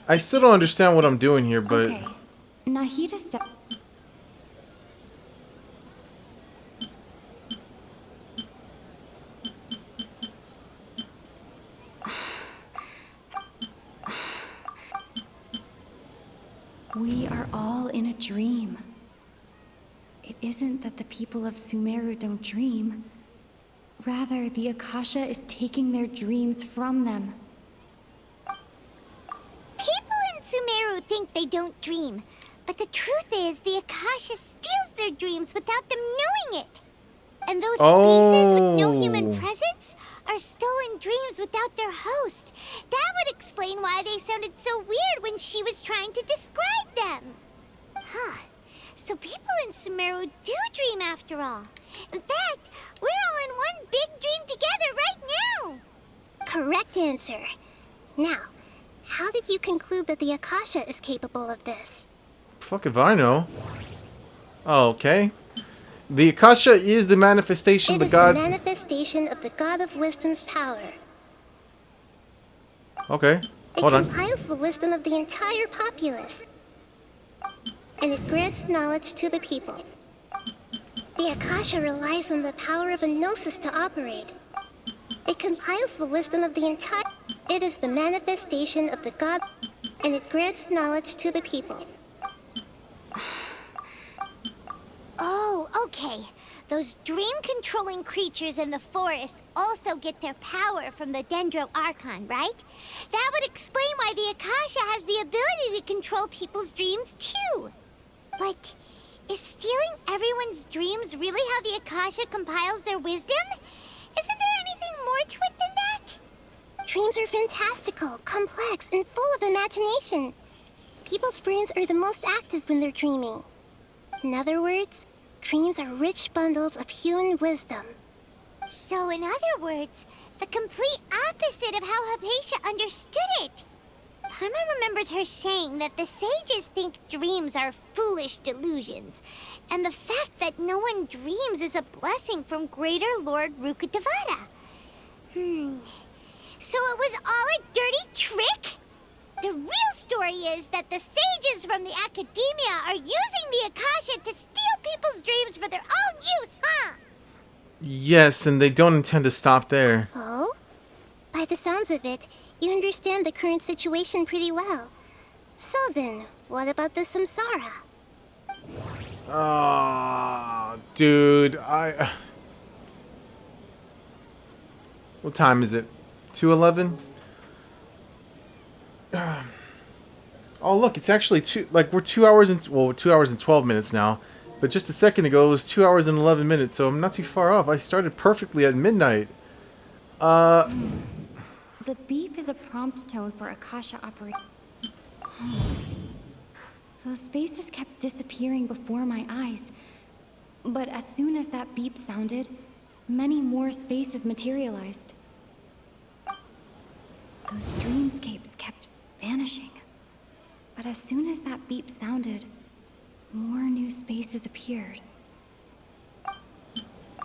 I still don't understand what I'm doing here, but... Okay. Nahida said... We are all in a dream. It isn't that the people of Sumeru don't dream. Rather, the Akasha is taking their dreams from them. People in Sumeru think they don't dream, but the truth is the Akasha steals their dreams without them knowing it. And those spaces with no human presence are stolen dreams without their host. That would explain why they sounded so weird when she was trying to describe them. Huh. So people in Sumeru do dream after all. In fact, we're all in one big dream together right now. Correct answer. Now, how did you conclude that the Akasha is capable of this? Fuck if I know. Oh, okay. The Akasha is the manifestation of the god... It is the manifestation of the God of Wisdom's power. Okay, hold It on. compiles the wisdom of the entire populace. And it grants knowledge to the people. The Akasha relies on the power of a gnosis to operate. It compiles the wisdom of the entire... It is the manifestation of the God... And it grants knowledge to the people. Oh, Okay, those dream-controlling creatures in the forest also get their power from the Dendro Archon, right? That would explain why the Akasha has the ability to control people's dreams, too. But is stealing everyone's dreams really how the Akasha compiles their wisdom? Isn't there anything more to it than that? Dreams are fantastical, complex, and full of imagination. People's brains are the most active when they're dreaming. In other words, dreams are rich bundles of human wisdom. So in other words, the complete opposite of how Hypatia understood it. Paimon remembers her saying that the sages think dreams are foolish delusions, and the fact that no one dreams is a blessing from Greater Lord Rukkhadevata. So it was all a dirty trick? The real story is that the sages from the Academia are using the Akasha to steal people's dreams for their own use, huh? Yes, and they don't intend to stop there. Oh? By the sounds of it, you understand the current situation pretty well. So then, what about the Samsara? Dude, what time is it? 2:11? Oh, look, it's actually we're 2 hours and 2 hours and 12 minutes now. But just a second ago, it was 2 hours and 11 minutes, so I'm not too far off. I started perfectly at midnight. The beep is a prompt tone for Akasha operation. Those spaces kept disappearing before my eyes. But as soon as that beep sounded, many more spaces materialized. Those dreamscapes kept vanishing. But as soon as that beep sounded, more new spaces appeared.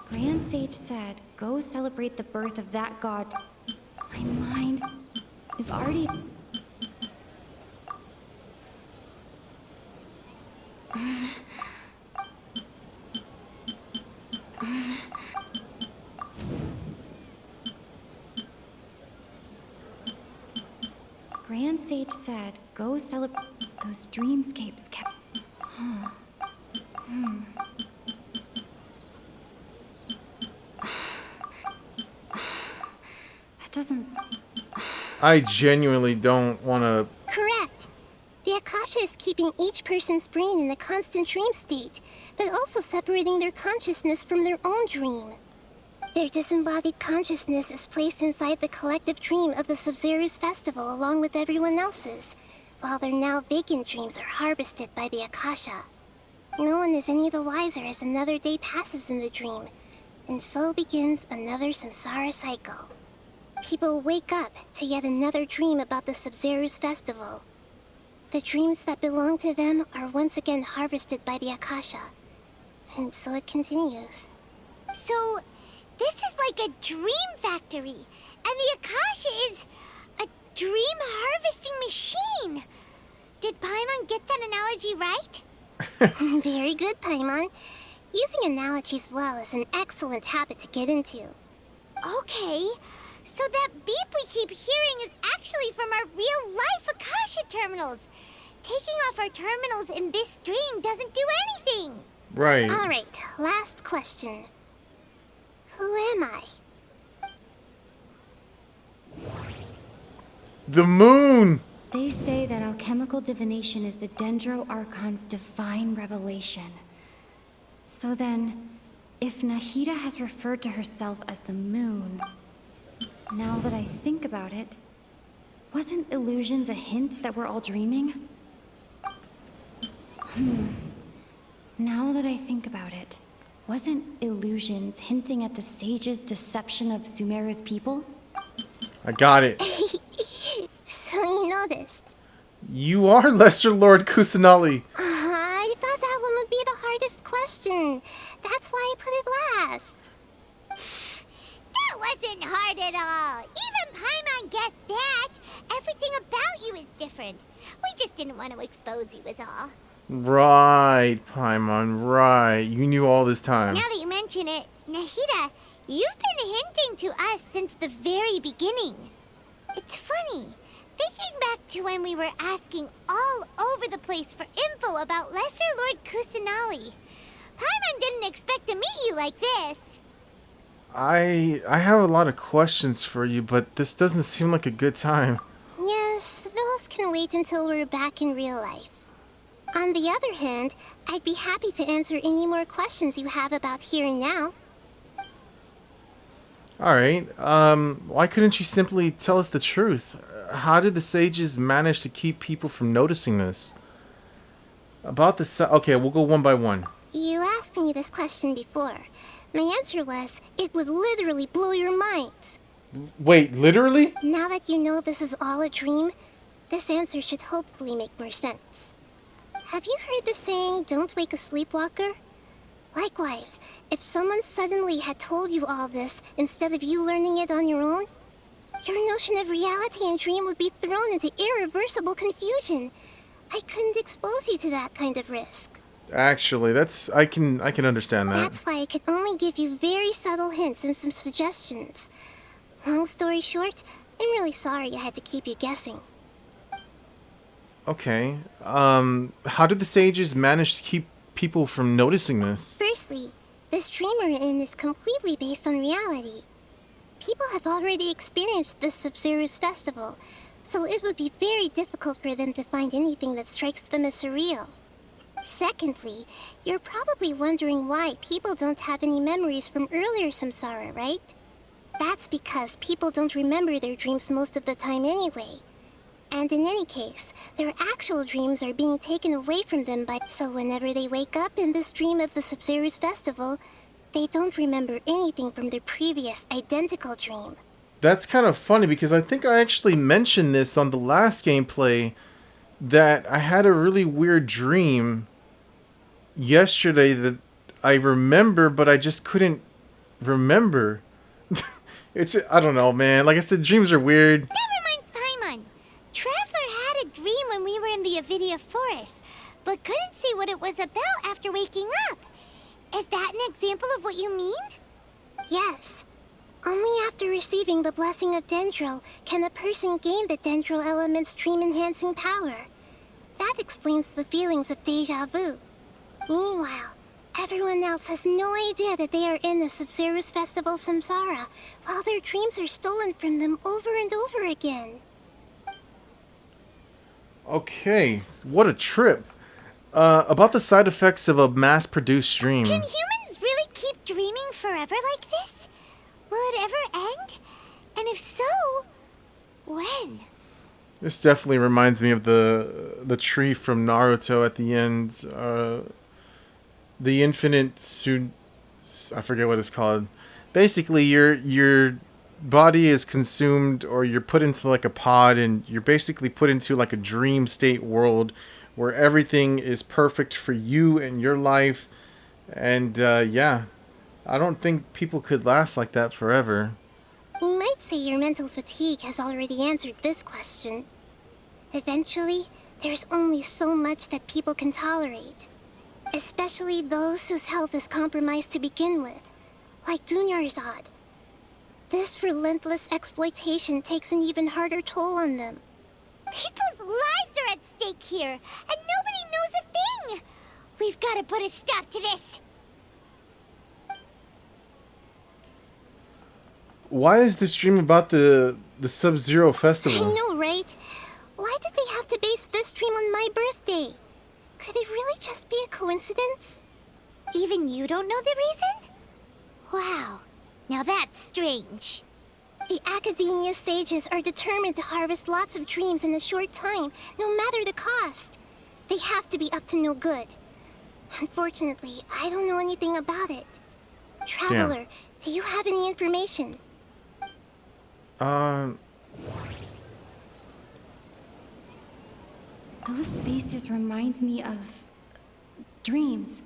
Grand Sage said, go celebrate the birth of that god. My mind, we've already... Grand Sage said, go celebrate... Those dreamscapes kept... That doesn't... I genuinely don't want to... Correct. The Akasha is keeping each person's brain in a constant dream state, but also separating their consciousness from their own dream. Their disembodied consciousness is placed inside the collective dream of the Sub-Zero's festival along with everyone else's, while their now vacant dreams are harvested by the Akasha. No one is any the wiser as another day passes in the dream, and so begins another samsara cycle. People wake up to yet another dream about the Sub-Zero's festival. The dreams that belong to them are once again harvested by the Akasha, and so it continues. So, this is like a dream factory, and the Akasha is a dream harvesting machine. Did Paimon get that analogy right? Very good, Paimon. Using analogies well is an excellent habit to get into. Okay, so that beep we keep hearing is actually from our real-life Akasha terminals. Taking off our terminals in this dream doesn't do anything. Right. Alright, last question. Who am I? The moon! They say that alchemical divination is the Dendro Archon's divine revelation. So then, if Nahida has referred to herself as the moon, now that I think about it, wasn't illusions a hint that we're all dreaming? Now that I think about it, wasn't illusions hinting at the sage's deception of Sumeru's people? I got it. So you noticed. You are Lesser Lord Kusanali. I thought that one would be the hardest question. That's why I put it last. That wasn't hard at all. Even Paimon guessed that. Everything about you is different. We just didn't want to expose you is all. Right, Paimon, right. You knew all this time. Now that you mention it, Nahida, you've been hinting to us since the very beginning. It's funny, thinking back to when we were asking all over the place for info about Lesser Lord Kusanali. Paimon didn't expect to meet you like this. I have a lot of questions for you, but this doesn't seem like a good time. Yes, those can wait until we're back in real life. On the other hand, I'd be happy to answer any more questions you have about here and now. Alright, why couldn't you simply tell us the truth? How did the sages manage to keep people from noticing this? About the okay, we'll go one by one. You asked me this question before. My answer was, it would literally blow your minds. Wait, literally? Now that you know this is all a dream, this answer should hopefully make more sense. Have you heard the saying, don't wake a sleepwalker? Likewise, if someone suddenly had told you all this instead of you learning it on your own, your notion of reality and dream would be thrown into irreversible confusion. I couldn't expose you to that kind of risk. Actually, that's I can understand that. That's why I could only give you very subtle hints and some suggestions. Long story short, I'm really sorry I had to keep you guessing. Okay. How did the sages manage to keep people from noticing this? Firstly, this dream we're in is completely based on reality. People have already experienced this Sub-Zero's festival, so it would be very difficult for them to find anything that strikes them as surreal. Secondly, you're probably wondering why people don't have any memories from earlier samsara, right? That's because people don't remember their dreams most of the time anyway. And in any case, their actual dreams are being taken away from them so whenever they wake up in this dream of the Sub-Zero's festival, they don't remember anything from their previous identical dream. That's kind of funny because I think I actually mentioned this on the last gameplay that I had a really weird dream yesterday that I remember, but I just couldn't remember. I don't know, man. Like I said, dreams are weird. That reminds Paimon. Traveler had a dream when we were in the Avidia Forest, but couldn't see what it was about after waking up. Is that an example of what you mean? Yes. Only after receiving the blessing of Dendro can a person gain the Dendro element's dream-enhancing power. That explains the feelings of deja vu. Meanwhile, everyone else has no idea that they are in the Sub-Zero's Festival Samsara, while their dreams are stolen from them over and over again. Okay, what a trip. About the side effects of a mass-produced dream. Can humans really keep dreaming forever like this? Will it ever end? And if so, when? This definitely reminds me of the tree from Naruto at the end. The infinite I forget what it's called. Basically, your body is consumed, or you're put into like a pod, and you're basically put into like a dream state world where everything is perfect for you and your life. And yeah, I don't think people could last like that forever. We might say your mental fatigue has already answered this question. Eventually, there's only so much that people can tolerate. Especially those whose health is compromised to begin with, like Dunyarzad. This relentless exploitation takes an even harder toll on them. People's lives are at stake here, and nobody knows a thing! We've got to put a stop to this! Why is this dream about the Sub-Zero festival? I know, right? Why did they have to base this dream on my birthday? Could it really just be a coincidence? Even you don't know the reason? Wow, now that's strange. The Academia sages are determined to harvest lots of dreams in a short time, no matter the cost. They have to be up to no good. Unfortunately, I don't know anything about it. Traveler, do you have any information? Those spaces remind me of dreams,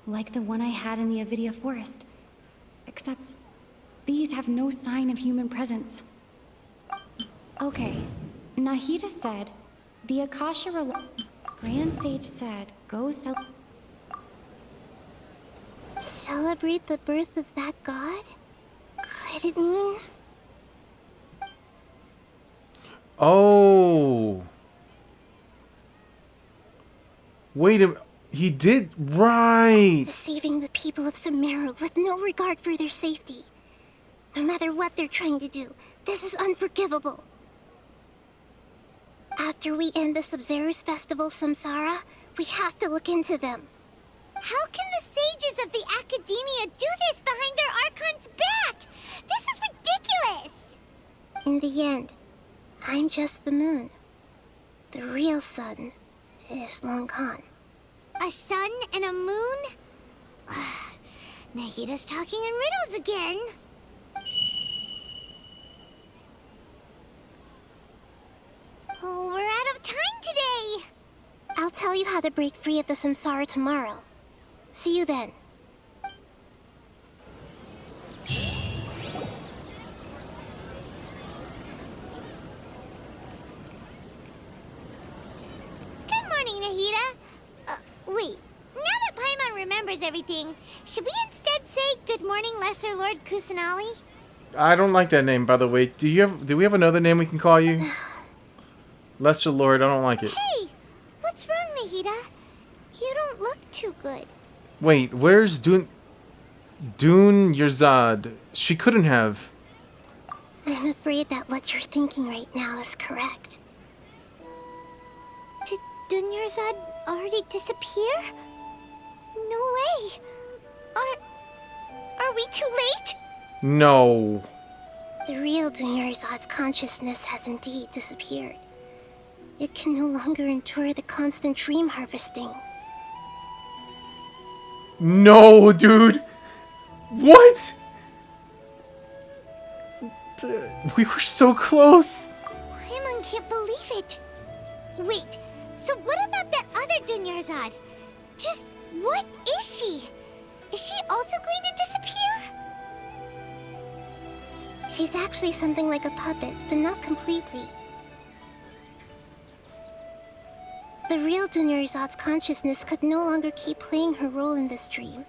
like the one I had in the Avidia Forest. Except these have no sign of human presence. Okay, Nahida said, the Akasha Grand Sage said, go celebrate the birth of that god? Could it mean? Oh. Wait a minute. He did, right. Deceiving the people of Sumeru with no regard for their safety. No matter what they're trying to do, this is unforgivable. After we end the Sub-Zero's festival, Samsara, we have to look into them. How can the sages of the Academia do this behind their Archon's back? This is ridiculous! In the end, I'm just the moon. The real sun is long gone. A sun and a moon? Nahida's talking in riddles again. Oh, we're out of time today. I'll tell you how to break free of the samsara tomorrow. See you then. Good morning, Nahida. Wait. Now that Paimon remembers everything, should we instead say good morning, Lesser Lord Kusanali? I don't like that name, by the way. Do we have another name we can call you? Lesser Lord, I don't like it. Hey, what's wrong, Nahida? You don't look too good. Wait, where's Dun Yerzad? She couldn't have. I'm afraid that what you're thinking right now is correct. Did Dunyarzad already disappear? No way. Are we too late? No. The real Dunyarzad's consciousness has indeed disappeared. It can no longer endure the constant dream harvesting. No, dude. What? We were so close. Paimon can't believe it. Wait, so what about that other Dunyarzad? Just what is she? Is she also going to disappear? She's actually something like a puppet, but not completely. The real Dunyarzad's consciousness could no longer keep playing her role in this dream.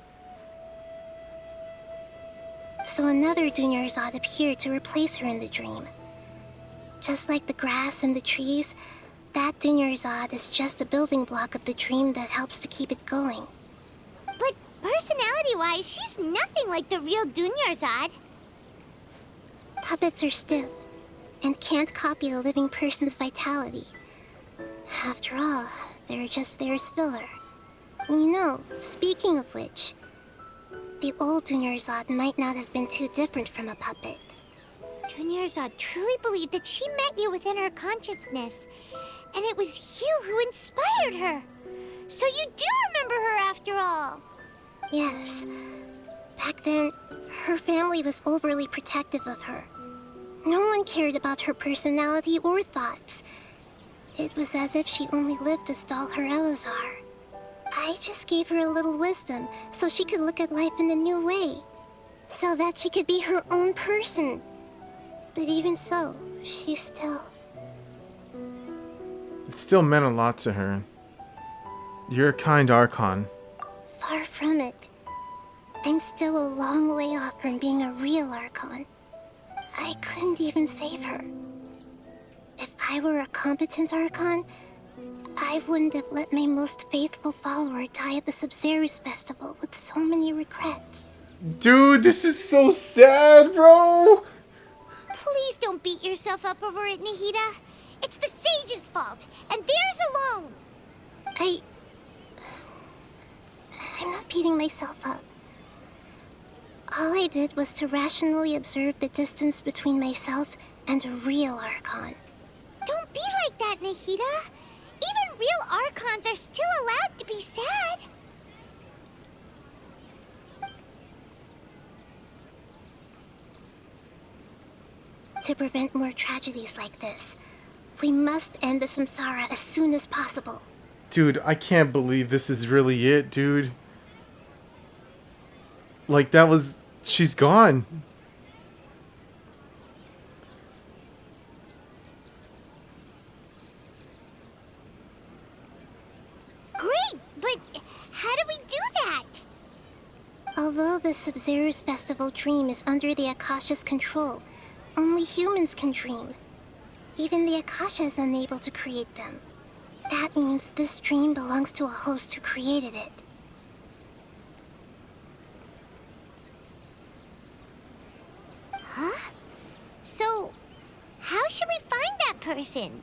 So another Dunyarzad appeared to replace her in the dream. Just like the grass and the trees, that Dunyarzad is just a building block of the dream that helps to keep it going. But personality-wise, she's nothing like the real Dunyarzad. Puppets are stiff and can't copy a living person's vitality. After all, they're just there as filler. You know, speaking of which, the old Dunyarzad might not have been too different from a puppet. Dunyarzad truly believed that she met you within her consciousness, and it was you who inspired her. So you do remember her after all. Yes. Back then, her family was overly protective of her. No one cared about her personality or thoughts. It was as if she only lived to stall her Elazar. I just gave her a little wisdom so she could look at life in a new way. So that she could be her own person. But even so, she still... It still meant a lot to her. You're a kind Archon. Far from it. I'm still a long way off from being a real Archon. I couldn't even save her. If I were a competent Archon, I wouldn't have let my most faithful follower die at the Sub-Zero's festival with so many regrets. Dude, this is so sad, bro! Please don't beat yourself up over it, Nahida. It's the sage's fault, and theirs alone. I'm not beating myself up. All I did was to rationally observe the distance between myself and a real Archon. Don't be like that, Nahida. Even real Archons are still allowed to be sad. To prevent more tragedies like this, we must end the samsara as soon as possible. Dude, I can't believe this is really it, dude. Like, that was... She's gone. Great, but how do we do that? Although the Sub-Zero's festival dream is under the Akasha's control, only humans can dream. Even the Akasha is unable to create them. That That means this dream belongs to a host who created it. Huh? So, how should we find that person?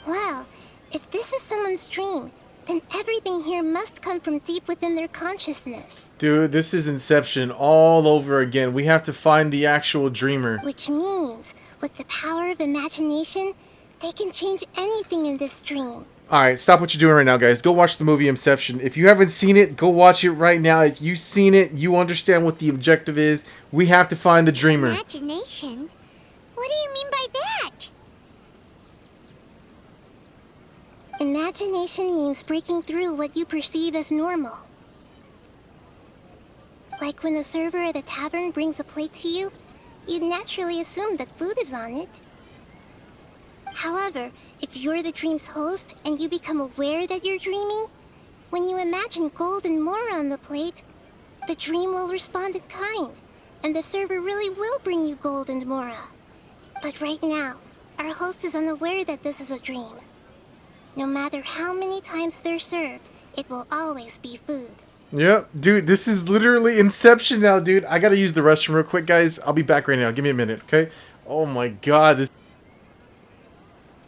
Well, if this is someone's dream, then everything here must come from deep within their consciousness. Dude, this is Inception all over again. We have to find the actual dreamer. Which means, with the power of imagination, they can change anything in this dream. Alright, stop what you're doing right now, guys. Go watch the movie Inception. If you haven't seen it, go watch it right now. If you've seen it, you understand what the objective is. We have to find the dreamer. Imagination? What do you mean by that? Imagination means breaking through what you perceive as normal. Like when a server at a tavern brings a plate to you, you'd naturally assume that food is on it. However, if you're the dream's host and you become aware that you're dreaming, when you imagine gold and more on the plate, the dream will respond in kind, and the server really will bring you gold and mora. But right now, our host is unaware that this is a dream. No matter how many times they're served, it will always be food. Yep, dude, this is literally Inception now, dude. I gotta use the restroom real quick, guys. I'll be back right now. Give me a minute, okay? Oh my god,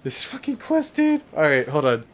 this fucking quest, dude. Alright, hold on.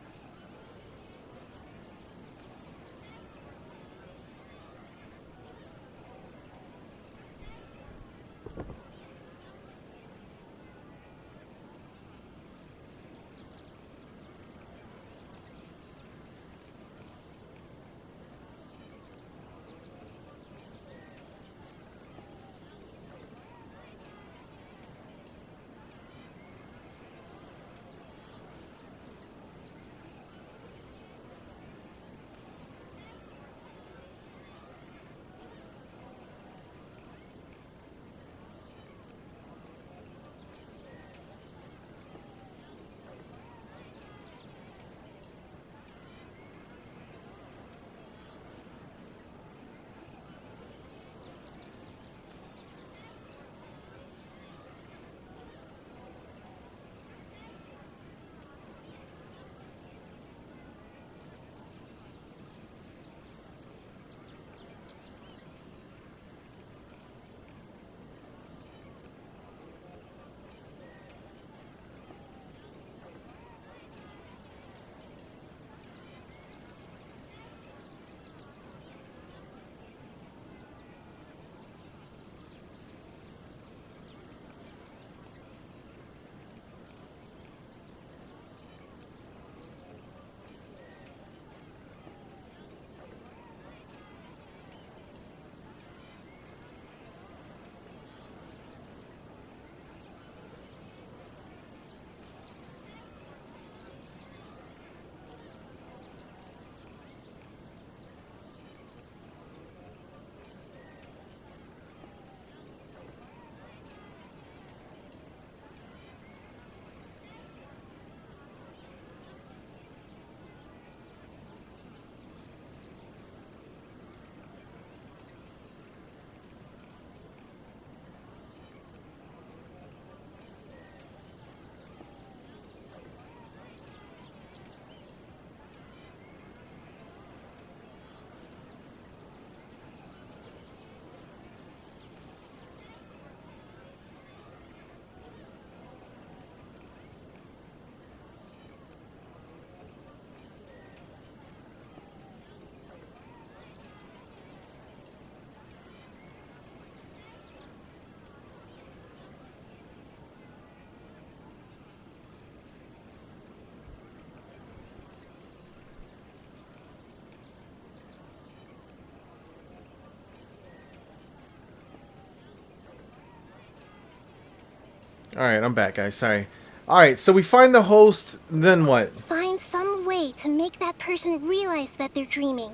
Alright, I'm back, guys. Sorry. Alright, so we find the host, then what? Find some way to make that person realize that they're dreaming.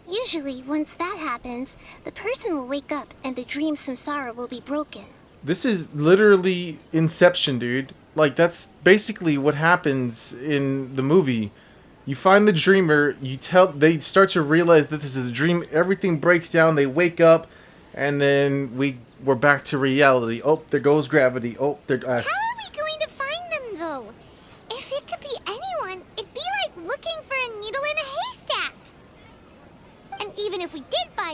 Usually, once that happens, the person will wake up and the dream samsara will be broken. This is literally Inception, dude. Like, that's basically what happens in the movie. You find the dreamer, they start to realize that this is a dream, everything breaks down, they wake up, and then we're back to reality. Oh, there goes gravity. Oh, How are we going to find them, though? If it could be anyone,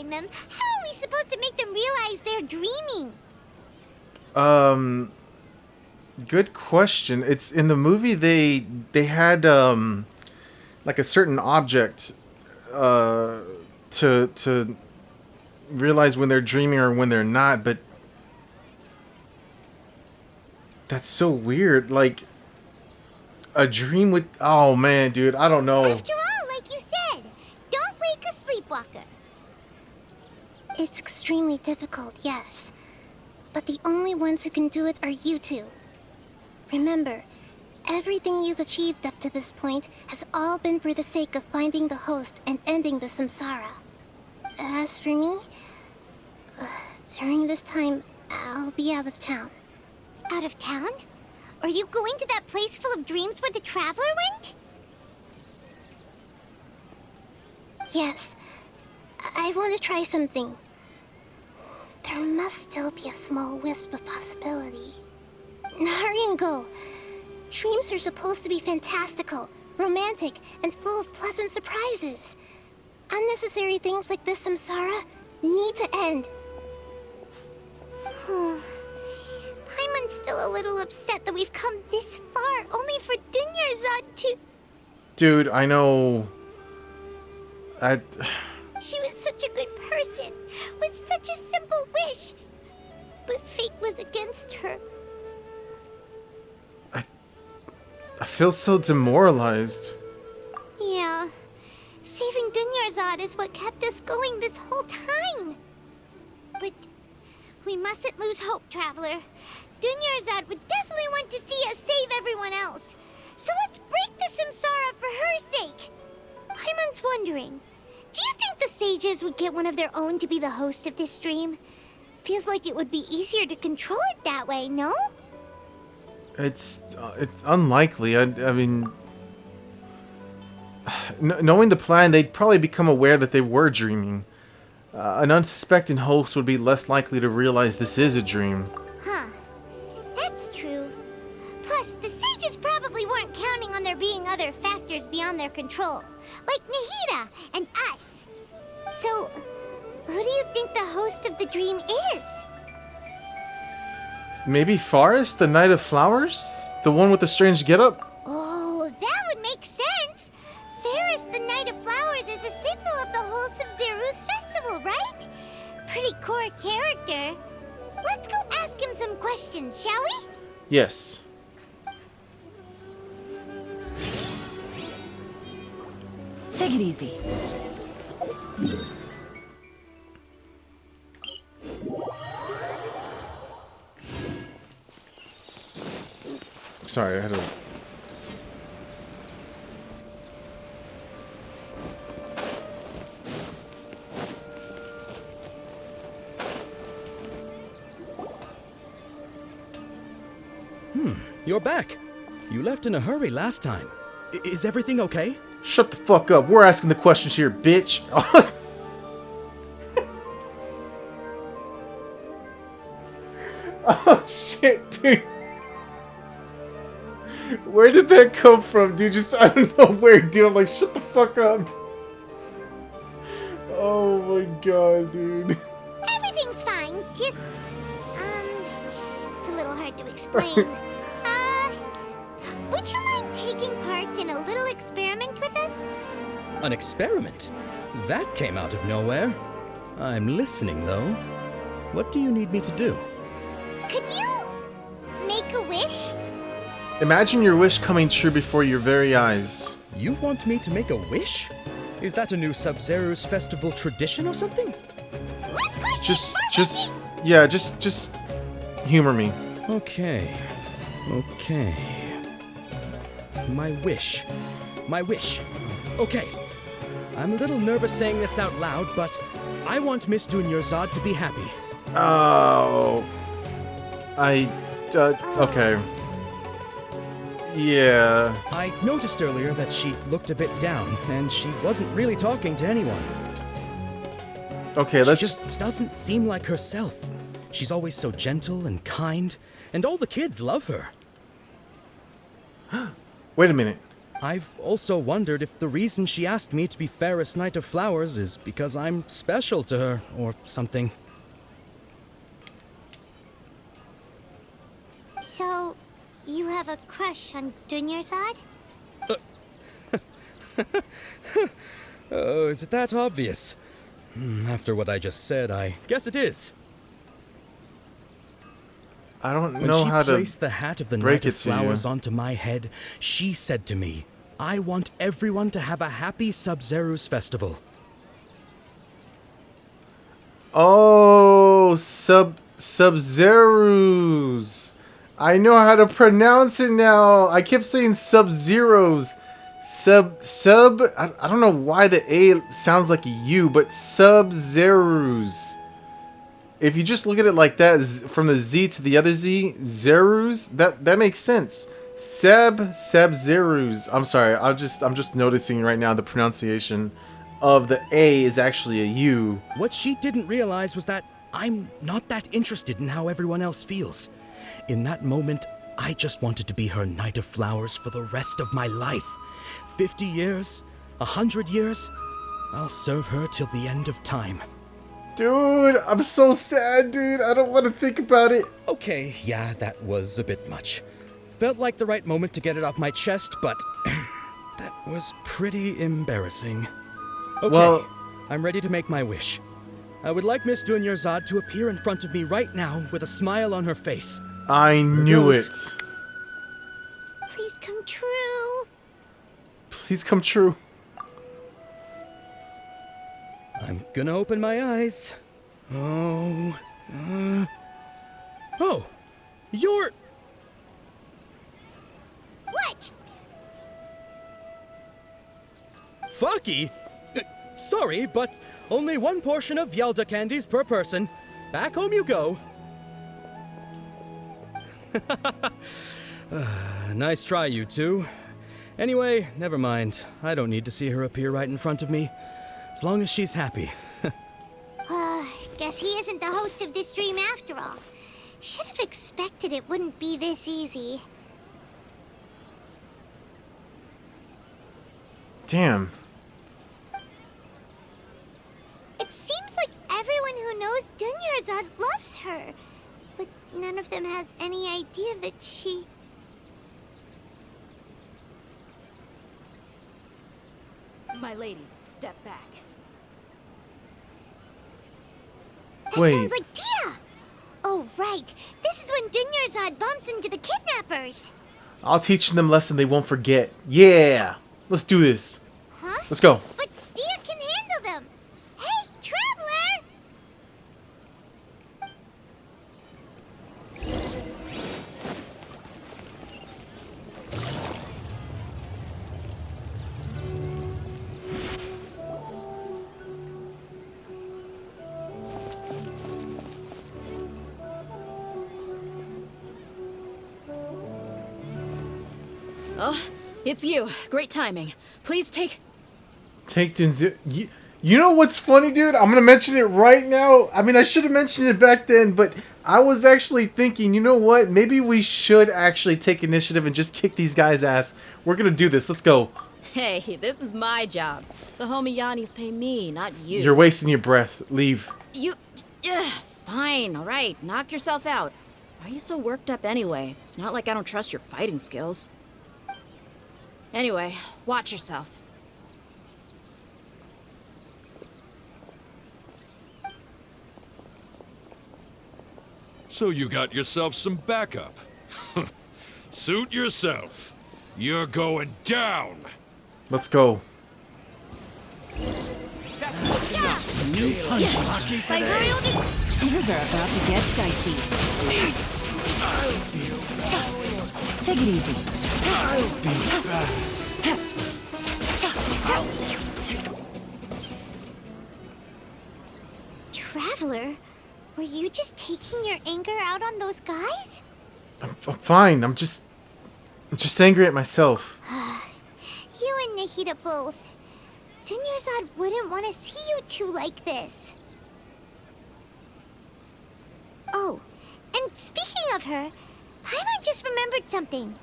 behind them, how are we supposed to make them realize they're dreaming? Good question. It's in the movie they had like a certain object to realize when they're dreaming or when they're not, but that's so weird. Like a dream with, oh man, dude, I don't know. After all, like you said, don't wake a sleepwalker. It's extremely difficult, yes. But the only ones who can do it are you two. Remember, everything you've achieved up to this point has all been for the sake of finding the host and ending the samsara. As for me, during this time, I'll be out of town. Out of town? Are you going to that place full of dreams where the Traveler went? Yes. I want to try something. There must still be a small wisp of possibility. Hurry and go. Dreams are supposed to be fantastical, romantic, and full of pleasant surprises. Unnecessary things like this samsara need to end. Paimon's still a little upset that we've come this far, only for Dunyarzad to... Dude, I know. She was such a good person, with such a simple wish. But fate was against her. I feel so demoralized. Yeah. Saving Dunyarzad is what kept us going this whole time. But we mustn't lose hope, Traveler. Dunyarzad would definitely want to see us save everyone else. So let's break the samsara for her sake. Paimon's wondering, do you think the sages would get one of their own to be the host of this dream? Feels like it would be easier to control it that way, no? It's unlikely. I mean, knowing the plan, they'd probably become aware that they were dreaming. An unsuspecting host would be less likely to realize this is a dream. Huh. That's true. Plus, the sages probably weren't counting on there being other factors beyond their control, like Nahida and us. So, who do you think the host of the dream is? Maybe Forest, the Knight of Flowers? The one with the strange getup? Oh, that would make sense! Ferris, the Knight of Flowers, is a symbol of the wholesome Zeru's festival, right? Pretty core character. Let's go ask him some questions, shall we? Yes. Take it easy. Sorry, I had to... You're back. You left in a hurry last time. Is everything okay? Shut the fuck up. We're asking the questions here, bitch. Oh, shit, dude. Where did that come from, dude? Just, I don't know where, dude. I'm like, shut the fuck up. Oh my god, dude. Everything's fine. Just, it's a little hard to explain. Would you mind taking part in a little experiment with us? An experiment? That came out of nowhere. I'm listening, though. What do you need me to do? Could you make a wish? Imagine your wish coming true before your very eyes. You want me to make a wish? Is that a new Sub-Zero's festival tradition or something? Just humor me. Okay. My wish. Okay. I'm a little nervous saying this out loud, but I want Miss Dunyarzad to be happy. Oh. Okay. Yeah. I noticed earlier that she looked a bit down, and she wasn't really talking to anyone. Okay, let's... She just doesn't seem like herself. She's always so gentle and kind, and all the kids love her. Wait a minute. I've also wondered if the reason she asked me to be Fairest Knight of Flowers is because I'm special to her, or something. So, you have a crush on Dunyarzad? Oh, is it that obvious? After what I just said, I guess it is. I don't When know she how to placed the hat of the break Knight of it to you. Flowers onto my head, she said to me, I want everyone to have a happy Sub-Zero's festival. Oh, Sub-Zeros. I know how to pronounce it now. I kept saying Sub-Zeros. I don't know why the A sounds like a U, but Sub-Zeros. If you just look at it like that, from the Z to the other Z, Zeros, that makes sense. Sub-Zeros. I'm sorry. I'm just noticing right now the pronunciation of the A is actually a U. What she didn't realize was that I'm not that interested in how everyone else feels. In that moment, I just wanted to be her Knight of Flowers for the rest of my life. 50 years, 100 years, I'll serve her till the end of time. Dude, I'm so sad, dude. I don't want to think about it. Okay, yeah, that was a bit much. Felt like the right moment to get it off my chest, but that was pretty embarrassing. Okay, Well, I'm ready to make my wish. I would like Miss Dunyarzad to appear in front of me right now with a smile on her face. I knew it. Please come true. Please come true. I'm gonna open my eyes. Oh, you're... What? Faki? Sorry, but only one portion of Yelda candies per person. Back home you go. Nice try, you two. Anyway, never mind. I don't need to see her appear right in front of me. As long as she's happy. Guess he isn't the host of this dream after all. Should have expected it wouldn't be this easy. Damn. It seems like everyone who knows Dunyarzad loves her, but none of them has any idea that she... My lady, step back. That Wait. sounds like Tia! Oh, right. This is when Dunyarzad bumps into the kidnappers. I'll teach them a lesson they won't forget. Yeah! Let's do this. Huh? Let's go. But Tia can handle them. Hey, Traveler! Oh, it's you. Great timing. Please take... Take Denzel. You know what's funny, dude? I'm gonna mention it right now. I mean, I should have mentioned it back then, but I was actually thinking, you know what? Maybe we should actually take initiative and just kick these guys' ass. We're gonna do this. Let's go. Hey, this is my job. The homie Yannis pay me, not you. You're wasting your breath. Leave. You... fine, all right. Knock yourself out. Why are you so worked up anyway? It's not like I don't trust your fighting skills. Anyway, watch yourself. So you got yourself some backup. Suit yourself. You're going down. Let's go. That's close enough. New punch. Things are about to get dicey. Take it easy. Traveler, were you just taking your anger out on those guys? I'm fine. I'm just angry at myself. You and Nahida both. Dunyarzad wouldn't want to see you two like this. Oh, and speaking of her, Paimon just remembered something.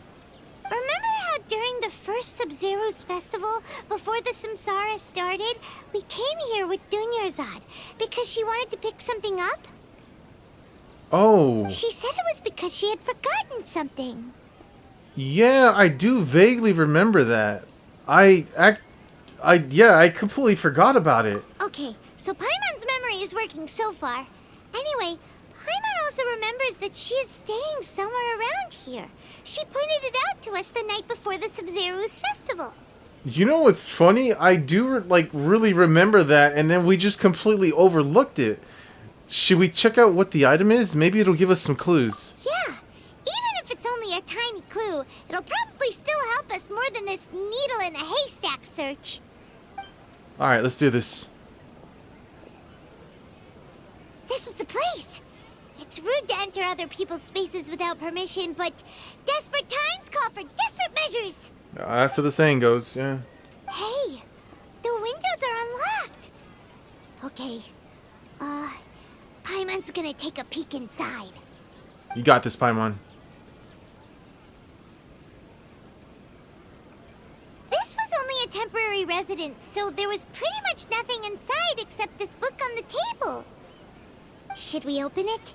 Remember how during the first Sub-Zero's festival, before the Samsara started, we came here with Dunyarzad because she wanted to pick something up? Oh. She said it was because she had forgotten something. Yeah, I do vaguely remember that. Yeah, I completely forgot about it. Okay, so Paimon's memory is working so far. Anyway, Paimon also remembers that she is staying somewhere around here. She pointed it out to us the night before the Sub-Zero's festival. You know what's funny? I do, really remember that, and then we just completely overlooked it. Should we check out what the item is? Maybe it'll give us some clues. Yeah, even if it's only a tiny clue, it'll probably still help us more than this needle in a haystack search. Alright, let's do this. This is the place. It's rude to enter other people's spaces without permission, but desperate times call for desperate measures. That's how the saying goes, yeah. Hey, the windows are unlocked. Okay, Paimon's gonna take a peek inside. You got this, Paimon. This was only a temporary residence, so there was pretty much nothing inside except this book on the table. Should we open it?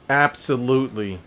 Absolutely.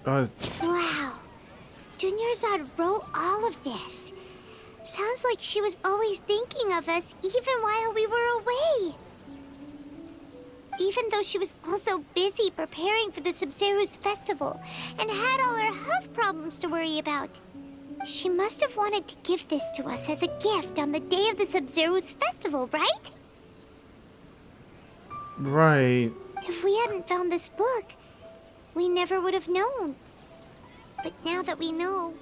Wow. Dunyarzad wrote all of this. Sounds like she was always thinking of us even while we were away. Even though she was also busy preparing for the Sub-Zero's festival and had all her health problems to worry about. She must have wanted to give this to us as a gift on the day of the Sub-Zero's festival, right? Right. If we hadn't found this book, we never would have known. But now that we know,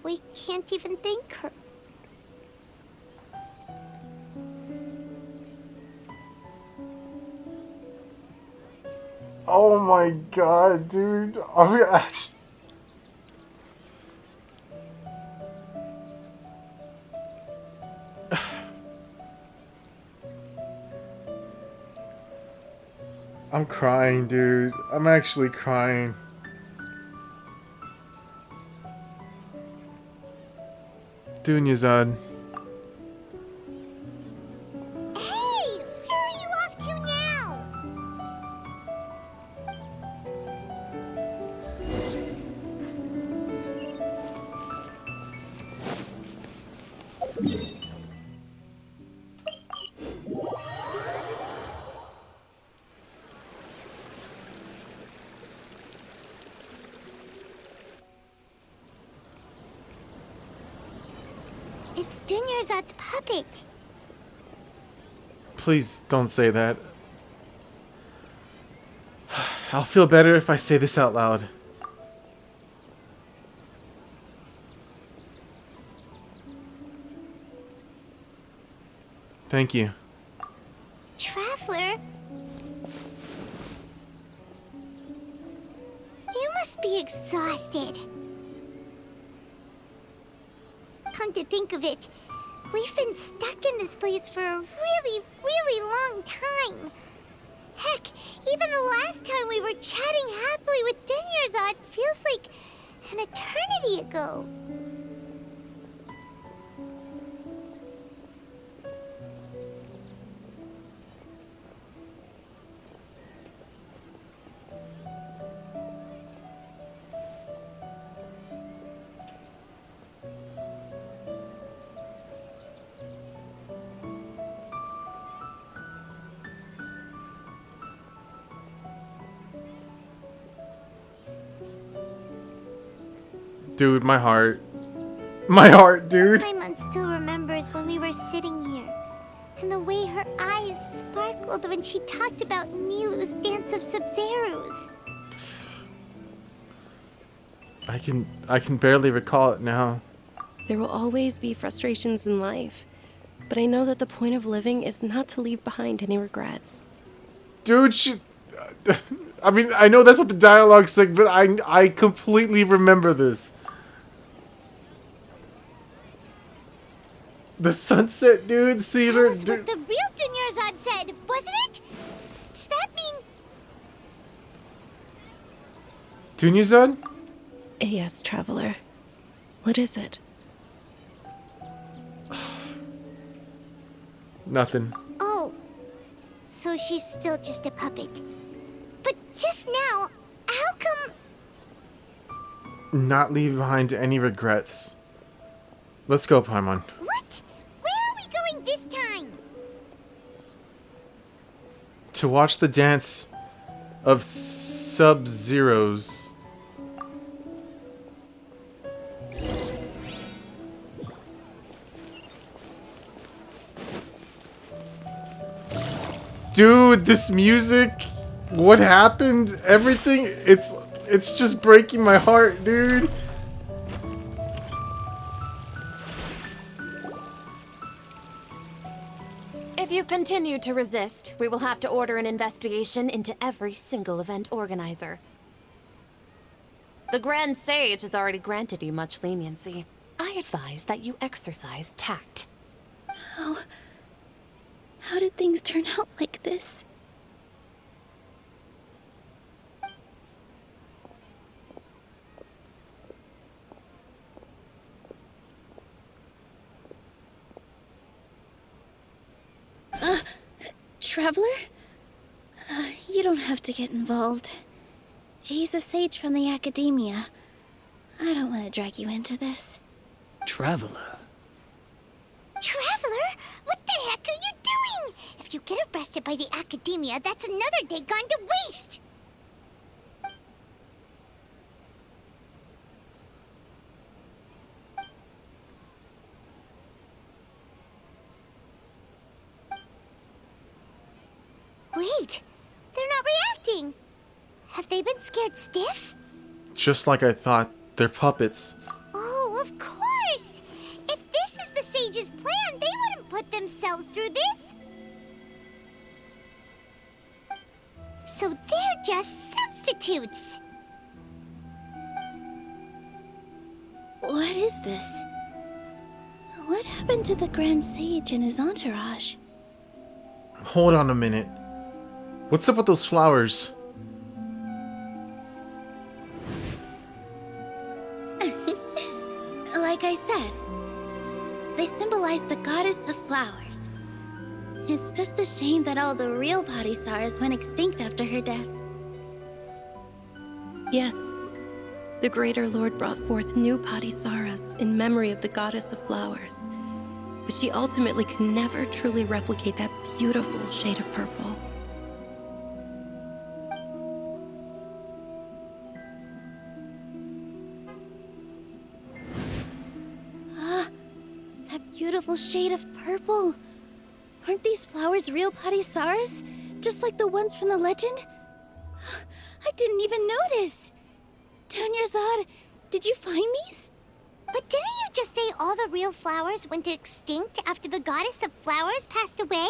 we can't even thank her. Oh my god, dude. I'm crying, dude. I'm actually crying. Dunyarzad. Hey! Where are you off to now? It's Dunyarzad's puppet. Please don't say that. I'll feel better if I say this out loud. Thank you. Traveler? You must be exhausted. Come to think of it, We've been stuck in this place for a really, really long time. Heck, even the last time we were chatting happily with Dinyarzad feels like an eternity ago. Dude, my heart. My heart, dude. Paimon still remembers when we were sitting here, and the way her eyes sparkled when she talked about Nilu's dance of Sub-Zerus. I can barely recall it now. There will always be frustrations in life, but I know that the point of living is not to leave behind any regrets. Dude, I mean, I know that's what the dialogue's like, but I completely remember this. The sunset, dude, Cedar. That's what the real Dinyarzad said, wasn't it? Does that mean... Dunyarzad? Yes, traveler. What is it? Nothing. Oh, so she's still just a puppet. But just now, how come... Not leave behind any regrets. Let's go, Paimon. What? Where are we going this time? To watch the dance of Sub-Zeros. Dude, this music, what happened, everything, it's just breaking my heart, dude. If you continue to resist, we will have to order an investigation into every single event organizer. The Grand Sage has already granted you much leniency. I advise that you exercise tact. How did things turn out like this? Traveler? You don't have to get involved. He's a sage from the Academia. I don't want to drag you into this. Traveler? Traveler? What the heck are you doing? If you get arrested by the Academia, that's another day gone to waste! Wait, they're not reacting. Have they been scared stiff? Just like I thought, they're puppets. Oh, of course! If this is the Sage's plan, they wouldn't put themselves through this. So they're just substitutes. What is this? What happened to the Grand Sage and his entourage? Hold on a minute. What's up with those flowers? Like I said, they symbolize the goddess of flowers. It's just a shame that all the real Padisarahs went extinct after her death. Yes. The Greater Lord brought forth new Padisarahs in memory of the goddess of flowers. But she ultimately could never truly replicate that beautiful shade of purple. That beautiful shade of purple. Aren't these flowers real Padisarahs? Just like the ones from the legend? I didn't even notice. Dunyarzad, did you find these? But didn't you just say all the real flowers went extinct after the goddess of flowers passed away?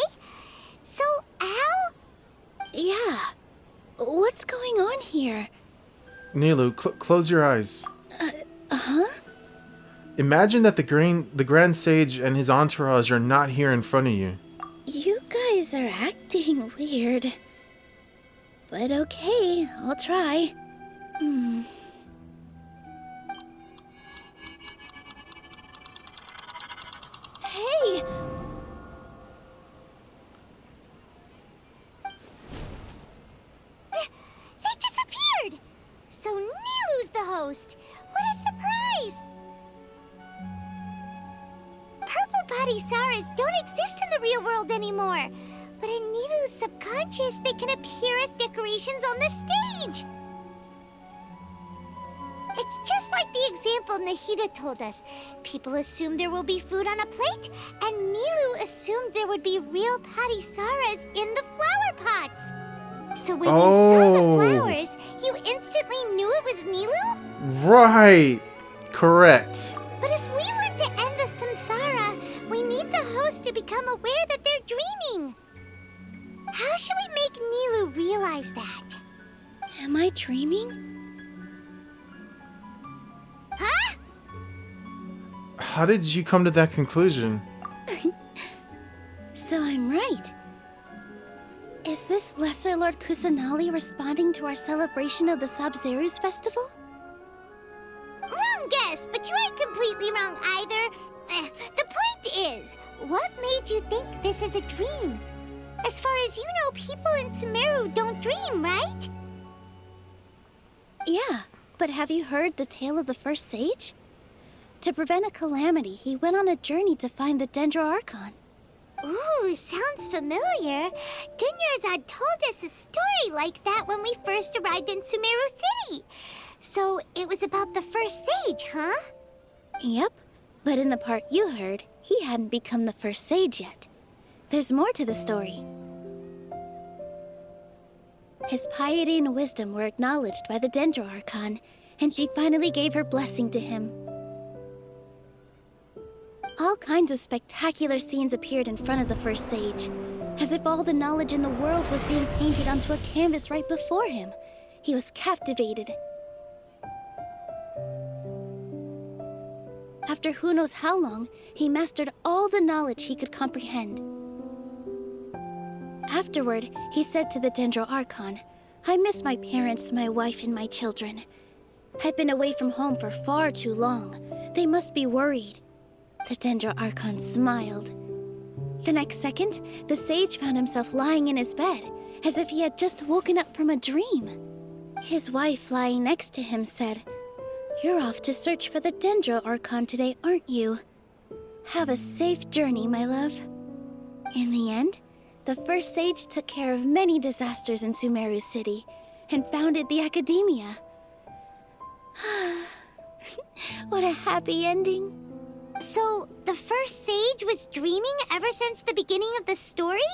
So, how? Yeah. What's going on here? Nilu, close your eyes. Huh? Imagine that the Grand Sage and his entourage are not here in front of you. You guys are acting weird. But okay, I'll try. Hey! They disappeared! So Nilu's the host! What a surprise! Purple body Saras don't exist in the real world anymore. But in Nilu's subconscious, they can appear as decorations on the stage. It's just like the example Nahida told us. People assume there will be food on a plate, and Nilu assumed there would be real patty Saras in the flower pots. So when you saw the flowers, you instantly knew it was Nilu? Right. Correct. But if we want to end the samsara, we need the host to become aware that they're dreaming. How should we make Nilu realize that? Am I dreaming? Huh? How did you come to that conclusion? So I'm right. Is this Lesser Lord Kusanali responding to our celebration of the Sub-Zeru's festival? Wrong guess, but you aren't completely wrong either. The point is, what made you think this is a dream? As far as you know, people in Sumeru don't dream, right? Yeah, but have you heard the tale of the first sage? To prevent a calamity, he went on a journey to find the Dendro Archon. Ooh, sounds familiar. Dunyarzad told us a story like that when we first arrived in Sumeru City. So it was about the first sage, huh? Yep, but in the part you heard, he hadn't become the first sage yet. There's more to the story. His piety and wisdom were acknowledged by the Dendro Archon, and she finally gave her blessing to him. All kinds of spectacular scenes appeared in front of the first sage, as if all the knowledge in the world was being painted onto a canvas right before him. He was captivated. After who knows how long, he mastered all the knowledge he could comprehend. Afterward, he said to the Dendro Archon, "I miss my parents, my wife, and my children. I've been away from home for far too long. They must be worried." The Dendro Archon smiled. The next second, the sage found himself lying in his bed, as if he had just woken up from a dream. His wife, lying next to him, said, "You're off to search for the Dendro Archon today, aren't you? Have a safe journey, my love." In the end, the first sage took care of many disasters in Sumeru City and founded the Academia. What a happy ending. So, the first sage was dreaming ever since the beginning of the story?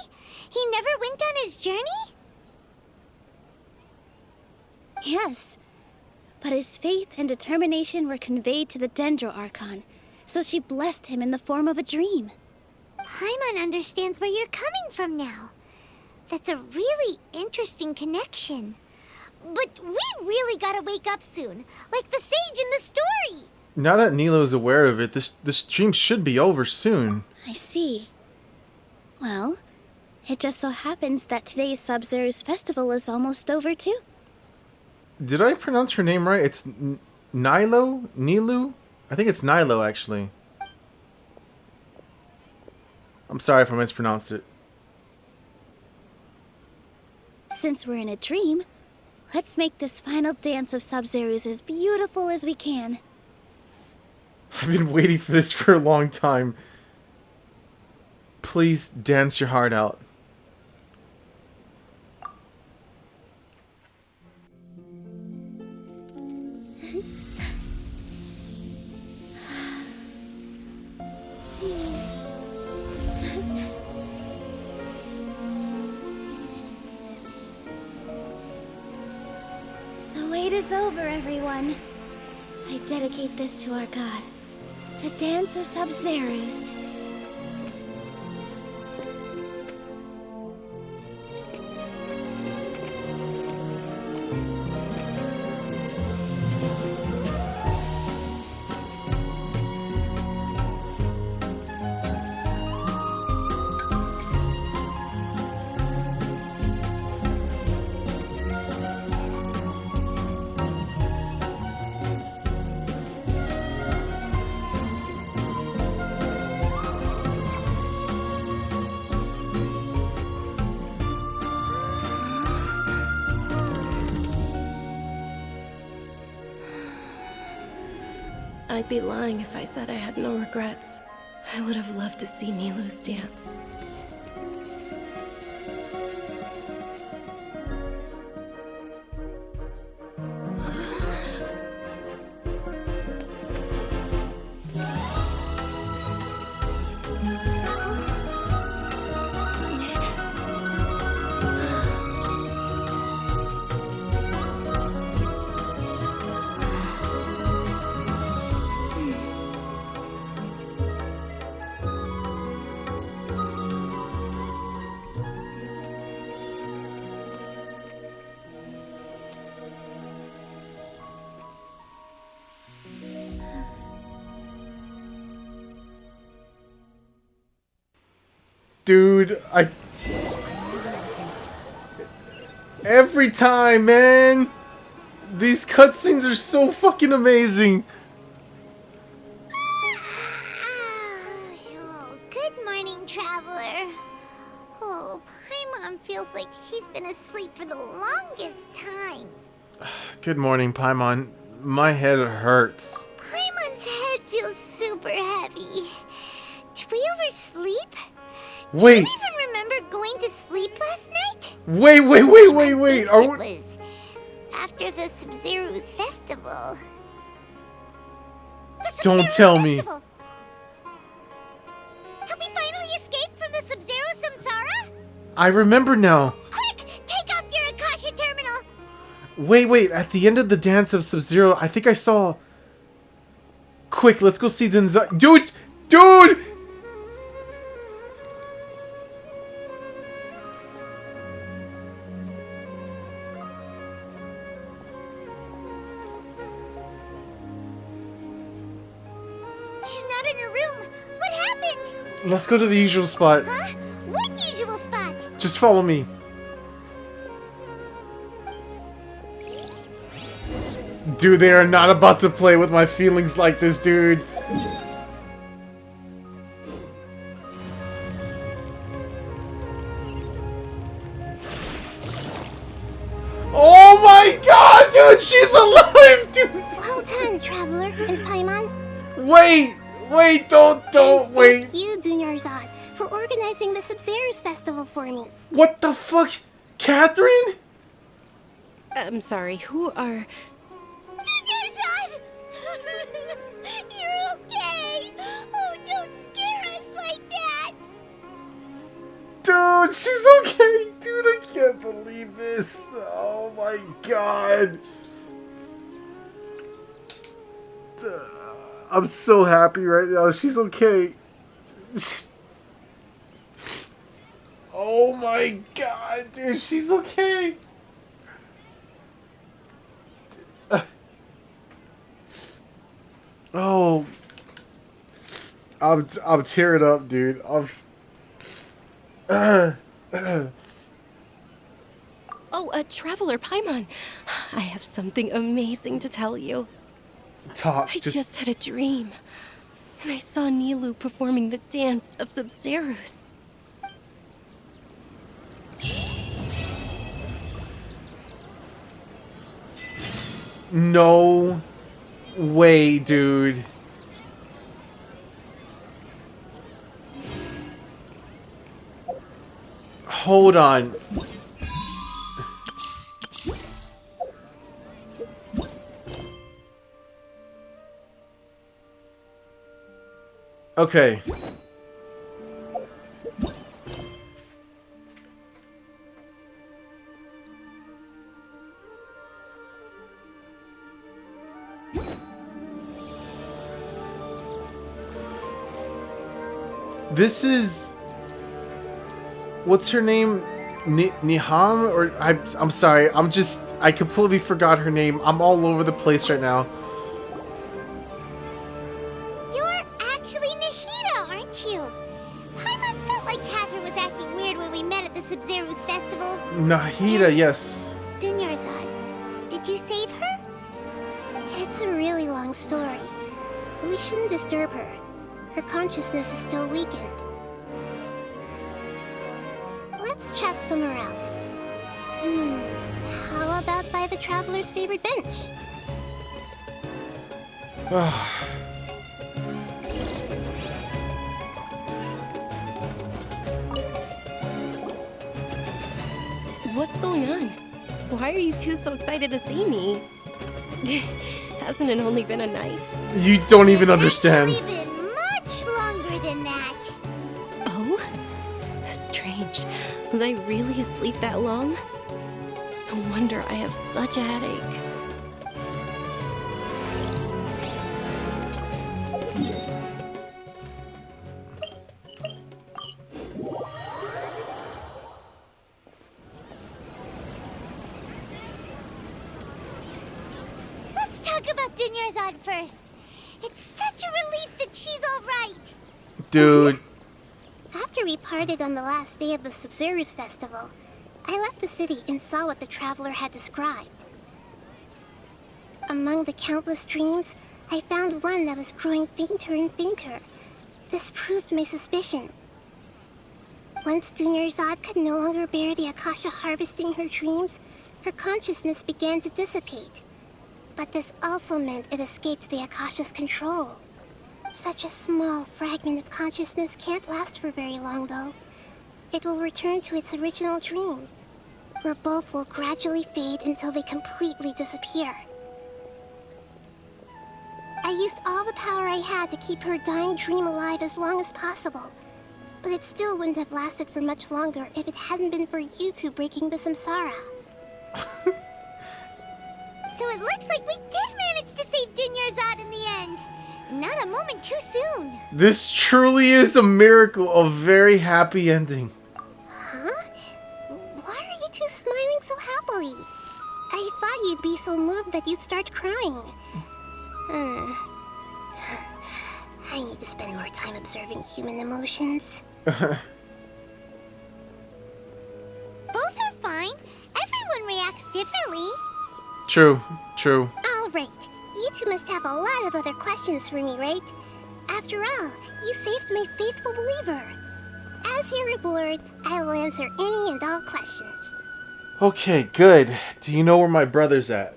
He never went on his journey? Yes, but his faith and determination were conveyed to the Dendro Archon, so she blessed him in the form of a dream. Paimon understands where you're coming from now. That's a really interesting connection. But we really gotta wake up soon, like the sage in the story. Now that Nilo is aware of it, this dream should be over soon. I see. Well, it just so happens that today's Sub-Zeru's festival is almost over too. Did I pronounce her name right? It's Nilo? Nilu? I think it's Nilo, actually. I'm sorry if I mispronounced it. Since we're in a dream, let's make this final dance of Sub-Zeru's as beautiful as we can. I've been waiting for this for a long time. Please dance your heart out. The wait is over, everyone. I dedicate this to our god, the dance of Sub-Zeru's. I'd be lying if I said I had no regrets. I would have loved to see Nilu's dance. Dude, every time, man! These cutscenes are so fucking amazing! Oh, good morning, traveler. Oh, Paimon feels like she's been asleep for the longest time. Good morning, Paimon. My head hurts. Paimon's head feels super heavy. Did we oversleep? Wait! Do you even remember going to sleep last night? Wait! Are It we... was after the Sub-Zero's festival. Don't tell me. Have we finally escaped from the Sub-Zero Samsara? I remember now. Quick! Take off your Akasha terminal! Wait, at the end of the dance of Sub-Zero, I think I saw... Quick, let's go see Zenzi... Dude! She's not in her room. What happened? Let's go to the usual spot. Huh? What usual spot? Just follow me. Dude, they are not about to play with my feelings like this, dude. Oh my god, dude, she's alive, dude! Well done, Traveler and Paimon. Wait, don't, wait. Thank you, Dunyarzad, for organizing the Sub-Zero's festival for me. What the fuck? Catherine? I'm sorry, who are... Dunyarzad! You're okay! Oh, don't scare us like that! Dude, she's okay! Dude, I can't believe this! Oh my god! I'm so happy right now. She's okay. Oh my god, dude, she's okay! Oh, I'm tearing up, dude. Oh, Traveler Paimon. I have something amazing to tell you. I just had a dream. And I saw Nilu performing the dance of Sub-Zero's. No way, dude. Hold on. Okay. This is... What's her name? Niham? Or I'm sorry. I completely forgot her name. I'm all over the place right now. You're actually Nahida, aren't you? Paimon felt like Catherine was acting weird when we met at the Sub-Zero's festival. Nahida, yes. Dunyarzad, did you save her? It's a really long story. We shouldn't disturb her. Her consciousness is still weakened. Let's chat somewhere else. How about by the Traveler's favorite bench? What's going on? Why are you two so excited to see me? Hasn't it only been a night? You don't even understand. It's actually been much longer than that. Oh? Strange. Was I really asleep that long? No wonder I have such a headache. Let's talk about Dunyarzad first. It's such a relief that she's alright. Dude. After we parted on the last day of the Sub-Zero's festival, I left the city and saw what the traveler had described. Among the countless dreams, I found one that was growing fainter and fainter. This proved my suspicion. Once Dunyarzad could no longer bear the Akasha harvesting her dreams, her consciousness began to dissipate. But this also meant it escaped the Akasha's control. Such a small fragment of consciousness can't last for very long, though. It will return to its original dream, where both will gradually fade until they completely disappear. I used all the power I had to keep her dying dream alive as long as possible, but it still wouldn't have lasted for much longer if it hadn't been for you two breaking the samsara. So it looks like we did manage to save Dunyarzad in the end. Not a moment too soon. This truly is a miracle, a very happy ending. Huh? Why are you two smiling so happily? I thought you'd be so moved that you'd start crying. I need to spend more time observing human emotions. Both are fine. Everyone reacts differently. True, true. All right. You two must have a lot of other questions for me, right? After all, you saved my faithful believer. As your reward, I will answer any and all questions. Okay, good. Do you know where my brother's at?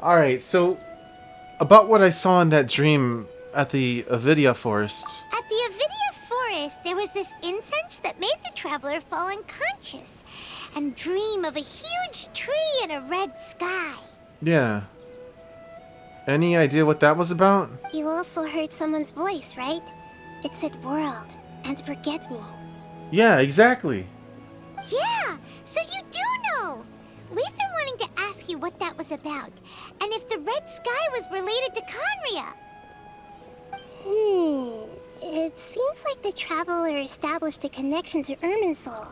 Alright, so about what I saw in that dream at the Avidia Forest. At the Avidia Forest, there was this incense that made the traveler fall unconscious and dream of a huge tree and a red sky. Yeah. Any idea what that was about? You also heard someone's voice, right? It said world and forget me. Yeah, exactly. Yeah, so you do know. We've been wanting to ask you what that was about, and if the red sky was related to Conria. It seems like the traveler established a connection to Irminsul.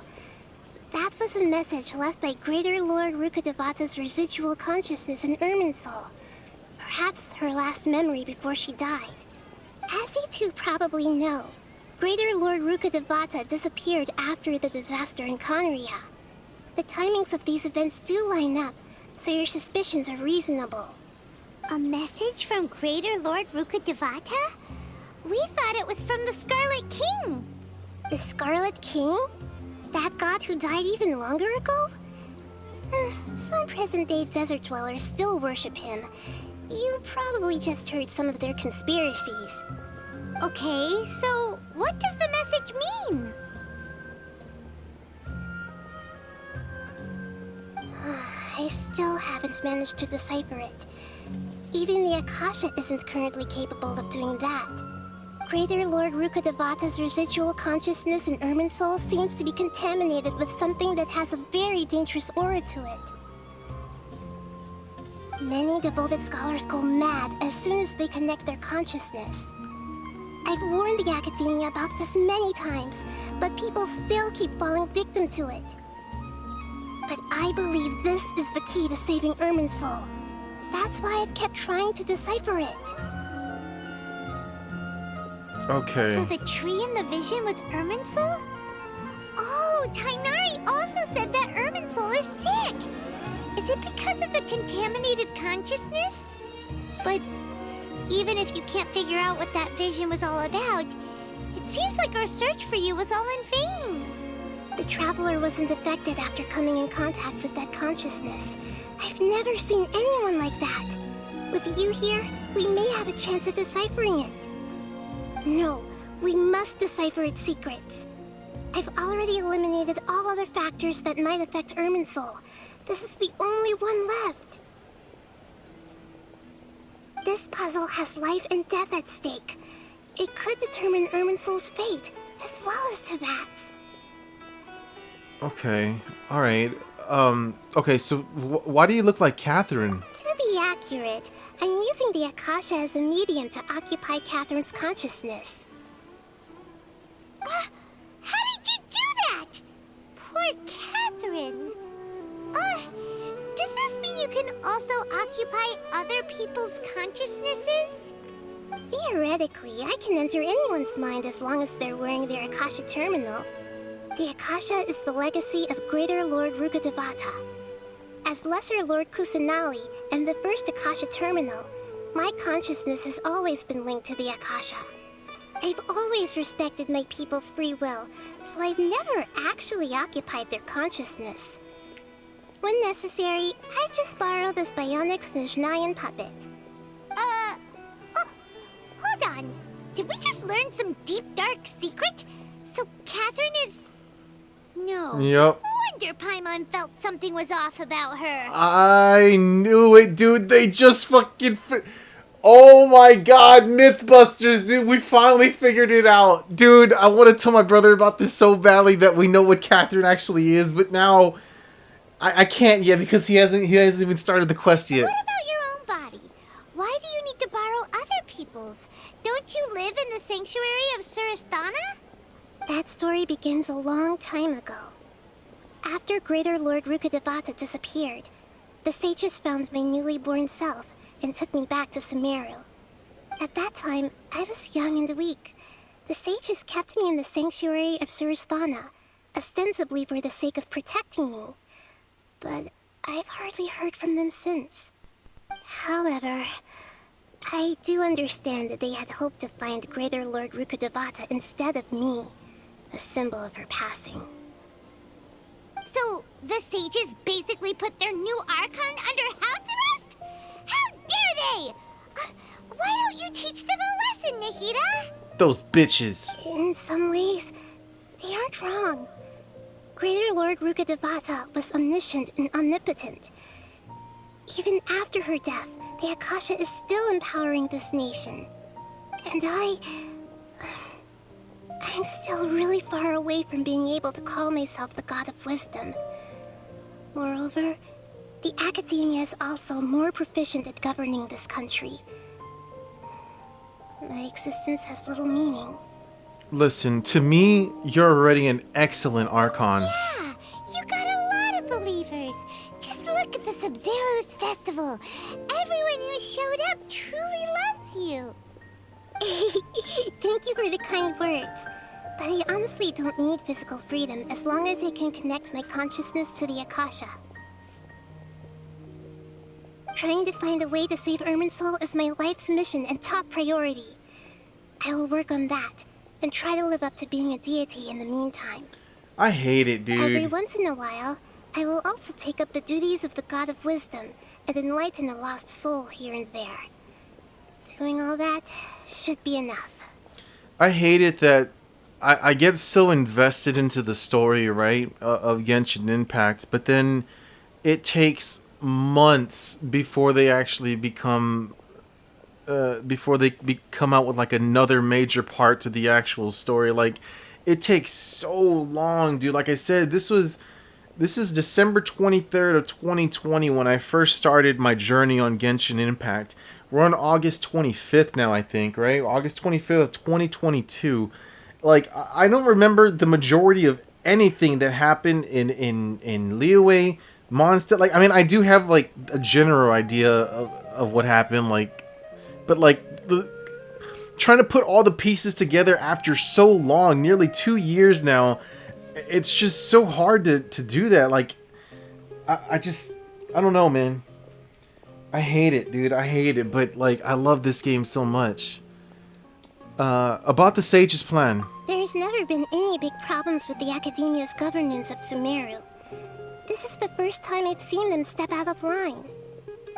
That was a message left by Greater Lord Rukkhadevata's residual consciousness in Irminsul. Perhaps her last memory before she died. As you two probably know, Greater Lord Rukkhadevata disappeared after the disaster in Conria. The timings of these events do line up, so your suspicions are reasonable. A message from Greater Lord Rukkhadevata? We thought it was from the Scarlet King. The Scarlet King? That god who died even longer ago? Some present-day desert dwellers still worship him. You probably just heard some of their conspiracies. Okay, so what does the message mean? I still haven't managed to decipher it. Even the Akasha isn't currently capable of doing that. Greater Lord Rukkhadevata's residual consciousness in Irminsul seems to be contaminated with something that has a very dangerous aura to it. Many devoted scholars go mad as soon as they connect their consciousness. I've warned the Academia about this many times, but people still keep falling victim to it. But I believe this is the key to saving Irminsul. That's why I've kept trying to decipher it. Okay. So the tree in the vision was Irminsul? Oh, Tainari also said that Irminsul is sick. Is it because of the contaminated consciousness? But even if you can't figure out what that vision was all about, it seems like our search for you was all in vain. The Traveler wasn't affected after coming in contact with that consciousness. I've never seen anyone like that. With you here, we may have a chance at deciphering it. No, we must decipher its secrets. I've already eliminated all other factors that might affect Irminsul. This is the only one left. This puzzle has life and death at stake. It could determine Irminsul's fate, as well as Tevat's. Okay, alright. Okay, so why do you look like Catherine? To be accurate, I'm using the Akasha as a medium to occupy Catherine's consciousness. How did you do that? Poor Catherine. Does this mean you can also occupy other people's consciousnesses? Theoretically, I can enter anyone's mind as long as they're wearing their Akasha terminal. The Akasha is the legacy of Greater Lord Rukkhadevata. As Lesser Lord Kusanali and the first Akasha terminal, my consciousness has always been linked to the Akasha. I've always respected my people's free will, so I've never actually occupied their consciousness. When necessary, I just borrow this bionic Snezhnayan puppet. Hold on. Did we just learn some deep, dark secret? So Catherine is... No. Yep. No wonder Paimon felt something was off about her. I knew it, dude. They just fucking... Oh my god, Mythbusters, dude. We finally figured it out. Dude, I want to tell my brother about this so badly that we know what Catherine actually is, but now... I can't yet because he hasn't even started the quest yet. What about your own body? Why do you need to borrow other people's? Don't you live in the sanctuary of Surasthana? That story begins a long time ago. After Greater Lord Rukkhadevata disappeared, the sages found my newly born self and took me back to Sumeru. At that time, I was young and weak. The sages kept me in the sanctuary of Surasthana, ostensibly for the sake of protecting me. But I've hardly heard from them since. However, I do understand that they had hoped to find Greater Lord Rukkhadevata instead of me, a symbol of her passing. So, the sages basically put their new Archon under house arrest? How dare they! Why don't you teach them a lesson, Nahida? Those bitches. In some ways, they aren't wrong. Greater Lord Rukkhadevata was omniscient and omnipotent. Even after her death, the Akasha is still empowering this nation. And I'm still really far away from being able to call myself the God of Wisdom. Moreover, the Academia is also more proficient at governing this country. My existence has little meaning. Listen, to me, you're already an excellent Archon. Yeah, you got a lot of believers. Just look at the Sub-Zero's festival. Everyone who showed up truly loves you. Thank you for the kind words. But I honestly don't need physical freedom as long as I can connect my consciousness to the Akasha. Trying to find a way to save Irminsul is my life's mission and top priority. I will work on that, and try to live up to being a deity in the meantime. I hate it, dude. Every once in a while, I will also take up the duties of the God of Wisdom and enlighten a lost soul here and there. Doing all that should be enough. I hate it that I get so invested into the story, right, of Genshin Impact, but then it takes months before they actually become... before they come out with like another major part to the actual story. Like, it takes so long, dude. Like I said, this is December 23rd of 2020 when I first started my journey on Genshin Impact. We're on August 25th now, I think, right? August 25th of 2022. Like, I don't remember the majority of anything that happened in Liyue, Mondstadt. Like, I mean, I do have like a general idea of what happened, like, but like trying to put all the pieces together after so long, nearly 2 years now, it's just so hard to do that. Like, I don't know, man. I hate it, dude. I hate it, but like, I love this game so much. About the Sage's plan. There's never been any big problems with the Academia's governance of Sumeru. This is the first time I've seen them step out of line.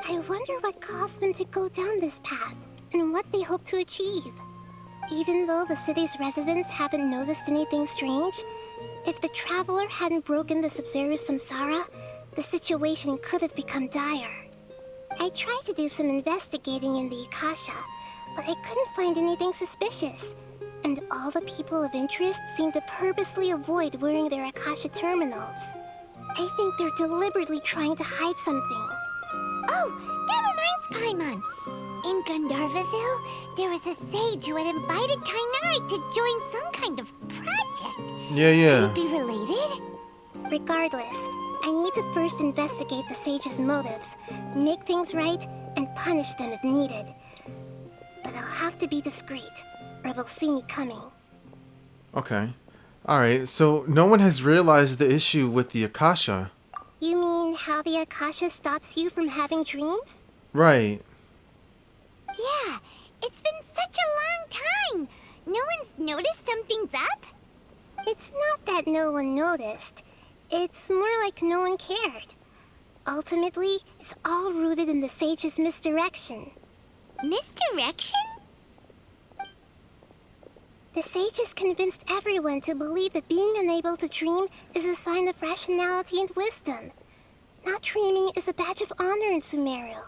I wonder what caused them to go down this path, and what they hope to achieve. Even though the city's residents haven't noticed anything strange, if the traveler hadn't broken the Sub-Zero's samsara, the situation could have become dire. I tried to do some investigating in the Akasha, but I couldn't find anything suspicious. And all the people of interest seem to purposely avoid wearing their Akasha terminals. I think they're deliberately trying to hide something. Oh, that reminds Paimon. In Gandharvaville, there was a sage who had invited Kainari to join some kind of project. Yeah. Could it be related? Regardless, I need to first investigate the sage's motives, make things right, and punish them if needed. But I'll have to be discreet, or they'll see me coming. Okay. Alright, so no one has realized the issue with the Akasha. You mean how the Akasha stops you from having dreams? Right. Yeah, it's been such a long time. No one's noticed something's up? It's not that no one noticed. It's more like no one cared. Ultimately, it's all rooted in the sage's misdirection. Misdirection? The sage has convinced everyone to believe that being unable to dream is a sign of rationality and wisdom. Not dreaming is a badge of honor in Sumeru.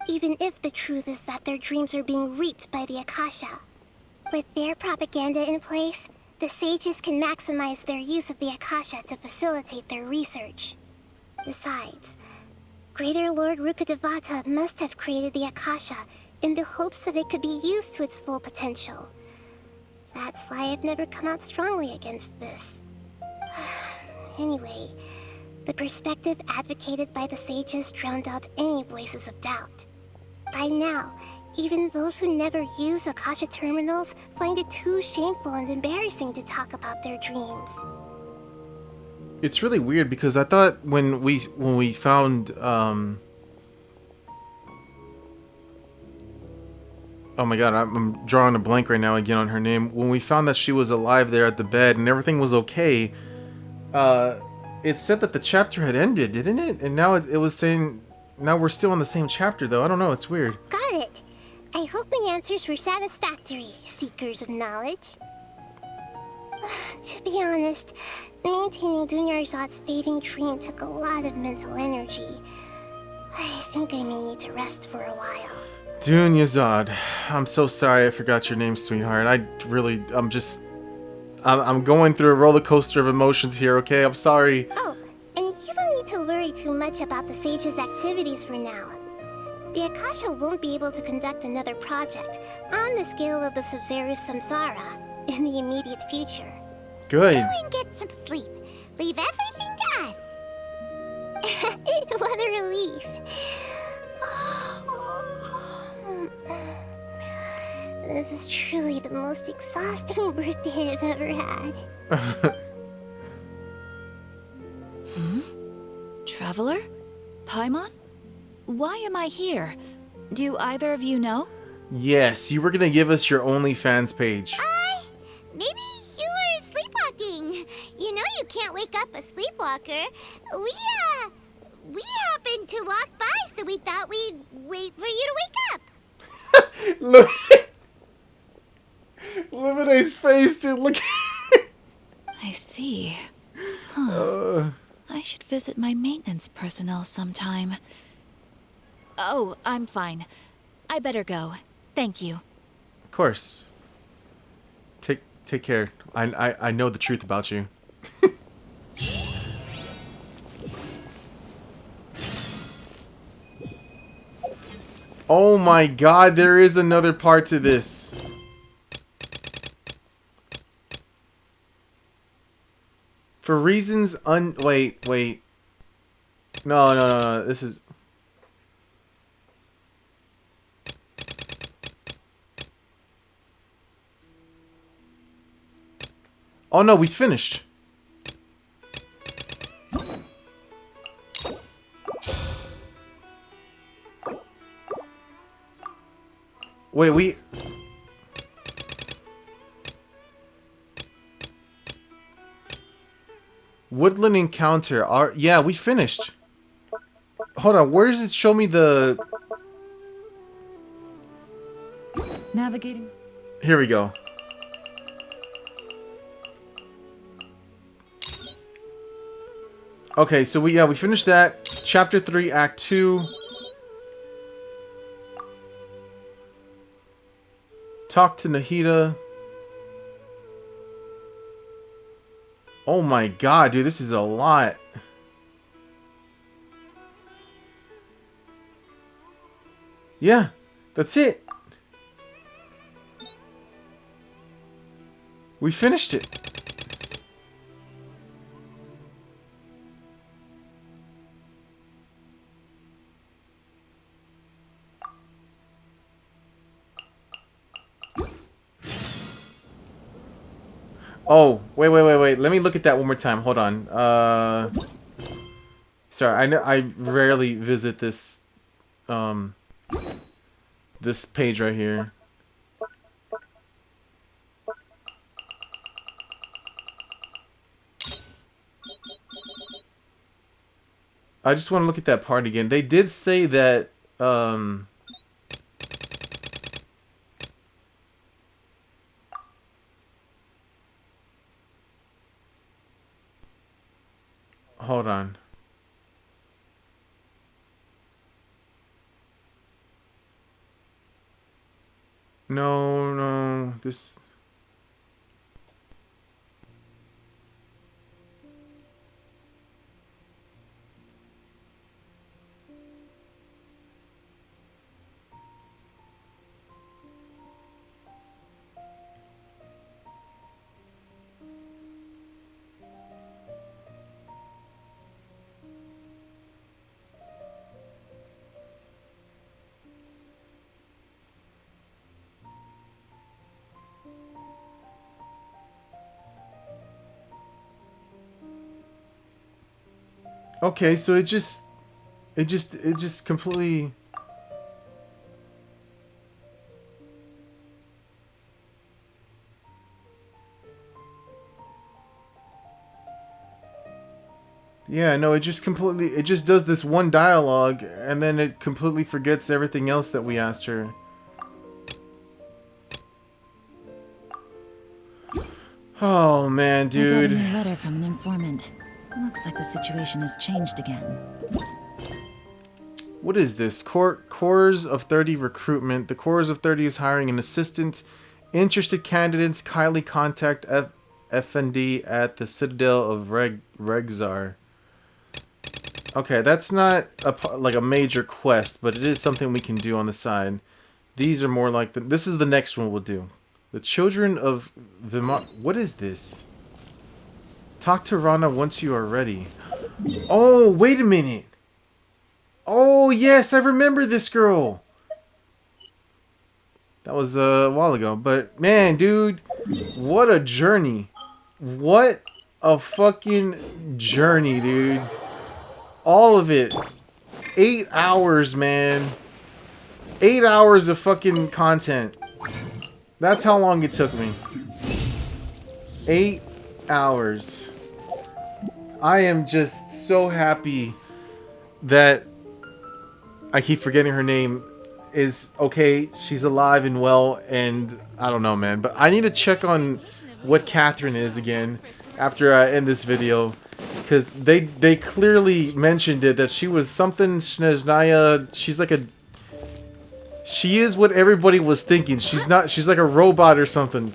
Even if the truth is that their dreams are being reaped by the Akasha. With their propaganda in place, the sages can maximize their use of the Akasha to facilitate their research. Besides, Greater Lord Rukkhadevata must have created the Akasha in the hopes that it could be used to its full potential. That's why I've never come out strongly against this. Anyway, the perspective advocated by the sages drowned out any voices of doubt. By now, even those who never use Akasha terminals find it too shameful and embarrassing to talk about their dreams. It's really weird because I thought when we found oh my god, I'm drawing a blank right now again on her name. When we found that she was alive there at the bed and everything was okay, it said that the chapter had ended, didn't it? And now it was saying now we're still in the same chapter though. I don't know, it's weird. Got it. I hope my answers were satisfactory, seekers of knowledge. To be honest, maintaining Dunyarzad's fading dream took a lot of mental energy. I think I may need to rest for a while. Dunyarzad, I'm so sorry I forgot your name, sweetheart. I'm going through a roller coaster of emotions here, okay? I'm sorry. Oh, and you don't need to worry too much about the sage's activities for now. The Akasha won't be able to conduct another project on the scale of the Sub-Zero's samsara in the immediate future. Good. Go and get some sleep. Leave everything to us. What a relief. This is truly the most exhausting birthday I've ever had. Traveler? Paimon? Why am I here? Do either of you know? Yes, you were gonna give us your OnlyFans page. Maybe you were sleepwalking. You know you can't wake up a sleepwalker. We happened to walk by, so we thought we'd wait for you to wake up. Look at his face, dude. Look. I see. Huh. I should visit my maintenance personnel sometime. Oh, I'm fine. I better go. Thank you. Of course. Take care. I know the truth about you. Oh my god, there is another part to this. For reasons wait. No. This is... Oh no, we finished. Wait, we... Woodland Encounter. Yeah, we finished. Hold on, where does it show me the... Navigating. Here we go. Okay, so we finished that. Chapter 3, Act 2. Talk to Nahida. Oh my god, dude, this is a lot. Yeah, that's it. We finished it. Oh, wait. Let me look at that one more time. Hold on. Sorry, I know I rarely visit this this page right here. I just want to look at that part again. They did say that hold on. No, this... Okay, so it just completely... Yeah, no, it just does this one dialogue, and then it completely forgets everything else that we asked her. Oh, man, dude. I got a new letter from an informant. Looks like the situation has changed again. What is this? Cores of 30 recruitment. The Cores of 30 is hiring an assistant. Interested candidates kindly contact FND at the Citadel of Regzar. Okay, that's not like a major quest, but it is something we can do on the side. These are more like this is the next one we'll do. The Children of Vimar. What is this? Talk to Rana once you are ready. Oh, wait a minute. Oh, yes, I remember this girl. That was a while ago. But, man, dude, what a journey. What a fucking journey, dude. All of it. 8 hours, man. 8 hours of fucking content. That's how long it took me. 8 hours. I am just so happy that I keep forgetting her name is okay. She's alive and well, and I don't know, man. But I need to check on what Catherine is again after I end this video, because they clearly mentioned it that she was something Sneznaya. She's like a... She is what everybody was thinking. She's not. She's like a robot or something.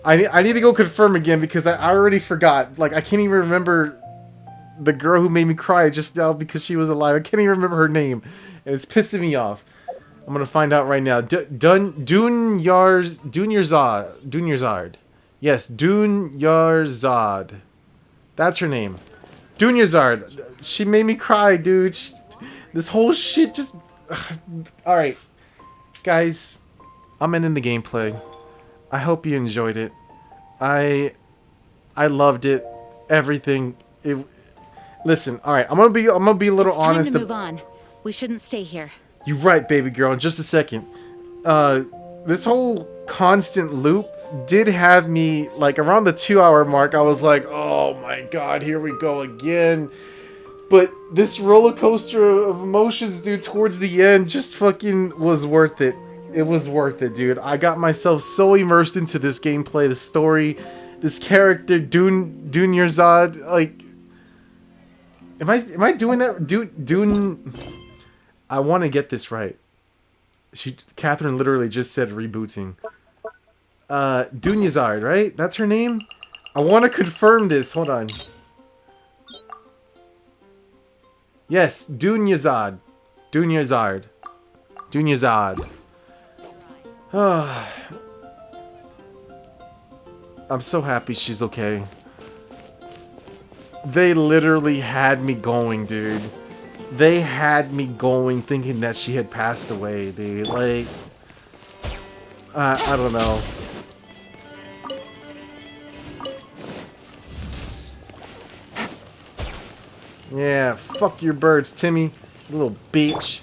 I need to go confirm again because I already forgot. Like, I can't even remember the girl who made me cry just now because she was alive. I can't even remember her name, and it's pissing me off. I'm gonna find out right now. Dunyarzad. Yes, Dunyarzad. That's her name. Dunyarzad. She made me cry, dude. This whole shit just... Alright. Guys, I'm ending the gameplay. I hope you enjoyed it. I loved it. Everything. Listen, alright, I'm gonna be a little honest. Time to move on. We shouldn't stay here. You're right, baby girl. In just a second. This whole constant loop did have me, like, around the 2-hour mark. I was like, oh my god, here we go again. But this roller coaster of emotions, dude, towards the end just fucking was worth it. It was worth it, dude. I got myself so immersed into this gameplay, the story, this character, Dunyarzad. Like, am I doing that? Dune. I want to get this right. Catherine literally just said rebooting. Dunyarzad, right? That's her name? I want to confirm this. Hold on. Yes, Dunyarzad. Dunyarzad. I'm so happy she's okay. They literally had me going, dude. They had me going thinking that she had passed away, dude. Like, I don't know. Yeah, fuck your birds, Timmy. You little bitch.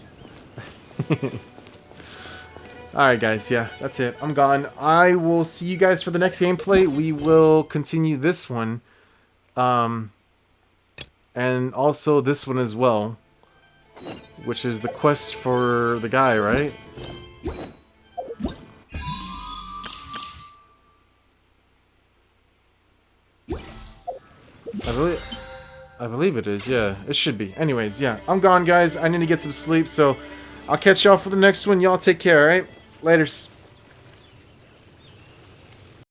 Alright, guys. Yeah, that's it. I'm gone. I will see you guys for the next gameplay. We will continue this one. And also this one as well. Which is the quest for the guy, right? I believe it is, yeah. It should be. Anyways, yeah. I'm gone, guys. I need to get some sleep, so I'll catch y'all for the next one. Y'all take care, alright? Laters.